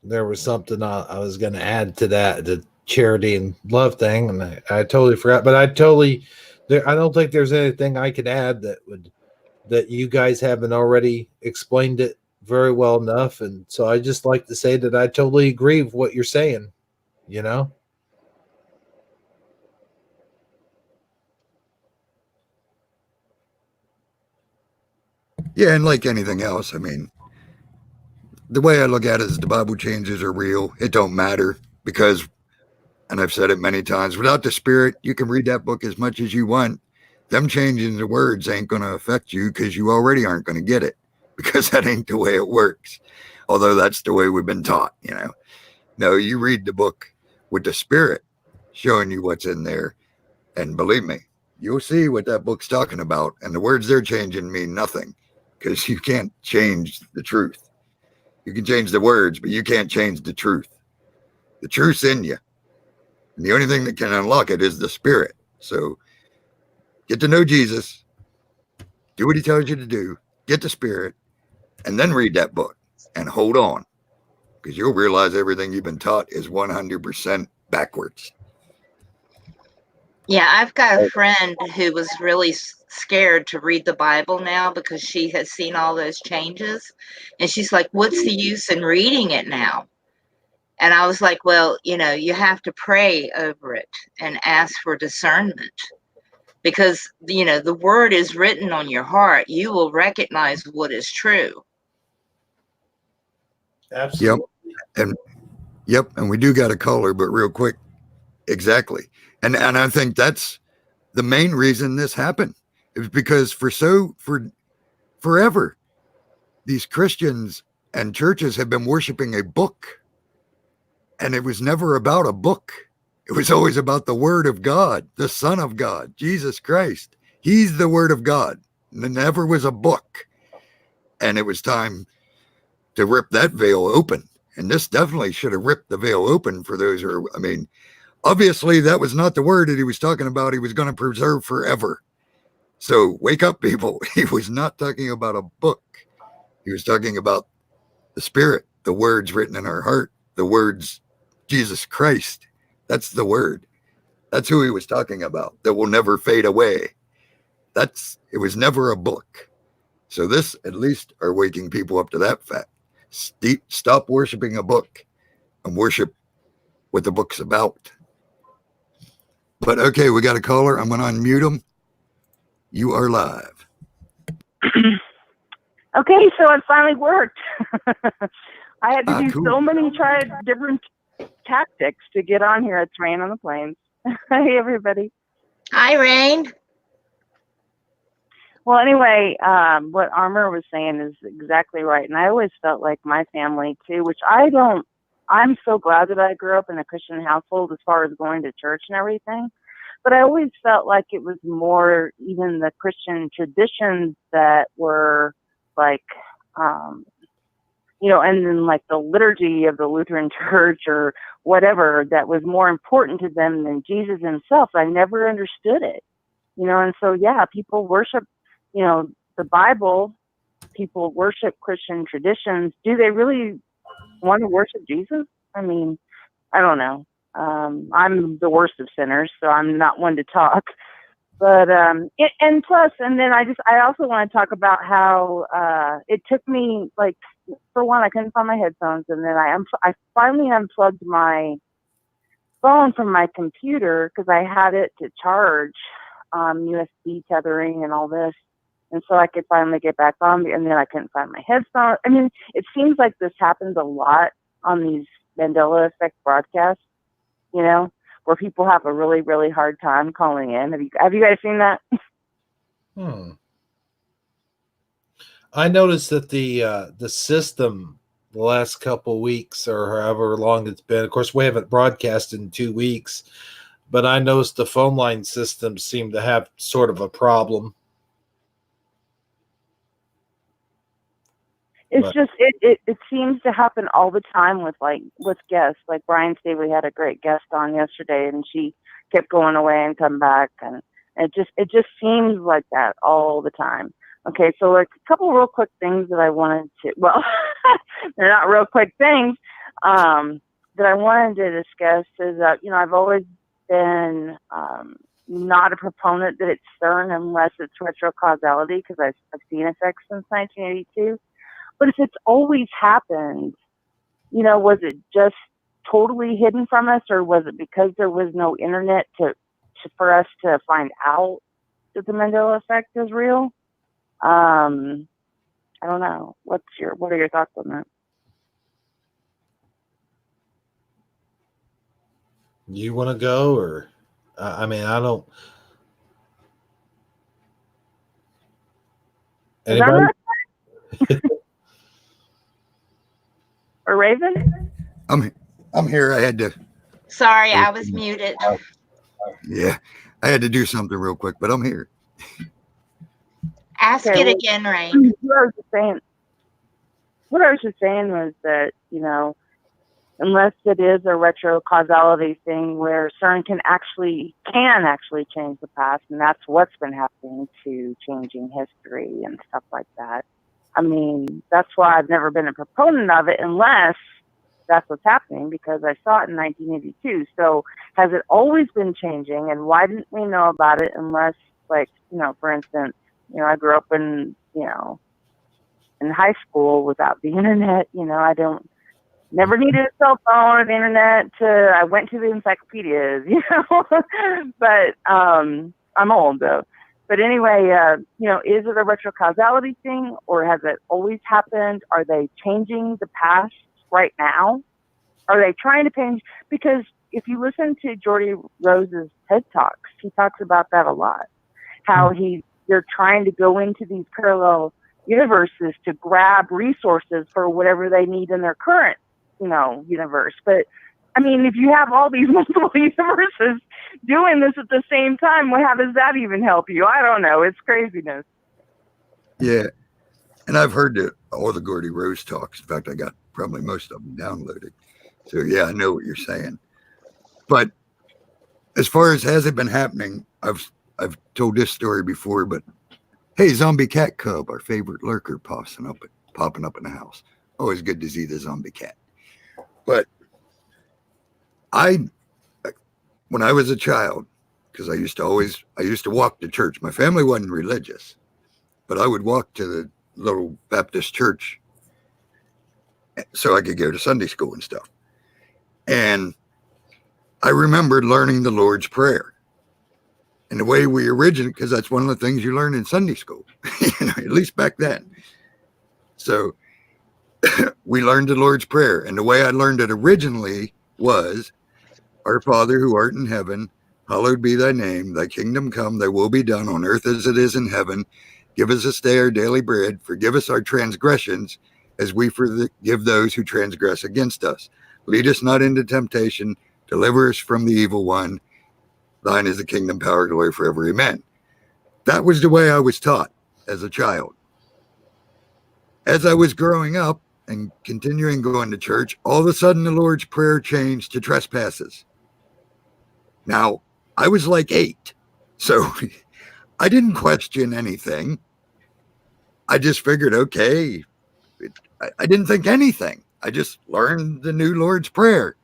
there was something I was going to add to that, the charity and love thing, and I totally forgot. But I don't think there's anything I could add that you guys haven't already explained it very well enough. And so I just like to say that I totally agree with what you're saying. You know. Yeah, and like anything else, I mean, the way I look at it is the Bible changes are real. It don't matter because, and I've said it many times, without the Spirit, you can read that book as much as you want. Them changing the words ain't going to affect you because you already aren't going to get it because that ain't the way it works. Although that's the way we've been taught, you know. No, you read the book with the Spirit showing you what's in there. And believe me, you'll see what that book's talking about. And the words they're changing mean nothing because you can't change the truth. You can change the words, but you can't change the truth. The truth's in you. And the only thing that can unlock it is the Spirit. So get to know Jesus, do what he tells you to do, get the Spirit, and then read that book and hold on because you'll realize everything you've been taught is 100% backwards. Yeah, I've got a friend who was really scared to read the Bible now because she has seen all those changes. And she's like, what's the use in reading it now? And I was like, well, you have to pray over it and ask for discernment because, the word is written on your heart. You will recognize what is true. Absolutely. Yep. And we do got a caller, but real quick. Exactly. And I think that's the main reason this happened. It was because for forever, these Christians and churches have been worshiping a book. And it was never about a book. It was always about the Word of God, the Son of God, Jesus Christ. He's the Word of God. And there never was a book. And it was time to rip that veil open. And this definitely should have ripped the veil open for those who are, I mean, obviously that was not the word that he was talking about. He was going to preserve forever. So wake up, people. He was not talking about a book. He was talking about the Spirit, the words written in our heart, the words, Jesus Christ. That's the word. That's who he was talking about. That will never fade away. It was never a book. So this at least are waking people up to that fact. Stop worshiping a book and worship what the book's about. But okay, we got a caller. I'm going to unmute him. You are live. Okay, so it finally worked. I had to do cool. so many different tactics to get on here. It's Rain on the Plains. Hey, everybody. Hi, Rain. Well, anyway, what Armor was saying is exactly right. And I always felt like my family, too, which I'm so glad that I grew up in a Christian household as far as going to church and everything. But I always felt like it was more even the Christian traditions that were like, and then like the liturgy of the Lutheran Church or whatever that was more important to them than Jesus himself. I never understood it, and so, yeah, people worship, the Bible, people worship Christian traditions. Do they really want to worship Jesus? I mean, I don't know. I'm the worst of sinners, so I'm not one to talk. But and plus, and then I also want to talk about how it took me, like, for one, I couldn't find my headphones, and then I finally unplugged my phone from my computer because I had it to charge, USB tethering and all this, and so I could finally get back on. And then I couldn't find my headphones. I mean, it seems like this happens a lot on these Mandela Effect broadcasts, where people have a really, really hard time calling in. Have you guys seen that? I noticed that the system the last couple of weeks or however long it's been, of course, we haven't broadcasted in 2 weeks, but I noticed the phone line systems seem to have sort of a problem. It's But just it seems to happen all the time with guests. Like Brian Staley had a great guest on yesterday, and she kept going away and come back, and it just seems like that all the time. Okay, so like a couple real quick things that I wanted to, well, they're not real quick things, that I wanted to discuss is that, I've always been not a proponent that it's CERN unless it's retrocausality, because I've seen effects since 1982. But if it's always happened, was it just totally hidden from us, or was it because there was no internet for us to find out that the Mandela effect is real? I don't know. What are your thoughts on that? you want to go, or I mean, I don't. Is that Anybody? right? Or Raven? I'm here. I had to. Sorry, I was muted. Yeah, I had to do something real quick, but I'm here. Ask Okay, it well, again, Rain. What I was just saying was that, unless it is a retrocausality thing where CERN can actually change the past, and that's what's been happening to changing history and stuff like that. I mean, that's why I've never been a proponent of it unless that's what's happening, because I saw it in 1982. So has it always been changing, and why didn't we know about it unless, like, for instance, I grew up in high school without the internet. Never needed a cell phone or the internet I went to the encyclopedias, but I'm old though. But anyway, is it a retrocausality thing, or has it always happened? Are they changing the past right now? Are they trying to change? Because if you listen to Jordy Rose's TED Talks, he talks about that a lot. How they're trying to go into these parallel universes to grab resources for whatever they need in their current, universe. But I mean, if you have all these multiple universes doing this at the same time, well, how does that even help you? I don't know. It's craziness. Yeah, and I've heard all the Gordy Rose talks. In fact, I got probably most of them downloaded. So yeah, I know what you're saying. But as far as has it been happening, I've told this story before, but hey, zombie cat cub, our favorite lurker, popping up in the house. Always good to see the zombie cat. But when I was a child, because I used to walk to church. My family wasn't religious, but I would walk to the little Baptist church so I could go to Sunday school and stuff. And I remembered learning the Lord's Prayer. And the way we originated, because that's one of the things you learn in Sunday school, at least back then. So we learned the Lord's Prayer. And the way I learned it originally was, Our Father who art in heaven, hallowed be thy name. Thy kingdom come, thy will be done on earth as it is in heaven. Give us this day our daily bread. Forgive us our transgressions as we forgive those who transgress against us. Lead us not into temptation. Deliver us from the evil one. Thine is the kingdom, power, glory forever. Amen. That was the way I was taught as a child. As I was growing up and continuing going to church, all of a sudden the Lord's Prayer changed to trespasses. Now, I was like 8, so I didn't question anything. I just figured, okay, I didn't think anything. I just learned the new Lord's Prayer,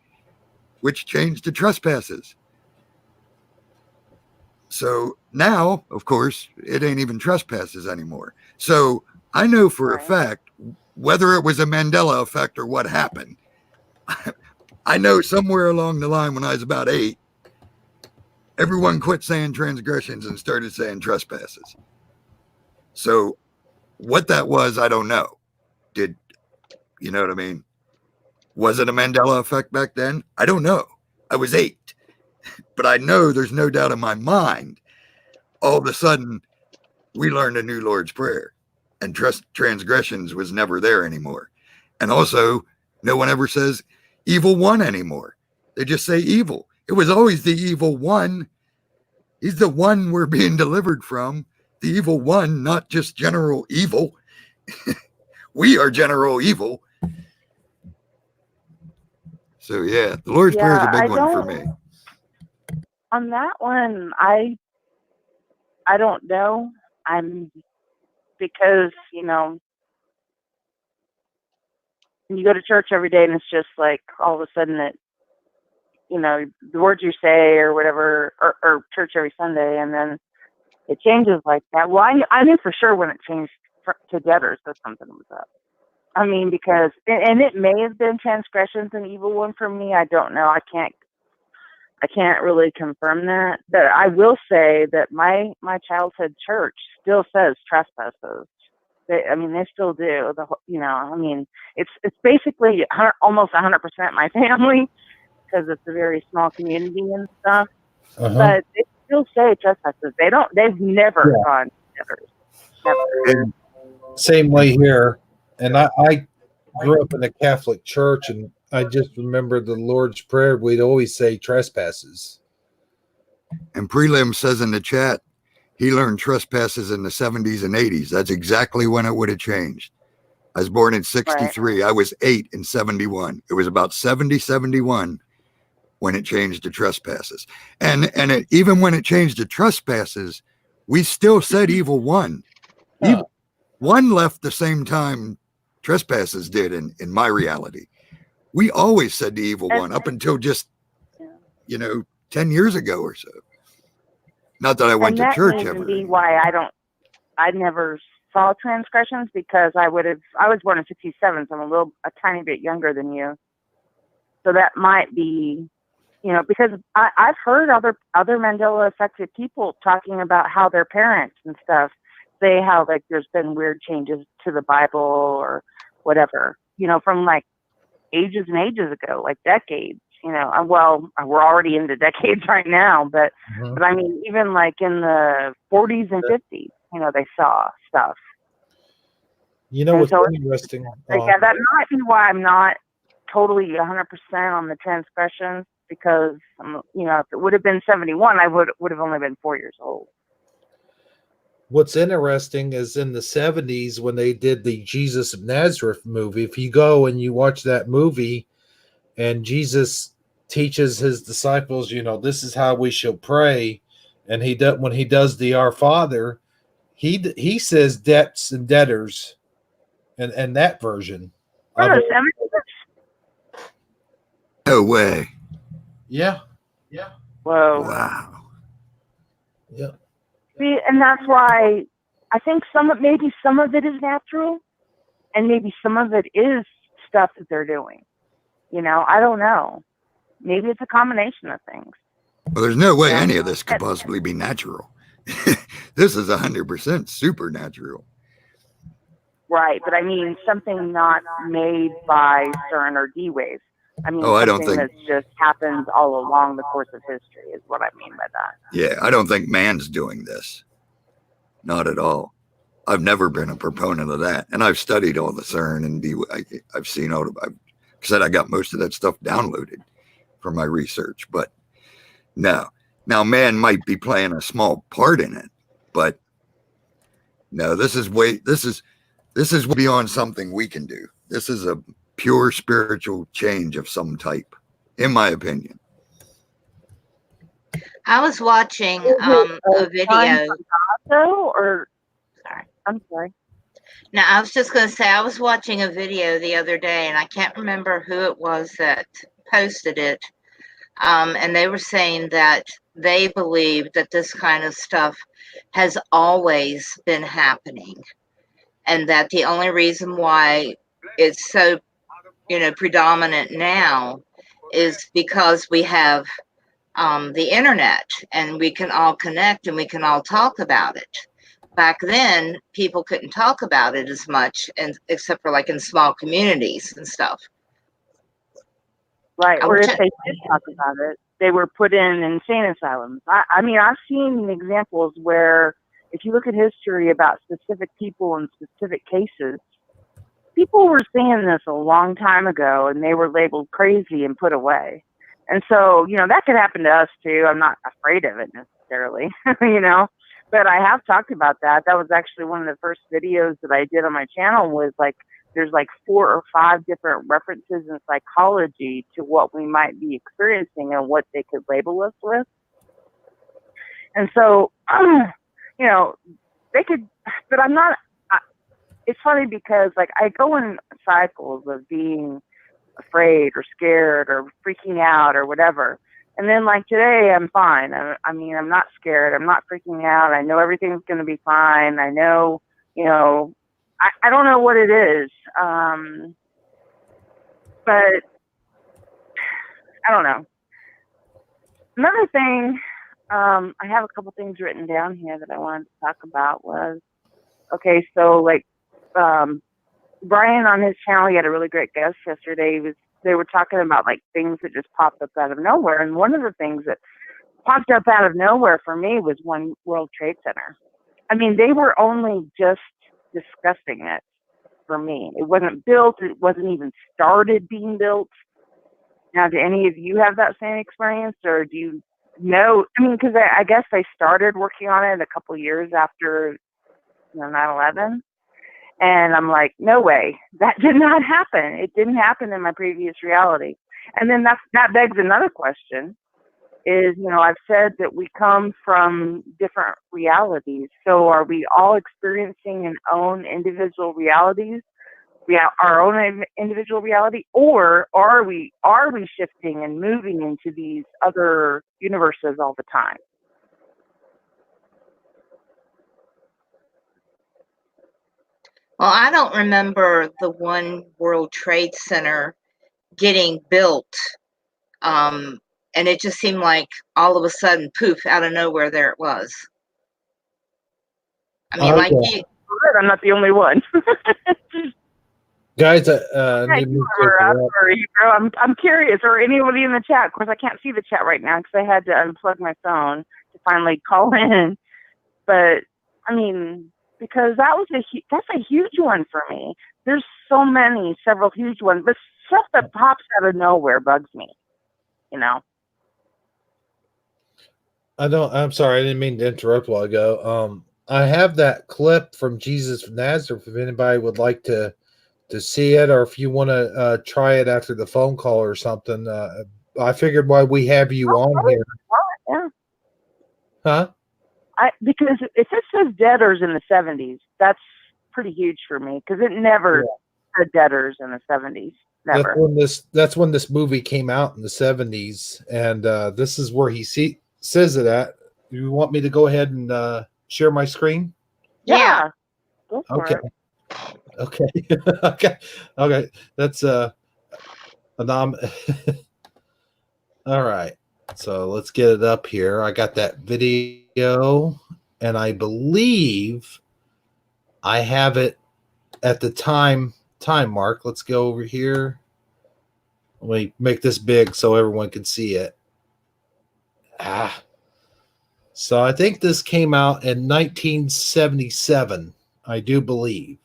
which changed to trespasses. So now, of course, it ain't even trespasses anymore. So I know for a fact, whether it was a Mandela effect or what happened, I know somewhere along the line when I was about 8, everyone quit saying transgressions and started saying trespasses. So what that was, I don't know. You know what I mean? Was it a Mandela effect back then? I don't know. I was 8. But I know there's no doubt in my mind, all of a sudden, we learned a new Lord's Prayer. And transgressions was never there anymore. And also, no one ever says evil one anymore. They just say evil. It was always the evil one. He's the one we're being delivered from. The evil one, not just general evil. we are general evil. So yeah, the Lord's Prayer is a big one for me. On that one, I don't know. Because, you know, you go to church every day and it's just like all of a sudden that, you know, the words you say or whatever, or church every Sunday, and then it changes like that. Well, I knew for sure when it changed to debtors that something was up. I mean, because, and it may have been transgressions an evil one for me. I don't know. I can't really confirm that. But I will say that my childhood church still says trespasses. They still do. It's basically almost 100% my family because it's a very small community and stuff. But they still say trespasses. They've never gone debtors. Never. Same way here. And I grew up in a Catholic church, and I just remember the Lord's Prayer. We'd always say trespasses. And Prelim says in the chat, he learned trespasses in the 70s and 80s. That's exactly when it would have changed. I was born in 63. Right. I was 8 in 71. It was about 71 when it changed to trespasses. And even when it changed to trespasses, we still said evil one. Evil one left the same time trespasses did in my reality. We always said the evil one up until just, 10 years ago or so. Not that I went to church ever. That may be why I never saw transgressions, because I was born in 67, so I'm a tiny bit younger than you. So that might be, because I've heard other Mandela affected people talking about how their parents and stuff say how like there's been weird changes to the Bible or whatever, from like ages and ages ago, like decades. Well, we're already into decades right now, but I mean, even like in the 40s and 50s, they saw stuff. What's interesting? Yeah, that might be why I'm not totally 100% on the transgressions, because if it would have been 71, I would have only been 4 years old. What's interesting is in the 70s when they did the Jesus of Nazareth movie, if you go and you watch that movie and Jesus teaches his disciples, this is how we shall pray. And when he does the Our Father, he says debts and debtors and that version. No way. Yeah. Whoa. Wow. Yeah. See, and that's why I think maybe some of it is natural, and maybe some of it is stuff that they're doing. I don't know. Maybe it's a combination of things. Well, there's no way any of this could possibly be natural. This is 100% supernatural. Right, but I mean something not made by CERN or D-Wave. I mean, I don't think that just happens all along the course of history is what I mean by that. Yeah, I don't think man's doing this. Not at all. I've never been a proponent of that. And I've studied all the CERN and I've seen all of I've said I got most of that stuff downloaded for my research. But no. Now, man might be playing a small part in it. But no, this is beyond something we can do. This is a pure spiritual change of some type, in my opinion. I was watching a video. I'm sorry. Now, I was just going to say, I was watching a video the other day, and I can't remember who it was that posted it. And they were saying that they believe that this kind of stuff has always been happening, and that the only reason why it's so, predominant now is because we have the internet, and we can all connect and we can all talk about it. Back then, people couldn't talk about it as much, and except for like in small communities and stuff. Right, or if they did talk about it, they were put in insane asylums. I mean, I've seen examples where if you look at history about specific people and specific cases, people were saying this a long time ago, and they were labeled crazy and put away. And so, that could happen to us too. I'm not afraid of it necessarily, but I have talked about that. That was actually one of the first videos that I did on my channel, was like there's like 4 or 5 different references in psychology to what we might be experiencing and what they could label us with. And so, you know, they could, but I'm not, it's funny because like I go in cycles of being afraid or scared or freaking out or whatever. And then like today I'm fine. I mean, I'm not scared. I'm not freaking out. I know everything's going to be fine. I know, you know, I don't know what it is. But I don't know. Another thing, I have a couple things written down here that I wanted to talk about was, okay, so like, Brian on his channel, he had a really great guest yesterday. They were talking about like things that just popped up out of nowhere. And one of the things that popped up out of nowhere for me was One World Trade Center. I mean, they were only just discussing it for me. It wasn't built. It wasn't even started being built. Now, do any of you have that same experience, or do you know? I mean, because I guess they started working on it a couple years after 9/11. And I'm like, no way, that did not happen. It didn't happen in my previous reality. And then that begs another question is, I've said that we come from different realities. So are we all experiencing an own individual realities, our own individual reality, or are we shifting and moving into these other universes all the time? Well, I don't remember the One World Trade Center getting built. And it just seemed like all of a sudden, poof, out of nowhere, there it was. I mean, I'm not the only one. Guys, I'm curious, or anybody in the chat. Of course, I can't see the chat right now because I had to unplug my phone to finally call in. But I mean, because that's a huge one for me. There's several huge ones, but stuff that pops out of nowhere bugs me. I'm sorry, I didn't mean to interrupt a while ago. I have that clip from Jesus of Nazareth if anybody would like to see it, or if you want to try it after the phone call or something. I figured why we have you on here. Yeah. Huh? Because if it says debtors in the 70s, that's pretty huge for me because it never said debtors in the 70s. Never. That's when this movie came out in the 70s, and this is where he says it at. Do you want me to go ahead and share my screen? Yeah. Okay. Okay. That's All right. So let's get it up here. I got that video, and I believe I have it at the time mark. Let's go over here. Let me make this big so everyone can see it. So I think this came out in 1977, I do believe.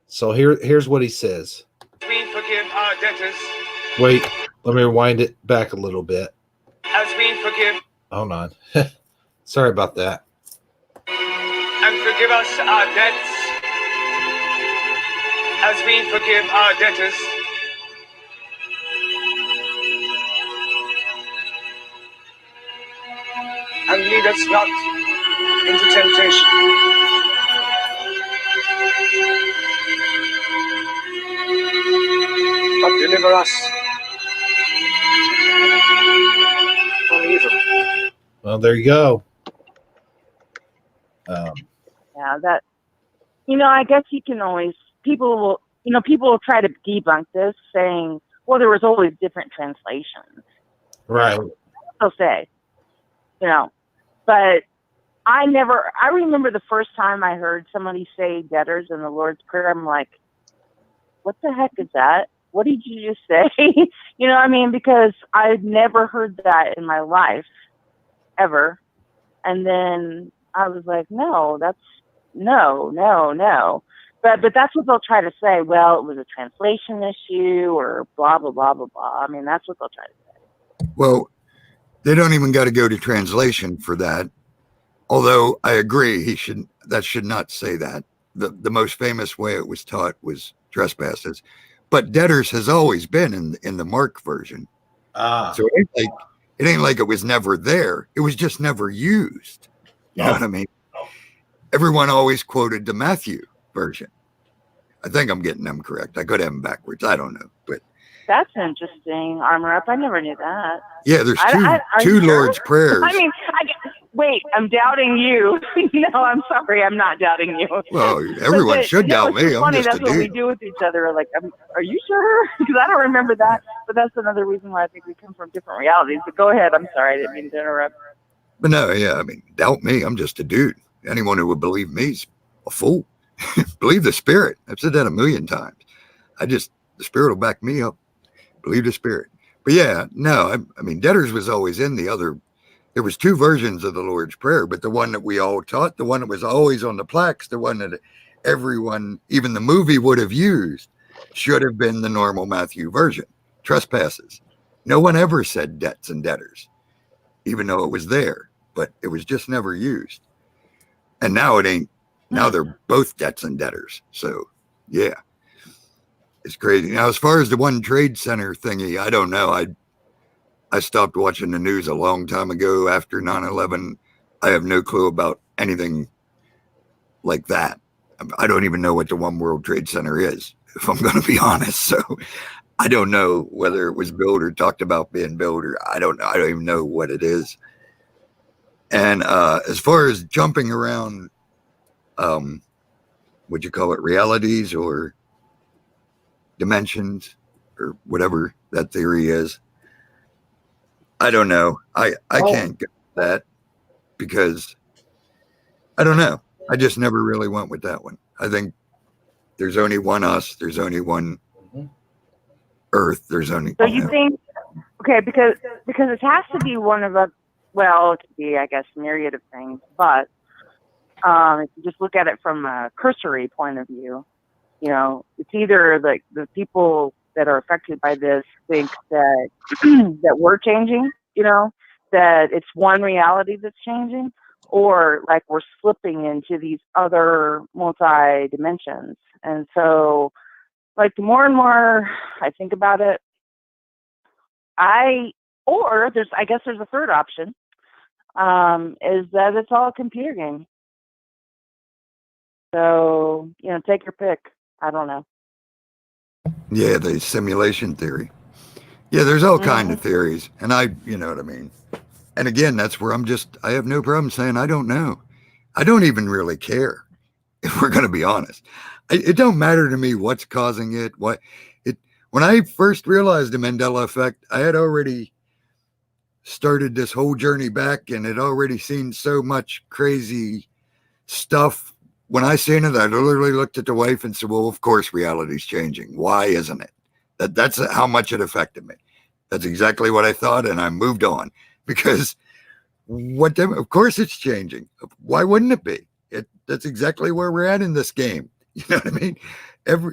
So here's what he says. We forgive our debtors. Wait, let me rewind it back a little bit. As we forgive. Hold on. Sorry about that. And forgive us our debts. As we forgive our debtors. And lead us not into temptation. But deliver us from evil. Well, there you go. I guess you can always, people will try to debunk this saying, well, there was always different translations. Right. They'll say, but I remember the first time I heard somebody say debtors in the Lord's Prayer, I'm like, what the heck is that? What did you just say? Because I'd never heard that in my life, ever. And then I was like, no. But that's what they'll try to say. Well, it was a translation issue or blah, blah, blah, blah, blah. I mean, that's what they'll try to say. Well, they don't even got to go to translation for that. Although I agree, that should not say that. The most famous way it was taught was trespasses. But debtors has always been in the Mark version. So it ain't like it was never there. It was just never used. You know what I mean? Everyone always quoted the Matthew version. I think I'm getting them correct. I could have them backwards. I don't know, but That's interesting. Armor Up. I never knew that. yeah, there's Are two you sure? Lord's prayers. I mean, wait, I'm doubting you. No, I'm sorry. I'm not doubting you. Well, everyone should doubt me. I'm funny. just That's a what we dude. do with each other. Like, are you sure? Because I don't remember that. But that's another reason why I think we come from different realities. But go ahead. I'm sorry. I didn't mean to interrupt. But no, yeah, I mean, doubt me. I'm just a dude. Anyone who would believe me is a fool. Believe the Spirit. I've said that 1,000,000 times. The Spirit will back me up. Believe the Spirit. But yeah, no, I mean, debtors was always in the other. There was 2 versions of the Lord's Prayer, but the one that we all taught, the one that was always on the plaques, the one that everyone, even the movie would have used, should have been the normal Matthew version. Trespasses. No one ever said debts and debtors, even though it was there, but it was just never used. And now it ain't. Now they're both debts and debtors. So, yeah, it's crazy. Now, as far as the One Trade Center thingy, I don't know. I stopped watching the news a long time ago after 9/11. I have no clue about anything like that. I don't even know what the One World Trade Center is, if I'm going to be honest. So I don't know whether it was built or talked about being built, or I don't know. I don't even know what it is. And as far as jumping around, would you call it realities or dimensions or whatever that theory is? I don't know. I can't get that because I don't know. I just never really went with that one. I think there's only one us. There's only one Earth. There's only. So you think, okay, because it has to be one of a, well, it could be, I guess, myriad of things, but if you just look at it from a cursory point of view, you know, it's either like the people that are affected by this think that that we're changing, you know, that it's one reality that's changing, or like we're slipping into these other multi dimensions. And so, like, the more and more I think about it, I guess there's a third option, is that it's all a computer game. So, you know, take your pick. I don't know. Yeah, the simulation theory. Yeah, there's all kind of theories, and you know what I mean. And again, that's where I have no problem saying I don't know. I don't even really care, if we're going to be honest. It don't matter to me what's causing it. When I first realized the Mandela effect, I had already started this whole journey back, and had already seen so much crazy stuff. When I seen it, I literally looked at the wife and said, well, of course reality's changing. Why isn't it? That's how much it affected me. That's exactly what I thought, and I moved on because of course it's changing. Why wouldn't it be? That's exactly where we're at in this game. You know what I mean?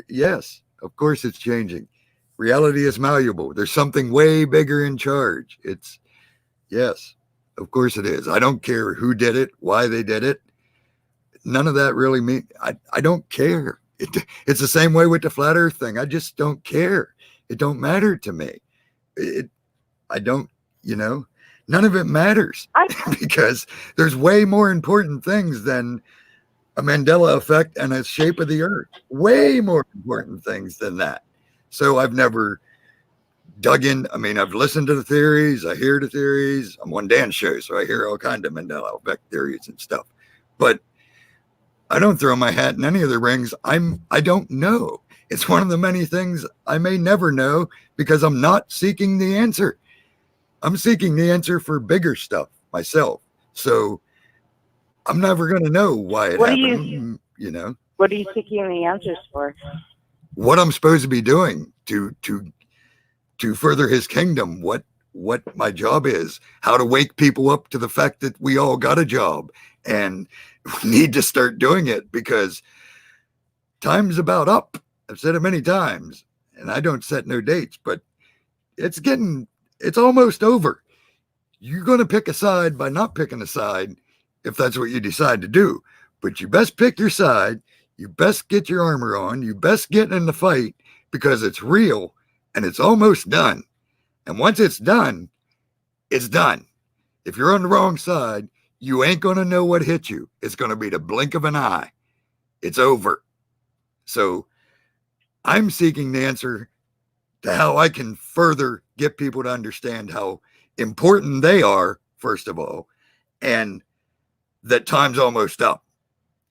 Yes, of course it's changing. Reality is malleable. There's something way bigger in charge. Yes, of course it is. I don't care who did it, why they did it. None of that really means I don't care. It's the same way with the flat earth thing. I just don't care. It don't matter to me. I don't, you know, none of it matters because there's way more important things than a Mandela effect and a shape of the earth. Way more important things than that. So I've never dug in. I mean, I've listened to the theories. I hear the theories. I'm on Dan's show, so I hear all kinds of Mandela effect theories and stuff. But I don't throw my hat in any of the rings. I don't know. It's one of the many things I may never know because I'm not seeking the answer. I'm seeking the answer for bigger stuff myself. So I'm never going to know why it happened. You know, what are you seeking the answers for? What I'm supposed to be doing to further his kingdom, what my job is, how to wake people up to the fact that we all got a job and we need to start doing it because time's about up. I've said it many times and I don't set no dates, but it's almost over. You're going to pick a side by not picking a side if that's what you decide to do, but you best pick your side. You best get your armor on. You best get in the fight because it's real and it's almost done. And once it's done, it's done. If you're on the wrong side, you ain't going to know what hit you. It's going to be the blink of an eye. It's over. So I'm seeking the answer to how I can further get people to understand how important they are, first of all, and that time's almost up.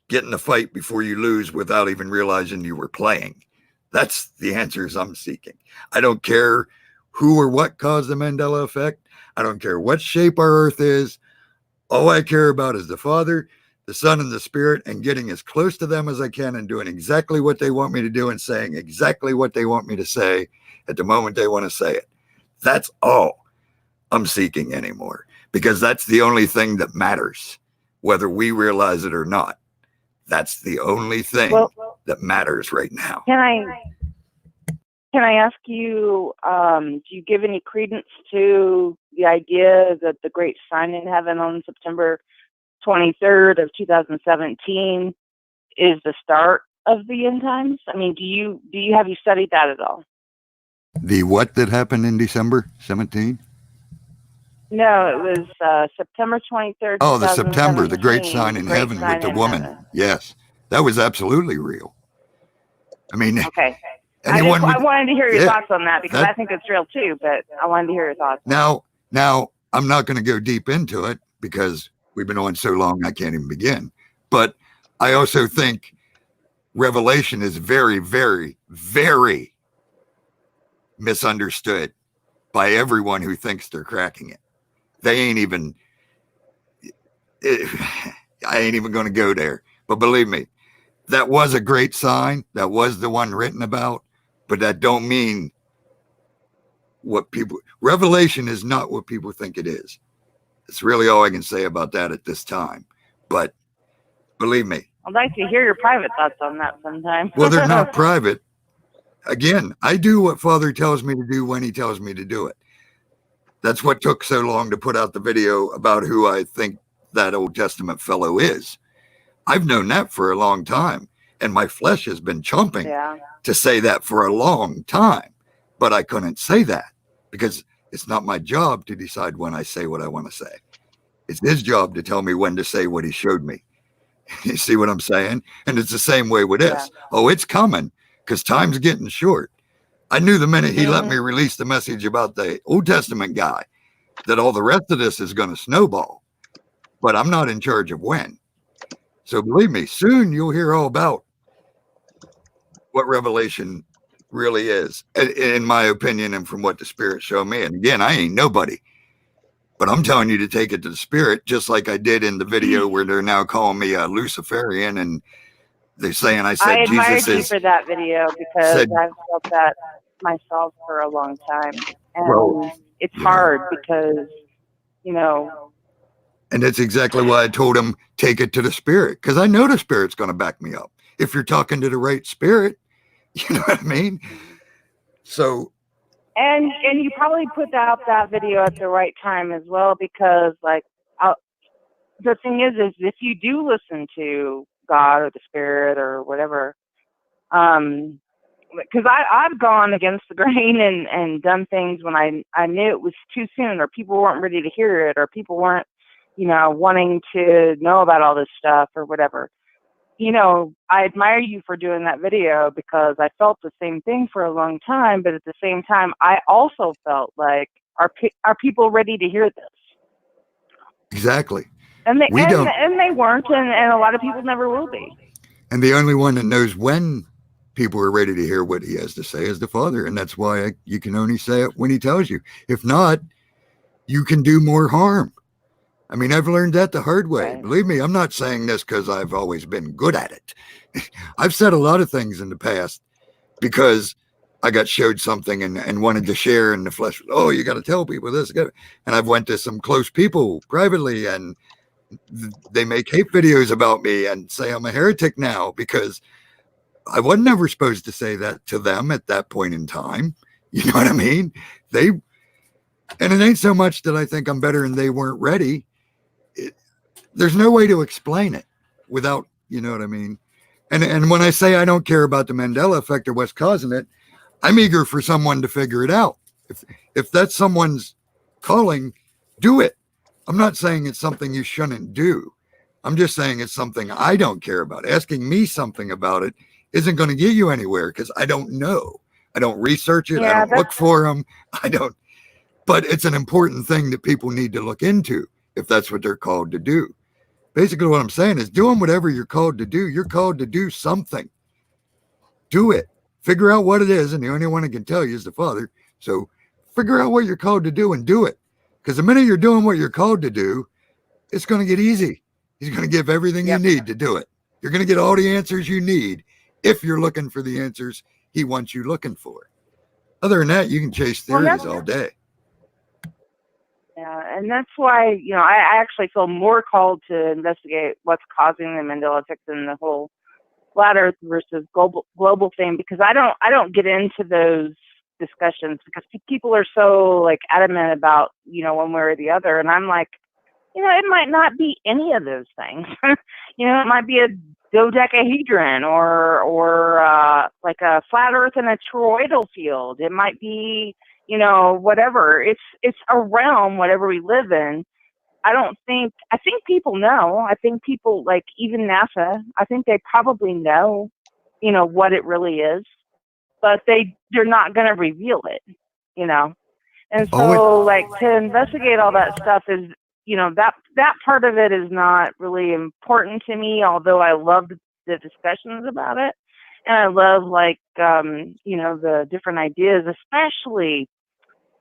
Get in the fight before you lose without even realizing you were playing. That's the answers I'm seeking. I don't care who or what caused the Mandela effect. I don't care what shape our earth is. All I care about is the Father, the Son, and the Spirit, and getting as close to them as I can and doing exactly what they want me to do and saying exactly what they want me to say at the moment they want to say it. That's all I'm seeking anymore, because that's the only thing that matters, whether we realize it or not. That's the only thing that matters right now. Can I ask you, do you give any credence to the idea that the great sign in heaven on September 23rd of 2017 is the start of the end times? I mean, have you studied that at all? The what that happened in December 17? No, it was September 23rd. Oh, the September, the great sign in heaven with the woman. Yes, that was absolutely real. I mean, okay. I wanted to hear your thoughts on that, because I think it's real too, but I wanted to hear your thoughts. Now, I'm not going to go deep into it because we've been on so long I can't even begin. But I also think Revelation is very, very, very misunderstood by everyone who thinks they're cracking it. They ain't even, I ain't even going to go there. But believe me, that was a great sign. That was the one written about. But that don't mean what people, Revelation is not what people think it is. It's really all I can say about that at this time. But believe me. I'd like to hear your private thoughts on that sometime. Well, they're not private. Again, I do what Father tells me to do when he tells me to do it. That's what took so long to put out the video about who I think that Old Testament fellow is. I've known that for a long time, and my flesh has been chomping to say that for a long time. But I couldn't say that because it's not my job to decide when I say what I want to say. It's his job to tell me when to say what he showed me. You see what I'm saying? And it's the same way with this. Oh, it's coming because time's getting short. I knew the minute he let me release the message about the Old Testament guy that all the rest of this is going to snowball. But I'm not in charge of when. So believe me, soon you'll hear all about what Revelation really is, in my opinion, and from what the Spirit showed me. And again, I ain't nobody, but I'm telling you to take it to the Spirit, just like I did in the video where they're now calling me a Luciferian, and they're saying I said I admired Jesus is you for that video because I've felt that myself for a long time, and it's hard because and that's exactly why I told him take it to the Spirit, because I know the Spirit's going to back me up if you're talking to the right Spirit. You know what I mean? So, and you probably put out that video at the right time as well, because the thing is if you do listen to God or the Spirit or whatever, because I've gone against the grain and done things when I knew it was too soon, or people weren't ready to hear it, or people weren't wanting to know about all this stuff or whatever. I admire you for doing that video because I felt the same thing for a long time, but at the same time, I also felt like, are people ready to hear this? Exactly. And they weren't, and a lot of people never will be. And the only one that knows when people are ready to hear what he has to say is the Father, and that's why you can only say it when he tells you. If not, you can do more harm. I mean, I've learned that the hard way. Right. Believe me, I'm not saying this because I've always been good at it. I've said a lot of things in the past because I got showed something and wanted to share in the flesh. Oh, you got to tell people this. And I've went to some close people privately, and they make hate videos about me and say I'm a heretic now because I was never supposed to say that to them at that point in time. You know what I mean? And it ain't so much that I think I'm better and they weren't ready. There's no way to explain it without, you know what I mean? And when I say I don't care about the Mandela effect or what's causing it, I'm eager for someone to figure it out. If that's someone's calling, do it. I'm not saying it's something you shouldn't do. I'm just saying it's something I don't care about. Asking me something about it isn't going to get you anywhere because I don't know. I don't research it. I Yeah, don't look for them. I don't. But it's an important thing that people need to look into if that's what they're called to do. Basically, what I'm saying is doing whatever you're called to do. You're called to do something. Do it. Figure out what it is. And the only one that can tell you is the Father. So figure out what you're called to do and do it. Because the minute you're doing what you're called to do, it's going to get easy. He's going to give everything you need to do it. You're going to get all the answers you need if you're looking for the answers he wants you looking for. Other than that, you can chase theories all day. Yeah, and that's why, I actually feel more called to investigate what's causing the Mandela effect than the whole flat Earth versus global thing, because I don't get into those discussions because people are so like adamant about one way or the other, and I'm like, it might not be any of those things. It might be a dodecahedron or like a flat Earth in a toroidal field. It might be whatever. It's a realm, whatever we live in. I think people know. I think people, like even NASA, I think they probably know, what it really is, but they're not going to reveal it, And so like to investigate all that stuff is, that part of it is not really important to me, although I love the discussions about it. And I love the different ideas, especially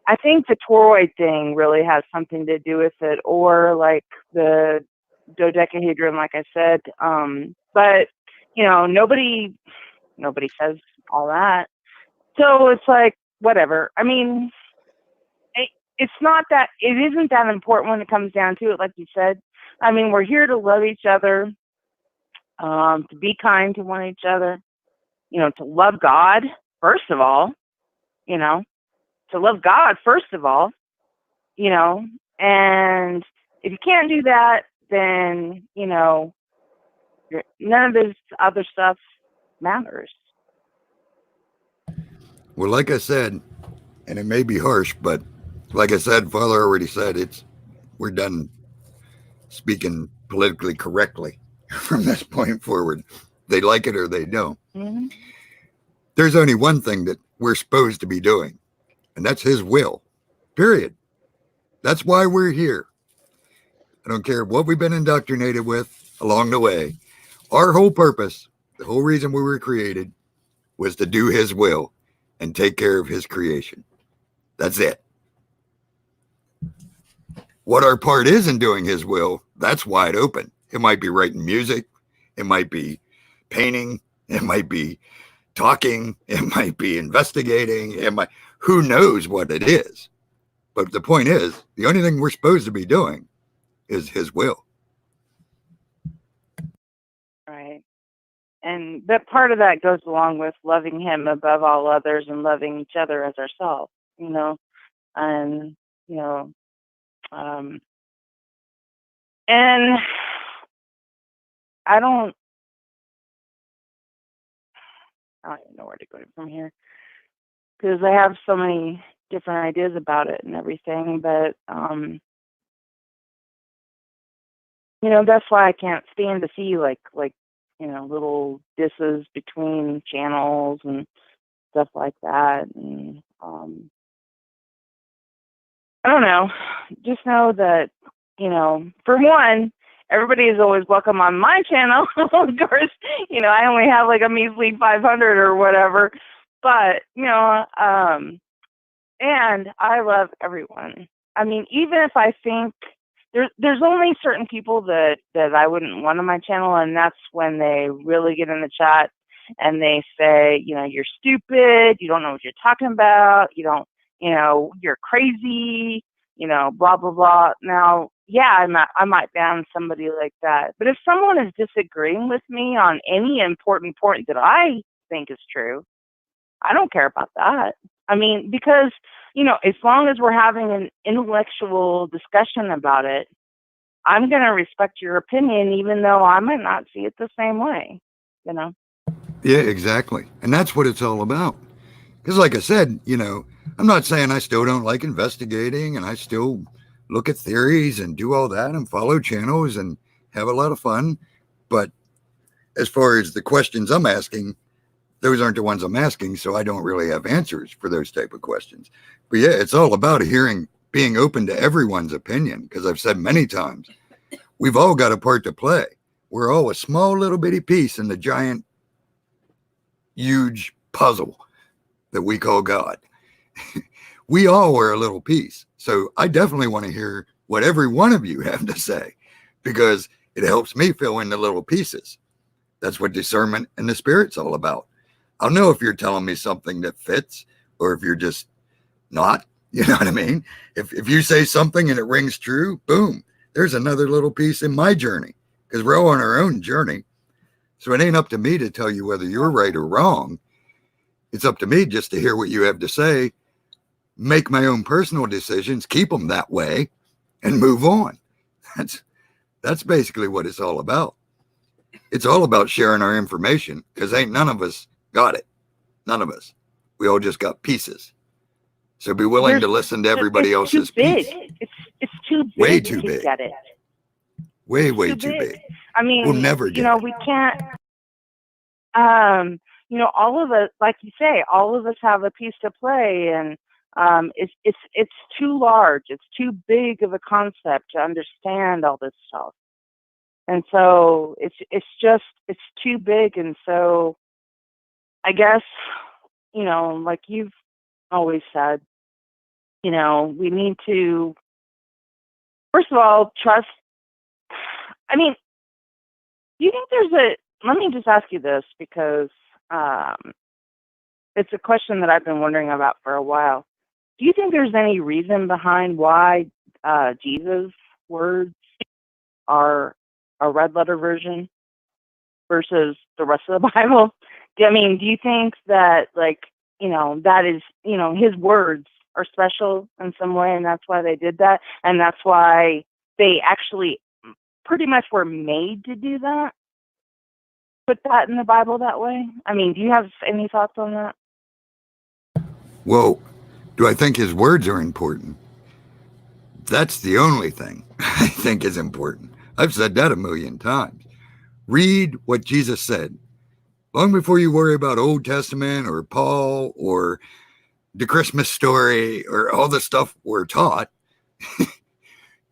I think the toroid thing really has something to do with it, or like the dodecahedron, like I said. But nobody says all that. So it's like, whatever. I mean, it isn't that important when it comes down to it, like you said. I mean, we're here to love each other, to be kind to one each other, to love God, first of all, to love God, first of all, and if you can't do that, then, none of this other stuff matters. Well, like I said, and it may be harsh, but like I said, Father already said we're done speaking politically correctly from this point forward. They like it or they don't. Mm-hmm. There's only one thing that we're supposed to be doing, and that's his will, period. That's why we're here. I don't care what we've been indoctrinated with along the way. Our whole purpose, the whole reason we were created, was to do his will and take care of his creation. That's it. What our part is in doing his will, that's wide open. It might be writing music. It might be painting. It might be talking. It might be investigating. Who knows what it is? But the point is, the only thing we're supposed to be doing is his will. Right. And that part of that goes along with loving him above all others and loving each other as ourselves, and, and I don't even know where to go from here because I have so many different ideas about it and everything, but, that's why I can't stand to see like, little disses between channels and stuff like that. And, I don't know. Just know that, for one, everybody is always welcome on my channel. Of course, I only have like a measly 500 or whatever, but, and I love everyone. I mean, even if I think there's only certain people that I wouldn't want on my channel, and that's when they really get in the chat and they say, you're stupid, you don't know what you're talking about, you don't, you're crazy, blah blah blah. Now, yeah, I might ban somebody like that, but if someone is disagreeing with me on any important point that I think is true, I don't care about that. I mean, because, as long as we're having an intellectual discussion about it, I'm going to respect your opinion, even though I might not see it the same way, Yeah, exactly. And that's what it's all about. Because, like I said, I'm not saying I still don't like investigating and I still look at theories and do all that and follow channels and have a lot of fun. But as far as the questions I'm asking, those aren't the ones I'm asking. So I don't really have answers for those type of questions. But yeah, it's all about being open to everyone's opinion. Because I've said many times, we've all got a part to play. We're all a small little bitty piece in the giant, huge puzzle that we call God. We all are a little piece. So I definitely want to hear what every one of you have to say, because it helps me fill in the little pieces. That's what discernment and the Spirit's all about. I'll know if you're telling me something that fits or if you're just not. You know what I mean? If you say something and it rings true, boom, there's another little piece in my journey, because we're all on our own journey. So it ain't up to me to tell you whether you're right or wrong. It's up to me just to hear what you have to say, make my own personal decisions, keep them that way, and move on. That's basically what it's all about. It's all about sharing our information, because ain't none of us got it. None of us. We all just got pieces. So be willing to listen to everybody else's piece. It's too big. Way too to big. Get it. Way too big. I mean, we'll never get it. We can't. All of us, like you say, all of us have a piece to play, and it's too large. It's too big of a concept to understand all this stuff, and so it's too big. And so, I guess, like you've always said, we need to, first of all, trust. I mean, do you think let me just ask you this, because it's a question that I've been wondering about for a while. Do you think there's any reason behind why Jesus' words are a red letter version versus the rest of the Bible? I mean, do you think that, that is, his words are special in some way, and that's why they did that, and that's why they actually pretty much were made to do that? Put that in the Bible that way? I mean, do you have any thoughts on that? Well, do I think his words are important? That's the only thing I think is important. I've said that a million times. Read what Jesus said. Long before you worry about Old Testament or Paul or the Christmas story or all the stuff we're taught,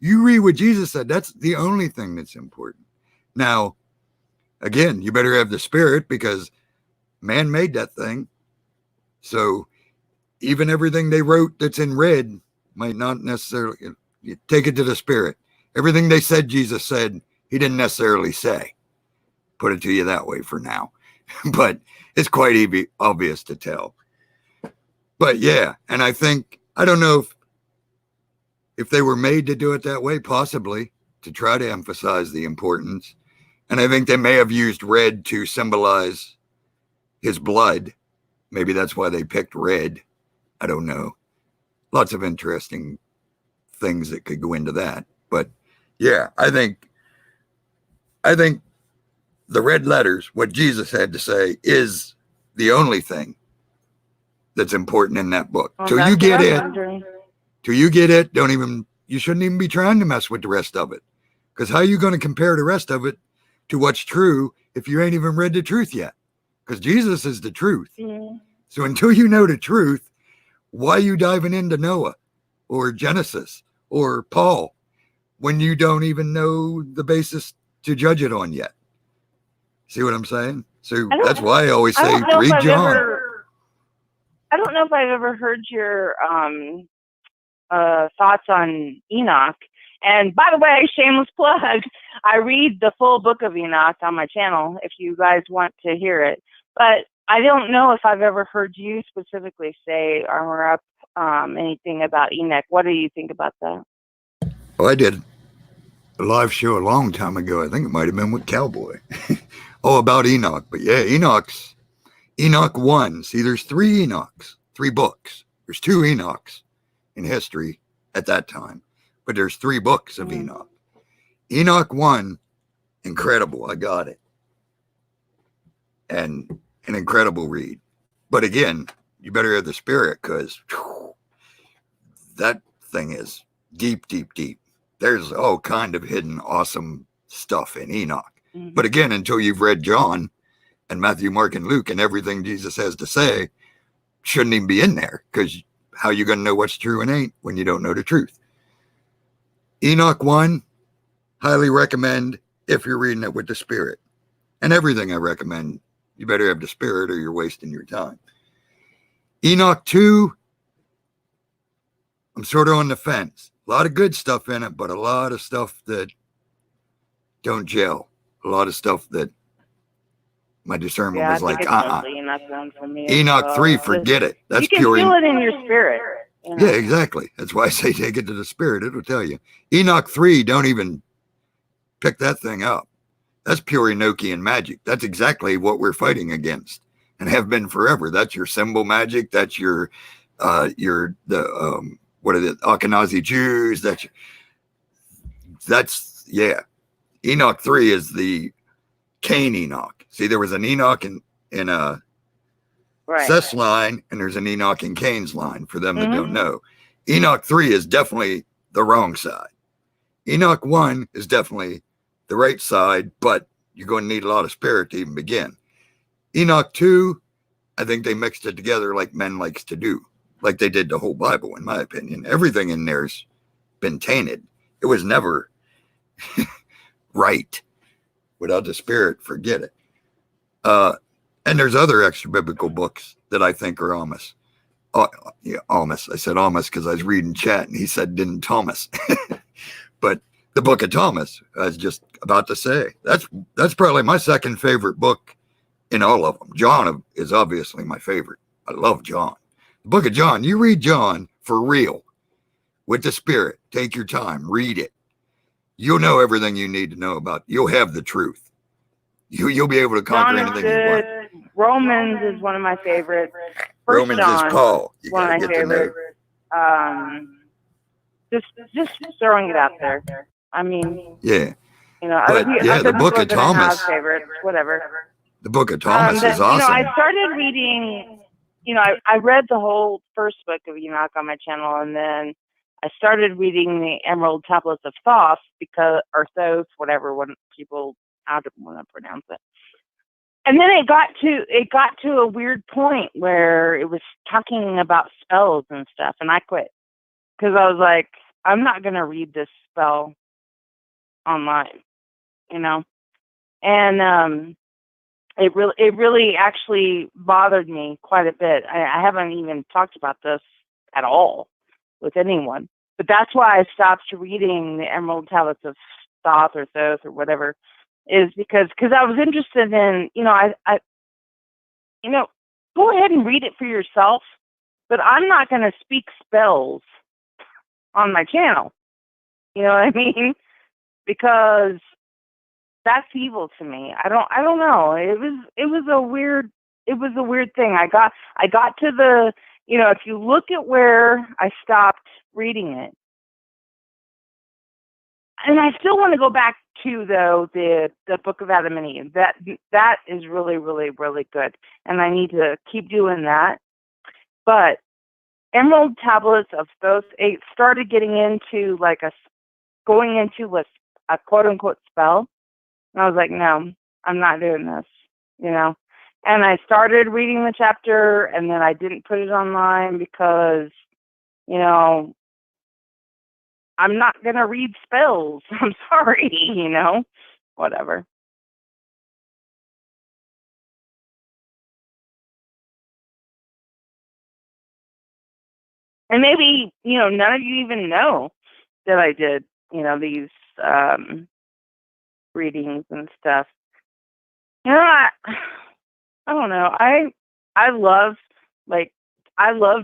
you read what Jesus said. That's the only thing that's important. Now, again, you better have the Spirit, because man made that thing. So even everything they wrote that's in red might not necessarily, you take it to the Spirit. Everything they said Jesus said, he didn't necessarily say. Put it to you that way for now. But it's quite obvious to tell. But yeah, and I don't know if they were made to do it that way, possibly, to try to emphasize the importance. And I think they may have used red to symbolize his blood. Maybe that's why they picked red. I don't know. Lots of interesting things that could go into that. But yeah, I think the red letters, what Jesus had to say, is the only thing that's important in that book. Till you get it, you shouldn't even be trying to mess with the rest of it. Because how are you going to compare the rest of it to what's true if you ain't even read the truth yet? Because Jesus is the truth. Mm-hmm. So until you know the truth, why are you diving into Noah or Genesis or Paul when you don't even know the basis to judge it on yet? See what I'm saying? So that's why I always say read John. I don't know if I've ever heard your thoughts on Enoch. And by the way, shameless plug, I read the full book of Enoch on my channel if you guys want to hear it. But I don't know if I've ever heard you specifically say Armor Up anything about Enoch. What do you think about that? Well, I did a live show a long time ago. I think it might have been with Cowboy. About Enoch. But yeah, Enoch 1. See, there's 3 Enochs, 3 books. There's 2 Enochs in history at that time, but there's 3 books of Enoch. Enoch 1, incredible. I got it. And an incredible read. But again, you better have the spirit, because that thing is deep, deep, deep. There's all kind of hidden awesome stuff in Enoch. Mhm. But again, until you've read John and Matthew, Mark, and Luke, and everything Jesus has to say shouldn't even be in there, because how you going to know what's true and ain't when you don't know the truth? Enoch 1, highly recommend if you're reading it with the spirit. And everything I recommend, you better have the spirit or you're wasting your time. Enoch 2, I'm sort of on the fence. A lot of good stuff in it, but a lot of stuff that don't gel. A lot of stuff that my discernment Yeah, I was think like, it's mostly Enoch 1 for me. Enoch 3, forget it. That's you can pure. feel it in your spirit. You know? Yeah, exactly. That's why I say take it to the spirit. It'll tell you. Enoch 3, don't even pick that thing up. That's pure Enochian magic. That's exactly what we're fighting against and have been forever. That's your symbol magic. That's your what are the Ashkenazi Jews? That's Enoch 3 is the Cain Enoch. See, there was an Enoch in Seth's line, and there's an Enoch in Cain's line, for them that don't know. Enoch 3 is definitely the wrong side. Enoch 1 is definitely the right side, but you're going to need a lot of spirit to even begin. Enoch 2, I think they mixed it together like men likes to do, like they did the whole Bible, in my opinion. Everything in there's been tainted. It was never right. Without the spirit, forget it. And there's other extra biblical books that I think are Amos. Amos. I said Amos because I was reading chat and he said didn't Thomas. But the book of Thomas, I was just about to say, that's probably my second favorite book in all of them. John is obviously my favorite. I love John. The book of John, you read John for real with the spirit. Take your time, read it. You'll know everything you need to know about. You'll have the truth. You'll be able to conquer anything you want. Romans is one of my favorites. Romans John, is Paul. You one of gotta my get to know. Just throwing it out there. I mean, Yeah. Other the book people of are gonna have Thomas. favorites, whatever. The book of Thomas is awesome. I started reading. I read the whole first book of Enoch on my channel, and then I started reading the Emerald Tablets of Thoth or Thoth, whatever when people how to want to pronounce it. And then it got to a weird point where it was talking about spells and stuff, and I quit because I was like, I'm not gonna read this spell online, and it really actually bothered me quite a bit. I haven't even talked about this at all with anyone, but that's why I stopped reading the Emerald Tablets of Thoth or whatever, is because I was interested in, go ahead and read it for yourself, but I'm not going to speak spells on my channel. You know what I mean? Because that's evil to me. I don't know. It was a weird thing. I got to the, if you look at where I stopped reading it, and I still want to go back to the Book of Adam and Eve. That is really, really, really good, and I need to keep doing that. But Emerald Tablets of Thoth, it started getting into going into a quote unquote spell. And I was like, no, I'm not doing this, And I started reading the chapter, and then I didn't put it online because, I'm not going to read spells. I'm sorry, whatever. And maybe, none of you even know that I did, these readings and stuff. I don't know. I love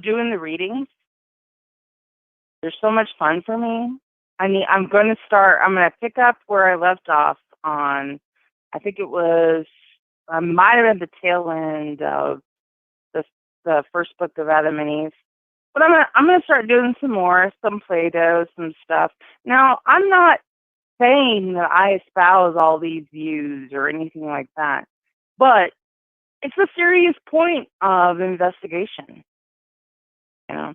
doing the readings. They're so much fun for me. I'm going to pick up where I left off on, I think it was, I might have been the tail end of the first book of Adam and Eve. But I'm gonna start doing some Play-Doh, some stuff. Now, I'm not saying that I espouse all these views or anything like that, but it's a serious point of investigation. You know.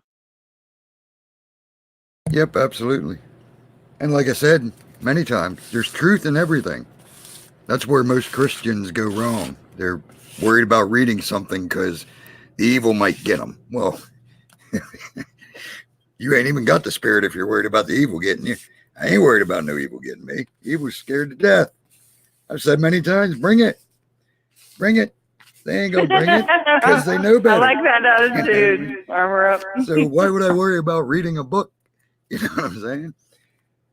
Yep, absolutely. And like I said many times, there's truth in everything. That's where most Christians go wrong. They're worried about reading something because the evil might get them. Well, you ain't even got the spirit if you're worried about the evil getting you. I ain't worried about no evil getting me. Evil's scared to death. I've said many times, bring it. Bring it. They ain't going to bring it because they know better. I like that attitude. Armor up. So why would I worry about reading a book? You know what I'm saying?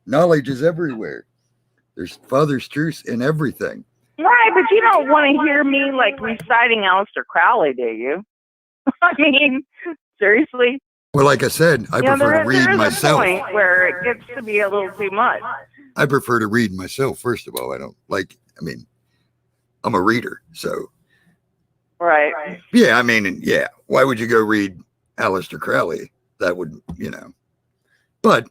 Knowledge is everywhere. There's Father's truth in everything. Right, but you don't want to hear me like reciting Aleister Crowley, do you? I mean, seriously. Well, like I said, I prefer to read there is myself. A point where it gets to be a little too much. I prefer to read myself, first of all. I'm a reader, so. Right. Yeah, why would you go read Aleister Crowley? That would, But.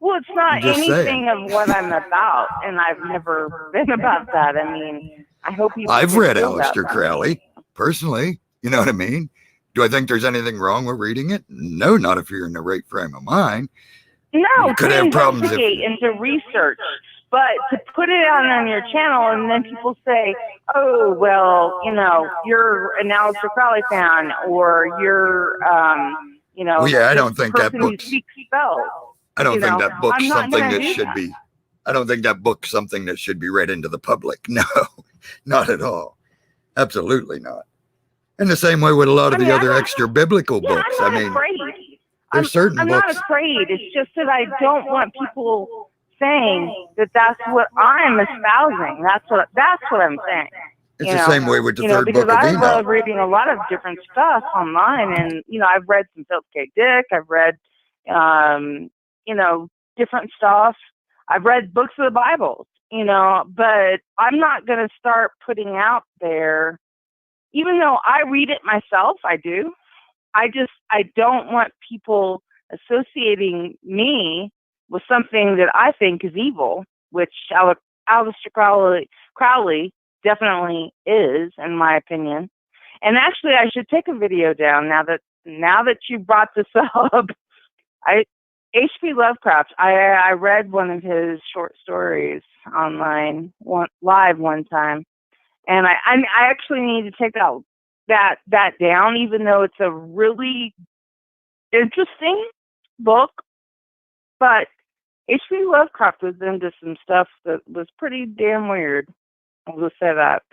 Well, it's not anything saying. of what I'm about, and I've never been about that. I mean, I hope you. I've read Aleister Crowley, personally. You know what I mean? Do I think there's anything wrong with reading it? No, not if you're in the right frame of mind. No, you could have problems and to research, but to put it out on your channel and then people say, "Oh, well, you're an Aleister Crowley fan, or you're, Well, yeah, I don't think that book's. Spells." I don't think that book's something that should that. be. I don't think that book's something that should be read into the public. No, not at all. Absolutely not. And the same way with a lot of the other extra biblical books. I'm not afraid. There's certain I'm books. not afraid. It's just that I don't want people saying that that's what I'm espousing. That's what I'm saying. It's the same way with the third book of Enoch. Because I love reading a lot of different stuff online, and I've read some Philip K. Dick. I've read, different stuff. I've read books of the Bible, but I'm not going to start putting out there. Even though I read it myself, I do. I don't want people associating me with something that I think is evil, which Aleister Crowley definitely is, in my opinion. And actually, I should take a video down now that you brought this up. H.P. Lovecraft. I read one of his short stories online live one time. And I actually need to take that down, even though it's a really interesting book. But H.P. Lovecraft was into some stuff that was pretty damn weird. I'll just say that.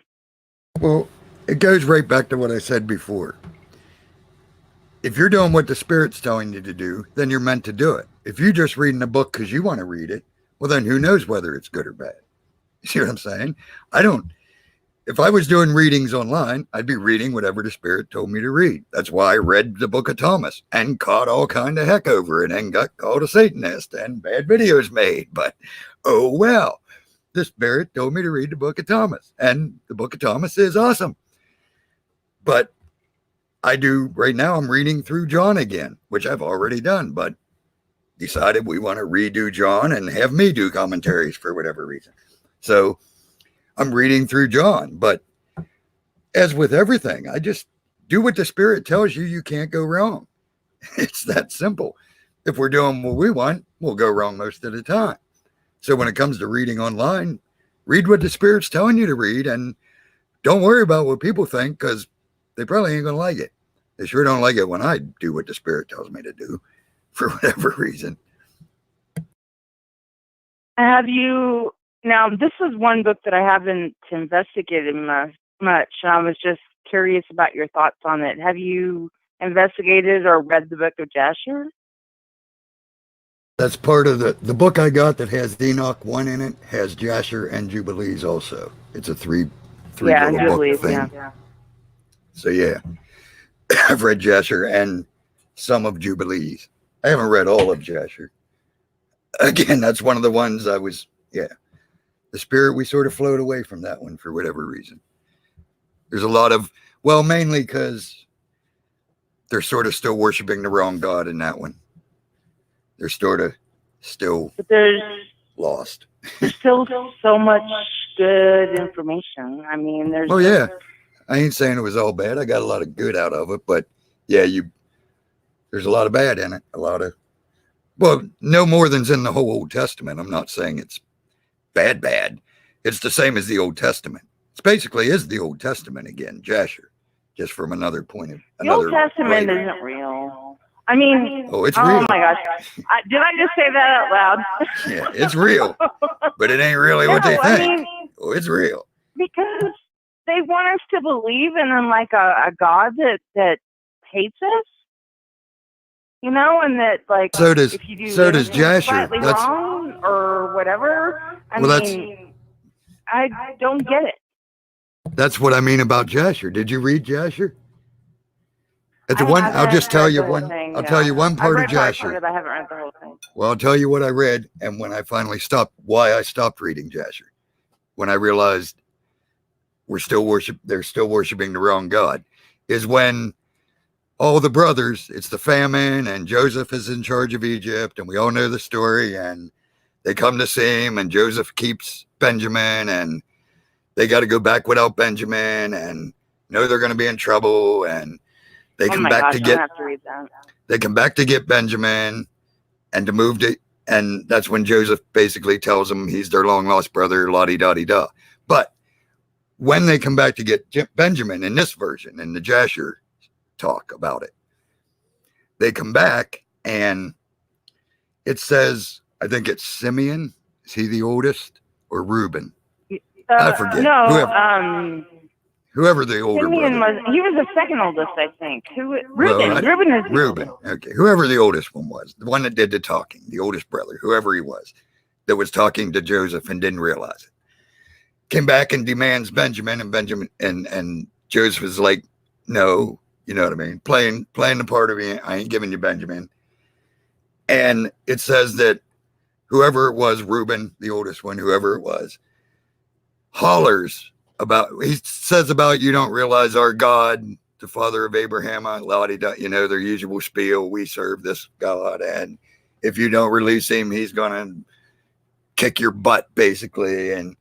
Well, it goes right back to what I said before. If you're doing what the Spirit's telling you to do, then you're meant to do it. If you're just reading a book because you want to read it, well, then who knows whether it's good or bad? You see what I'm saying? If I was doing readings online, I'd be reading whatever the Spirit told me to read. That's why I read the Book of Thomas and caught all kind of heck over it and got called a Satanist and bad videos made. But, oh well, the Spirit told me to read the Book of Thomas, and the Book of Thomas is awesome. But right now I'm reading through John again, which I've already done, but decided we want to redo John and have me do commentaries for whatever reason. So I'm reading through John, but as with everything, I just do what the Spirit tells you. You can't go wrong. It's that simple. If we're doing what we want, we'll go wrong most of the time. So when it comes to reading online, read what the Spirit's telling you to read, and don't worry about what people think, because they probably ain't going to like it. They sure don't like it when I do what the Spirit tells me to do for whatever reason. Now, this is one book that I haven't investigated much. I was just curious about your thoughts on it. Have you investigated or read the book of Jasher? That's part of the book I got that has Enoch 1 in it, has Jasher and Jubilees also. It's a three little Jubilees, book thing. Yeah. So yeah, I've read Jasher and some of Jubilees. I haven't read all of Jasher. Again, that's one of the ones the Spirit, we sort of float away from that one for whatever reason. There's a lot of, mainly because they're sort of still worshiping the wrong God in that one. They're sort of still lost. There's still so much good information. I mean, there's I ain't saying it was all bad. I got a lot of good out of it, but yeah, there's a lot of bad in it. A lot of, well, no more than's in the whole Old Testament. I'm not saying it's bad. It's the same as the Old Testament. It basically is the Old Testament again, Jasher, just from another point of The Old another Testament flavor. isn't real. I mean, Oh, it's real. oh my gosh. Did I just say that out loud? Yeah, it's real, but it ain't really what they No, think. I mean, Oh, it's real. because they want us to believe in like a God that hates us, you know, and that like So does if you do anything Jasher. slightly wrong or whatever, I mean, I don't get it. That's what I mean about Jasher. Did you read Jasher? At the I one, haven't I'll just tell read you the whole one. thing, I'll tell you one I've part of read parts Jasher. of it, I haven't read the whole thing. Well, I'll tell you what I read, and when I finally stopped, why I stopped reading Jasher, when I realized they're still worshiping the wrong God, is when all the brothers, it's the famine, and Joseph is in charge of Egypt, and we all know the story, and they come to see him, and Joseph keeps Benjamin, and they got to go back without Benjamin, and know they're going to be in trouble, and they come back to get. I have to read that. They come back to get Benjamin, and to move to, and that's when Joseph basically tells them he's their long lost brother, la-di-da-di-da. But when they come back to get Benjamin in this version, in the Jasher talk about it, they come back and it says, I think it's Simeon. Is he the oldest, or Reuben? I forget. No, whoever the older Simeon brother. he was the second oldest, I think. Reuben. Well, Reuben is the Reuben. Okay, whoever the oldest one was, the one that did the talking, the oldest brother, whoever he was, that was talking to Joseph and didn't realize it, came back and demands Benjamin, and Joseph is like, no, you know what I mean, playing the part of me. I ain't giving you Benjamin. And it says that whoever it was, Reuben, the oldest one, whoever it was, hollers about, he says about, you don't realize our God, the father of Abraham, you know, their usual spiel. We serve this God, and if you don't release him, he's going to kick your butt, basically. And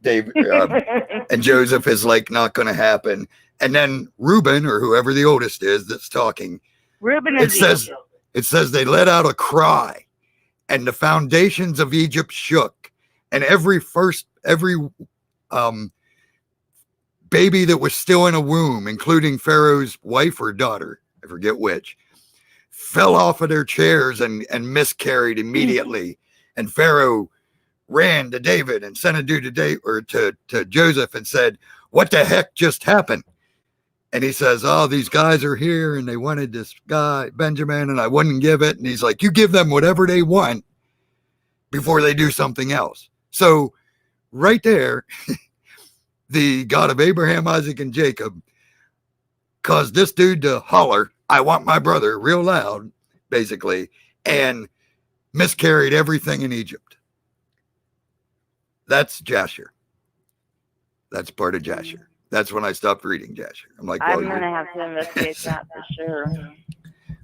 Dave and Joseph is like, not going to happen. And then Reuben, or whoever the oldest is that's talking, Reuben it says they let out a cry, and the foundations of Egypt shook, and every baby that was still in a womb, including Pharaoh's wife or daughter, I forget which, fell off of their chairs and miscarried immediately. And Pharaoh ran to David and sent a dude to Joseph and said, what the heck just happened? And he says, oh, these guys are here and they wanted this guy, Benjamin, and I wouldn't give it. And he's like, you give them whatever they want before they do something else. So right there, the God of Abraham, Isaac, and Jacob caused this dude to holler, I want my brother, real loud, basically, and miscarried everything in Egypt. That's Jasher. That's part of Jasher. That's when I stopped reading Jasher. I'm like, well, I'm going to have to investigate that for sure.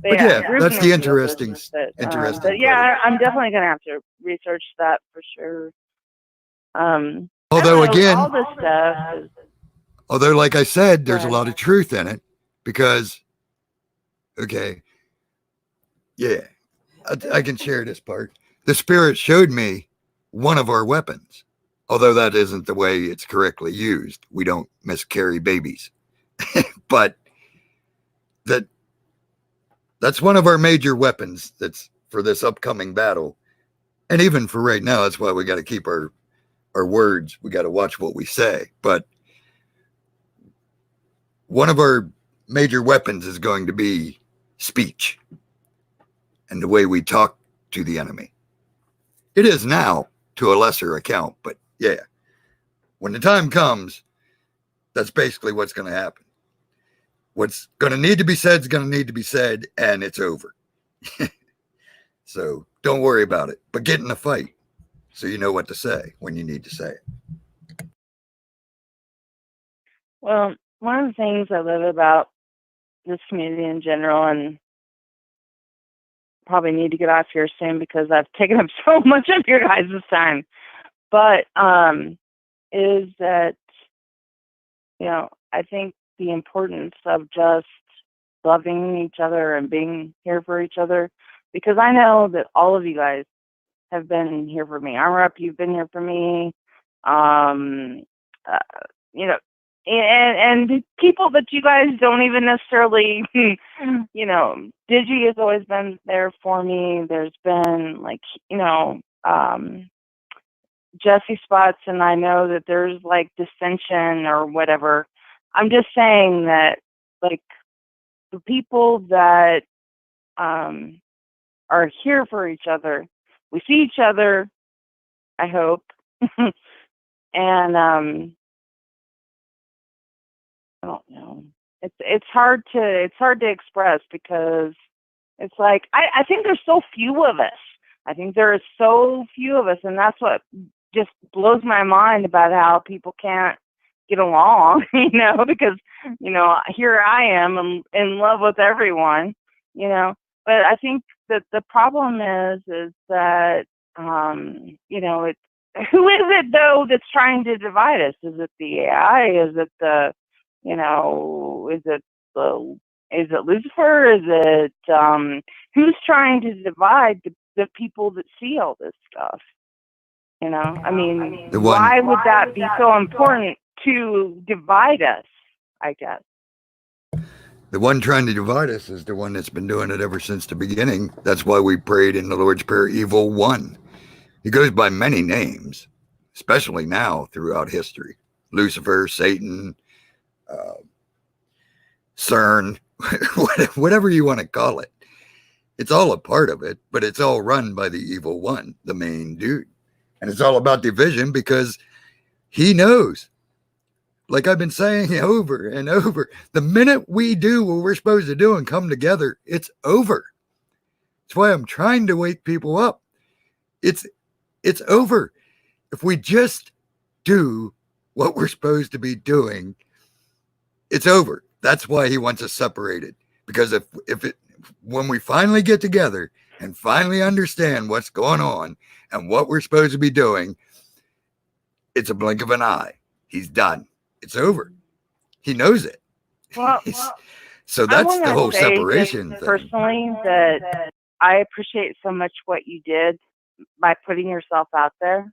But yeah, that's the interesting. But yeah, I'm definitely going to have to research that for sure. Although again, all this stuff although like I said, there's a lot of truth in it, because, okay, yeah, I can share this part. The Spirit showed me one of our weapons, although that isn't the way it's correctly used. We don't miscarry babies, but that's one of our major weapons. That's for this upcoming battle, and even for right now. That's why we got to keep our words. We got to watch what we say. But one of our major weapons is going to be speech and the way we talk to the enemy. It is now to a lesser account, but yeah, when the time comes, that's basically what's going to happen. What's going to need to be said is going to need to be said, and it's over. So don't worry about it, but get in the fight so you know what to say when you need to say it. Well, one of the things I love about this community in general, and probably need to get off here soon because I've taken up so much of your guys' time, but is that, you know, I think the importance of just loving each other and being here for each other, because I know that all of you guys have been here for me. Armor Up, you've been here for me. Um, uh, you know, and people that you guys don't even necessarily, you know, Digi has always been there for me. There's been like, you know, Jesse Spots, and I know that there's like dissension or whatever. I'm just saying that, like, the people that are here for each other, we see each other, I hope, and I don't know. It's hard to express, because it's like I think there's so few of us. I think there are so few of us, and that's what just blows my mind about how people can't get along, you know, because, you know, here I am in love with everyone, you know. But I think that the problem is that, you know, who is it though that's trying to divide us? Is it the AI? Is it the, you know, is it Lucifer? Is it who's trying to divide the people that see all this stuff? You know, I mean, The why one, would that be so important to divide us? I guess. the one trying to divide us is the one that's been doing it ever since the beginning. That's why we prayed in the Lord's Prayer, Evil One. He goes by many names, especially now throughout history. Lucifer, Satan, CERN, whatever you want to call it. It's all a part of it, but it's all run by the evil one, the main dude. And it's all about division, because he knows, like I've been saying over and over, the minute we do what we're supposed to do and come together, it's over. That's why I'm trying to wake people up. It's over. If we just do what we're supposed to be doing, it's over. That's why he wants us separated. Because when we finally get together and finally understand what's going on and what we're supposed to be doing, it's a blink of an eye. He's done. It's over. He knows it. Well, So I that's want the whole to say separation just thing. personally that I appreciate so much what you did by putting yourself out there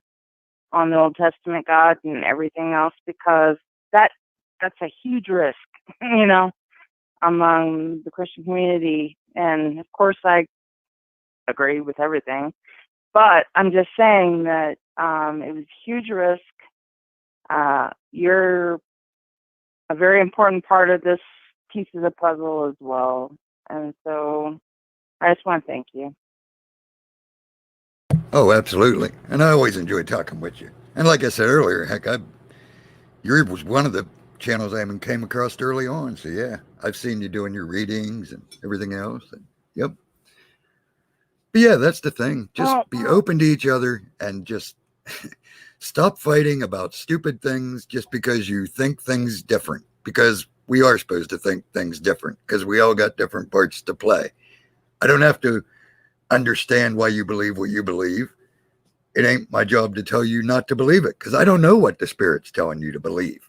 on the Old Testament God and everything else, because that's a huge risk, you know, among the Christian community. And of course, I agree with everything, but I'm just saying that it was a huge risk. You're a very important part of this piece of the puzzle as well. And so I just want to thank you. Oh, absolutely. And I always enjoy talking with you. And like I said earlier, heck, yours was one of the channels I even came across early on. So yeah, I've seen you doing your readings and everything else. And, yep. But yeah, that's the thing. Just be open to each other and just stop fighting about stupid things just because you think things different. Because we are supposed to think things different, because we all got different parts to play. I don't have to understand why you believe what you believe. It ain't my job to tell you not to believe it, because I don't know what the Spirit's telling you to believe.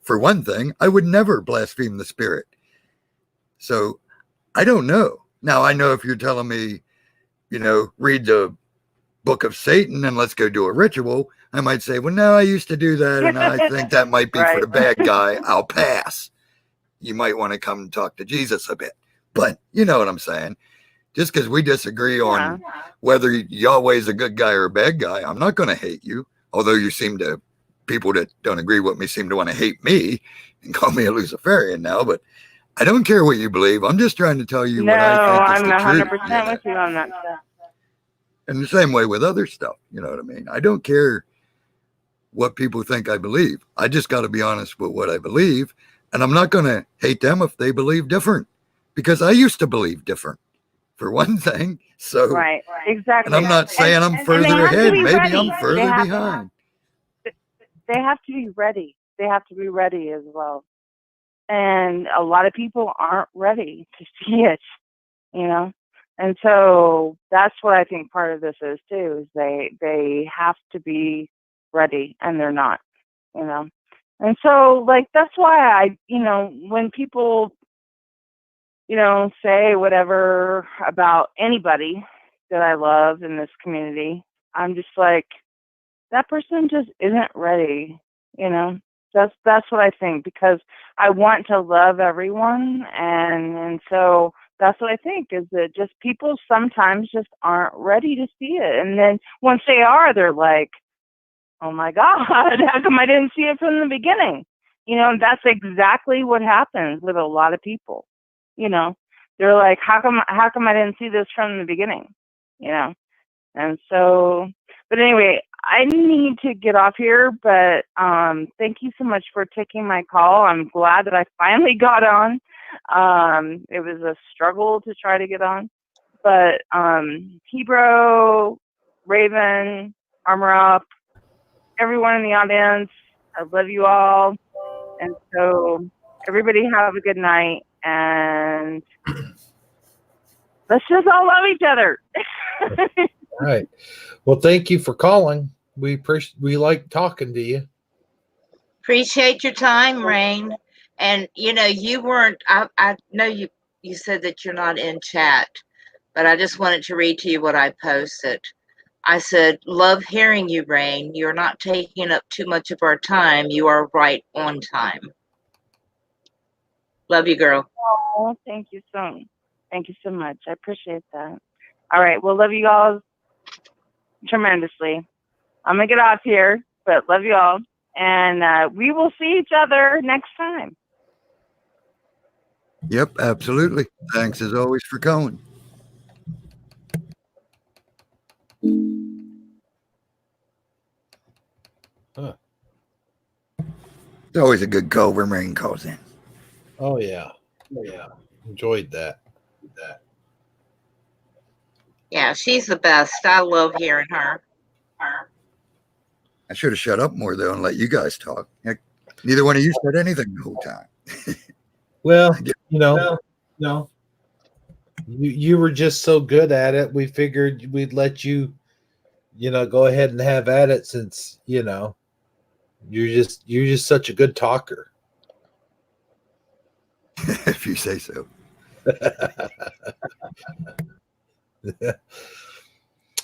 For one thing, I would never blaspheme the Spirit. So I don't know. Now, I know if you're telling me, you know, read the book of Satan and let's go do a ritual, I might say, well, no, I used to do that, and I think that might be for the bad guy. I'll pass. You might want to come talk to Jesus a bit. But you know what I'm saying? Just because we disagree on whether Yahweh's a good guy or a bad guy, I'm not going to hate you. Although people that don't agree with me seem to want to hate me and call me a Luciferian now. But I don't care what you believe. I'm just trying to tell you what I think is the truth. I'm 100% with you on that stuff. And the same way with other stuff. You know what I mean? I don't care what people think I believe. I just got to be honest with what I believe. And I'm not going to hate them if they believe different, because I used to believe different, for one thing. So, right, exactly. And I'm not saying I'm further ahead. Maybe ready. I'm further behind. They have to be ready. They have to be ready as well. And a lot of people aren't ready to see it, you know? And so that's what I think part of this is too, is they have to be ready, and they're not, you know? And so, like, that's why I, when people, say whatever about anybody that I love in this community, I'm just like, that person just isn't ready, you know. That's what I think, because I want to love everyone, and so that's what I think, is that just people sometimes just aren't ready to see it. And then once they are, they're like, oh my God, how come I didn't see it from the beginning? And that's exactly what happens with a lot of people. They're like, how come I didn't see this from the beginning? And so, but anyway, I need to get off here, but thank you so much for taking my call. I'm glad that I finally got on. It was a struggle to try to get on, but Hebrew, Raven, Armor Up, everyone in the audience, I love you all. And so everybody have a good night, and let's just all love each other. All right. Well, thank you for calling. We like talking to you. Appreciate your time, Rain. And you weren't. I know you said that you're not in chat, but I just wanted to read to you what I posted. I said, love hearing you, Rain. You're not taking up too much of our time. You are right on time. Love you, girl. Oh, thank you so much. I appreciate that. All right. Well, love you all tremendously. I'm going to get off here, but love you all. And we will see each other next time. Yep, absolutely. Thanks as always for calling. Huh. It's always a good call when Rain calls in. Oh yeah. Enjoyed that. Yeah, she's the best. I love hearing her. I should have shut up more though and let you guys talk. Heck, neither one of you said anything the whole time. Well, no. You were just so good at it. We figured we'd let you, go ahead and have at it, since you're just such a good talker. If you say so.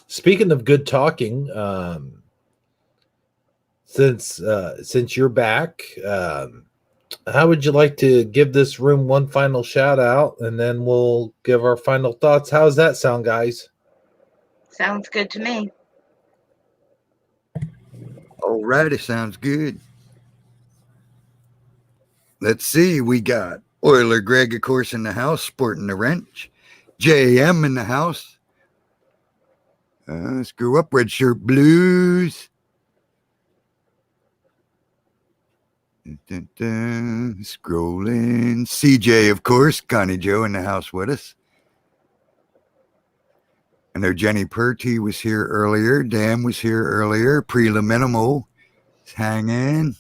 Speaking of good talking, since you're back, how would you like to give this room one final shout out, and then we'll give our final thoughts? How's that sound, guys? Sounds good to me. Alrighty, sounds good. Let's see, we got Oiler Greg, of course, in the house, sporting the wrench. JM in the house. Screw up, Red Shirt Blues. Dun, dun, dun. Scrolling. CJ, of course, Connie Joe in the house with us. I know Jenny Purty was here earlier. Dan was here earlier. Prela Minimal is hanging.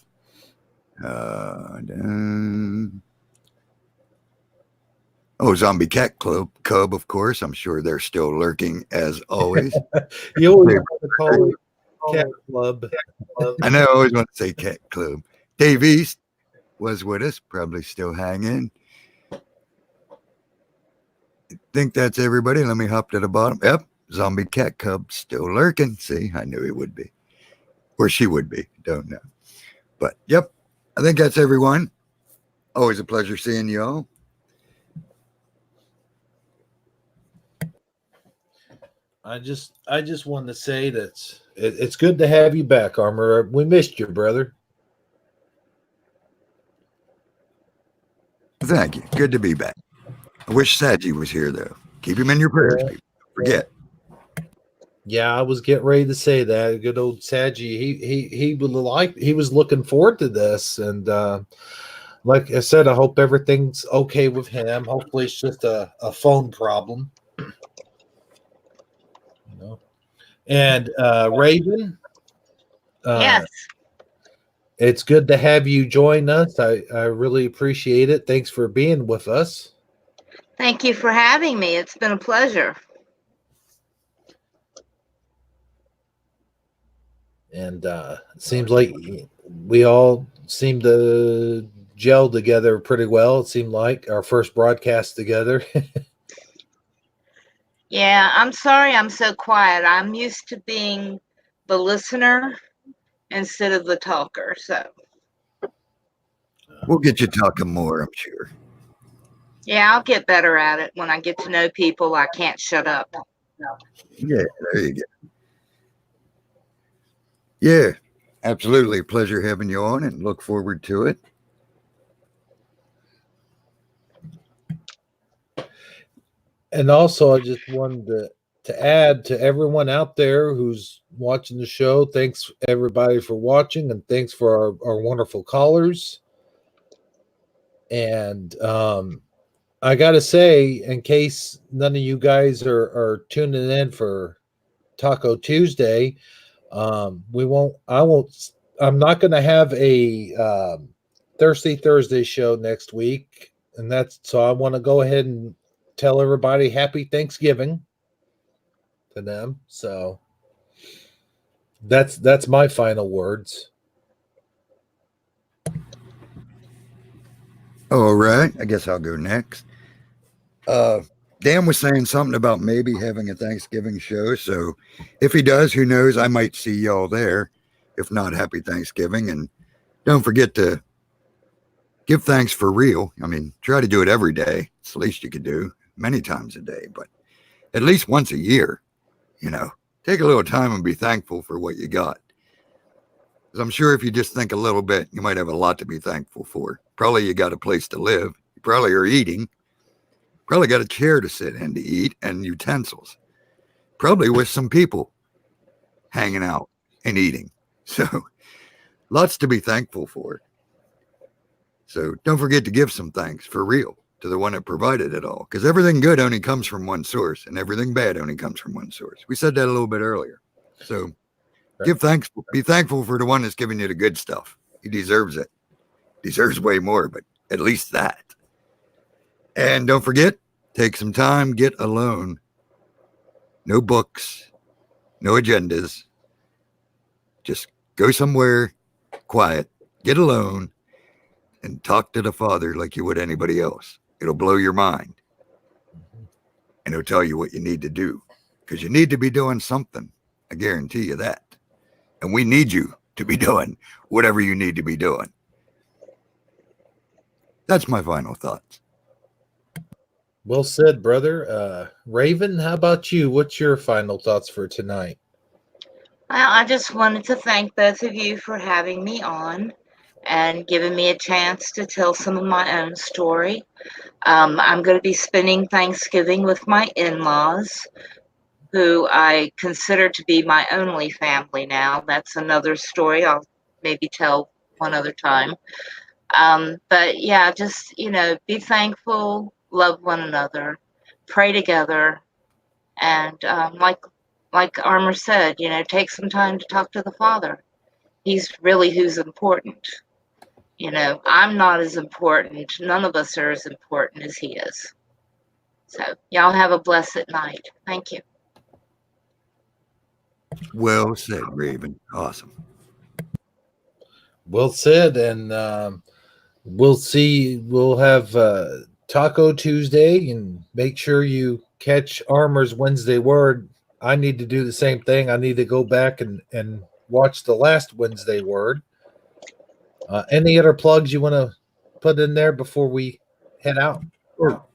Zombie Cat Cub, of course. I'm sure they're still lurking as always. You always want to call it Cat Club. I know, I always want to say Cat Club. Dave East was with us, probably still hanging. I think that's everybody. Let me hop to the bottom. Yep, Zombie Cat Cub still lurking. See, I knew he would be. Or she would be. Don't know. But, yep, I think that's everyone. Always a pleasure seeing you all. I just want to say that it's good to have you back, Armor. We missed you, brother. Thank you. Good to be back. I wish Saji was here, though. Keep him in your prayers, people. Don't forget. Yeah, I was getting ready to say that. Good old Saji. He was looking forward to this, and like I said, I hope everything's okay with him. Hopefully, it's just a phone problem. And Raven, Yes. it's good to have you join us. I really appreciate it. Thanks for being with us. Thank you for having me. It's been a pleasure. And it seems like we all seemed to gel together pretty well. It seemed like our first broadcast together. Yeah, I'm sorry I'm so quiet. I'm used to being the listener instead of the talker. So, We'll get you talking more, I'm sure. yeah, I'll get better at it when I get to know people. I can't shut up. Yeah, there you go. Yeah, absolutely. Pleasure having you on and look forward to it. And also, I just wanted to add to everyone out there who's watching the show, thanks everybody for watching, and thanks for our wonderful callers. And I got to say, in case none of you guys are tuning in for Taco Tuesday, I'm not going to have a Thirsty Thursday show next week. And so I want to go ahead and tell everybody happy Thanksgiving to them. So that's my final words. All right. I guess I'll go next. Dan was saying something about maybe having a Thanksgiving show. So if he does, who knows? I might see y'all there. If not, happy Thanksgiving. And don't forget to give thanks for real. I mean, try to do it every day. It's the least you could do, many times a day, but at least once a year, take a little time and be thankful for what you got. Because I'm sure if you just think a little bit, you might have a lot to be thankful for. Probably you got a place to live. You probably are eating. Probably got a chair to sit in to eat and utensils. Probably with some people hanging out and eating. So lots to be thankful for. So don't forget to give some thanks for real to the one that provided it all. Because everything good only comes from one source and everything bad only comes from one source. We said that a little bit earlier. So give thanks, be thankful for the one that's giving you the good stuff. He deserves it. Deserves way more, but at least that. And don't forget, take some time, get alone. No books, no agendas. Just go somewhere quiet, get alone, and talk to the Father like you would anybody else. It'll blow your mind. And it'll tell you what you need to do. Because you need to be doing something. I guarantee you that. And we need you to be doing whatever you need to be doing. That's my final thoughts. Well said, brother. Raven, how about you? What's your final thoughts for tonight? Well, I just wanted to thank both of you for having me on and giving me a chance to tell some of my own story. I'm going to be spending Thanksgiving with my in-laws, who I consider to be my only family now. That's another story I'll maybe tell one other time. But yeah, just, be thankful, love one another, pray together, and like Armour said, take some time to talk to the Father. He's really who's important. I'm not as important. None of us are as important as he is. So y'all have a blessed night. Thank you. Well said, Raven. Awesome. Well said. And we'll have Taco Tuesday, and make sure you catch Armour's Wednesday Word. I need to do the same thing. I need to go back and watch the last Wednesday Word. Any other plugs you want to put in there before we head out?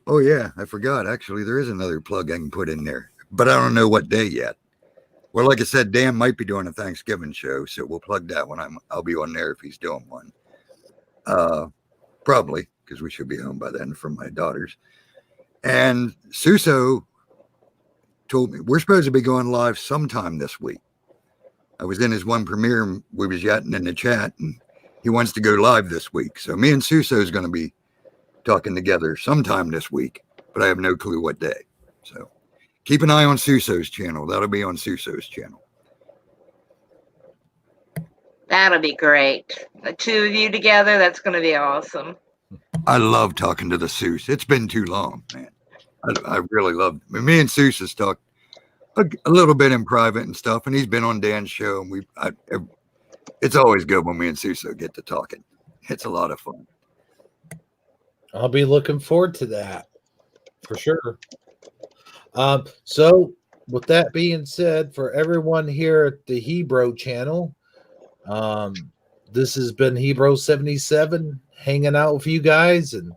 Oh yeah, I forgot. Actually, there is another plug I can put in there, but I don't know what day yet. Well, like I said, Dan might be doing a Thanksgiving show, so we'll plug that one. I'll be on there if he's doing one. Probably, because we should be home by then from my daughters. And Suso told me we're supposed to be going live sometime this week. I was in his one premiere, and we was yatting in the chat, and he wants to go live this week. So me and Suso is going to be talking together sometime this week, but I have no clue what day. So keep an eye on Suso's channel. That'll be on Suso's channel. That'll be great. The two of you together, that's going to be awesome. I love talking to the Seuss. It's been too long, man. I really love it. Me and Seuss has talked a little bit in private and stuff, and he's been on Dan's show, and it's always good when me and Suso get to talking. It's a lot of fun. I'll be looking forward to that for sure. So, with that being said, for everyone here at the Hebrew channel, this has been Hebrew 77 hanging out with you guys, and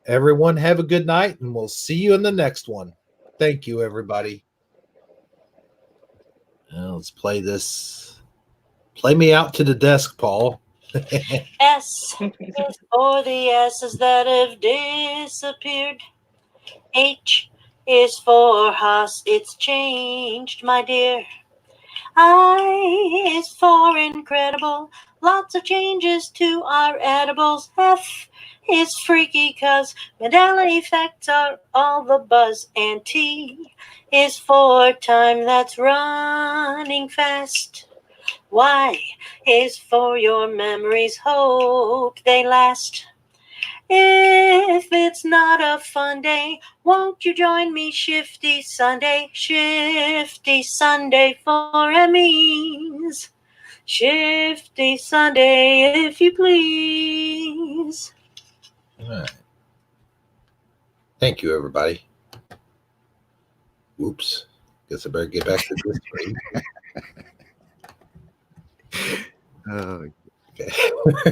everyone have a good night, and we'll see you in the next one. Thank you, everybody. Now let's play this. Play me out to the desk, Paul. S is for the S's that have disappeared. H is for house, it's changed, my dear. I is for incredible, lots of changes to our edibles. F is freaky cause Mandela effects are all the buzz. And T is for time that's running fast. Y is for your memories, hope they last. If it's not a fun day, won't you join me Shifty Sunday? Shifty Sunday for Emmys. Shifty Sunday, if you please. All right. Thank you, everybody. Whoops. Guess I better get back to this screen. Oh, Okay.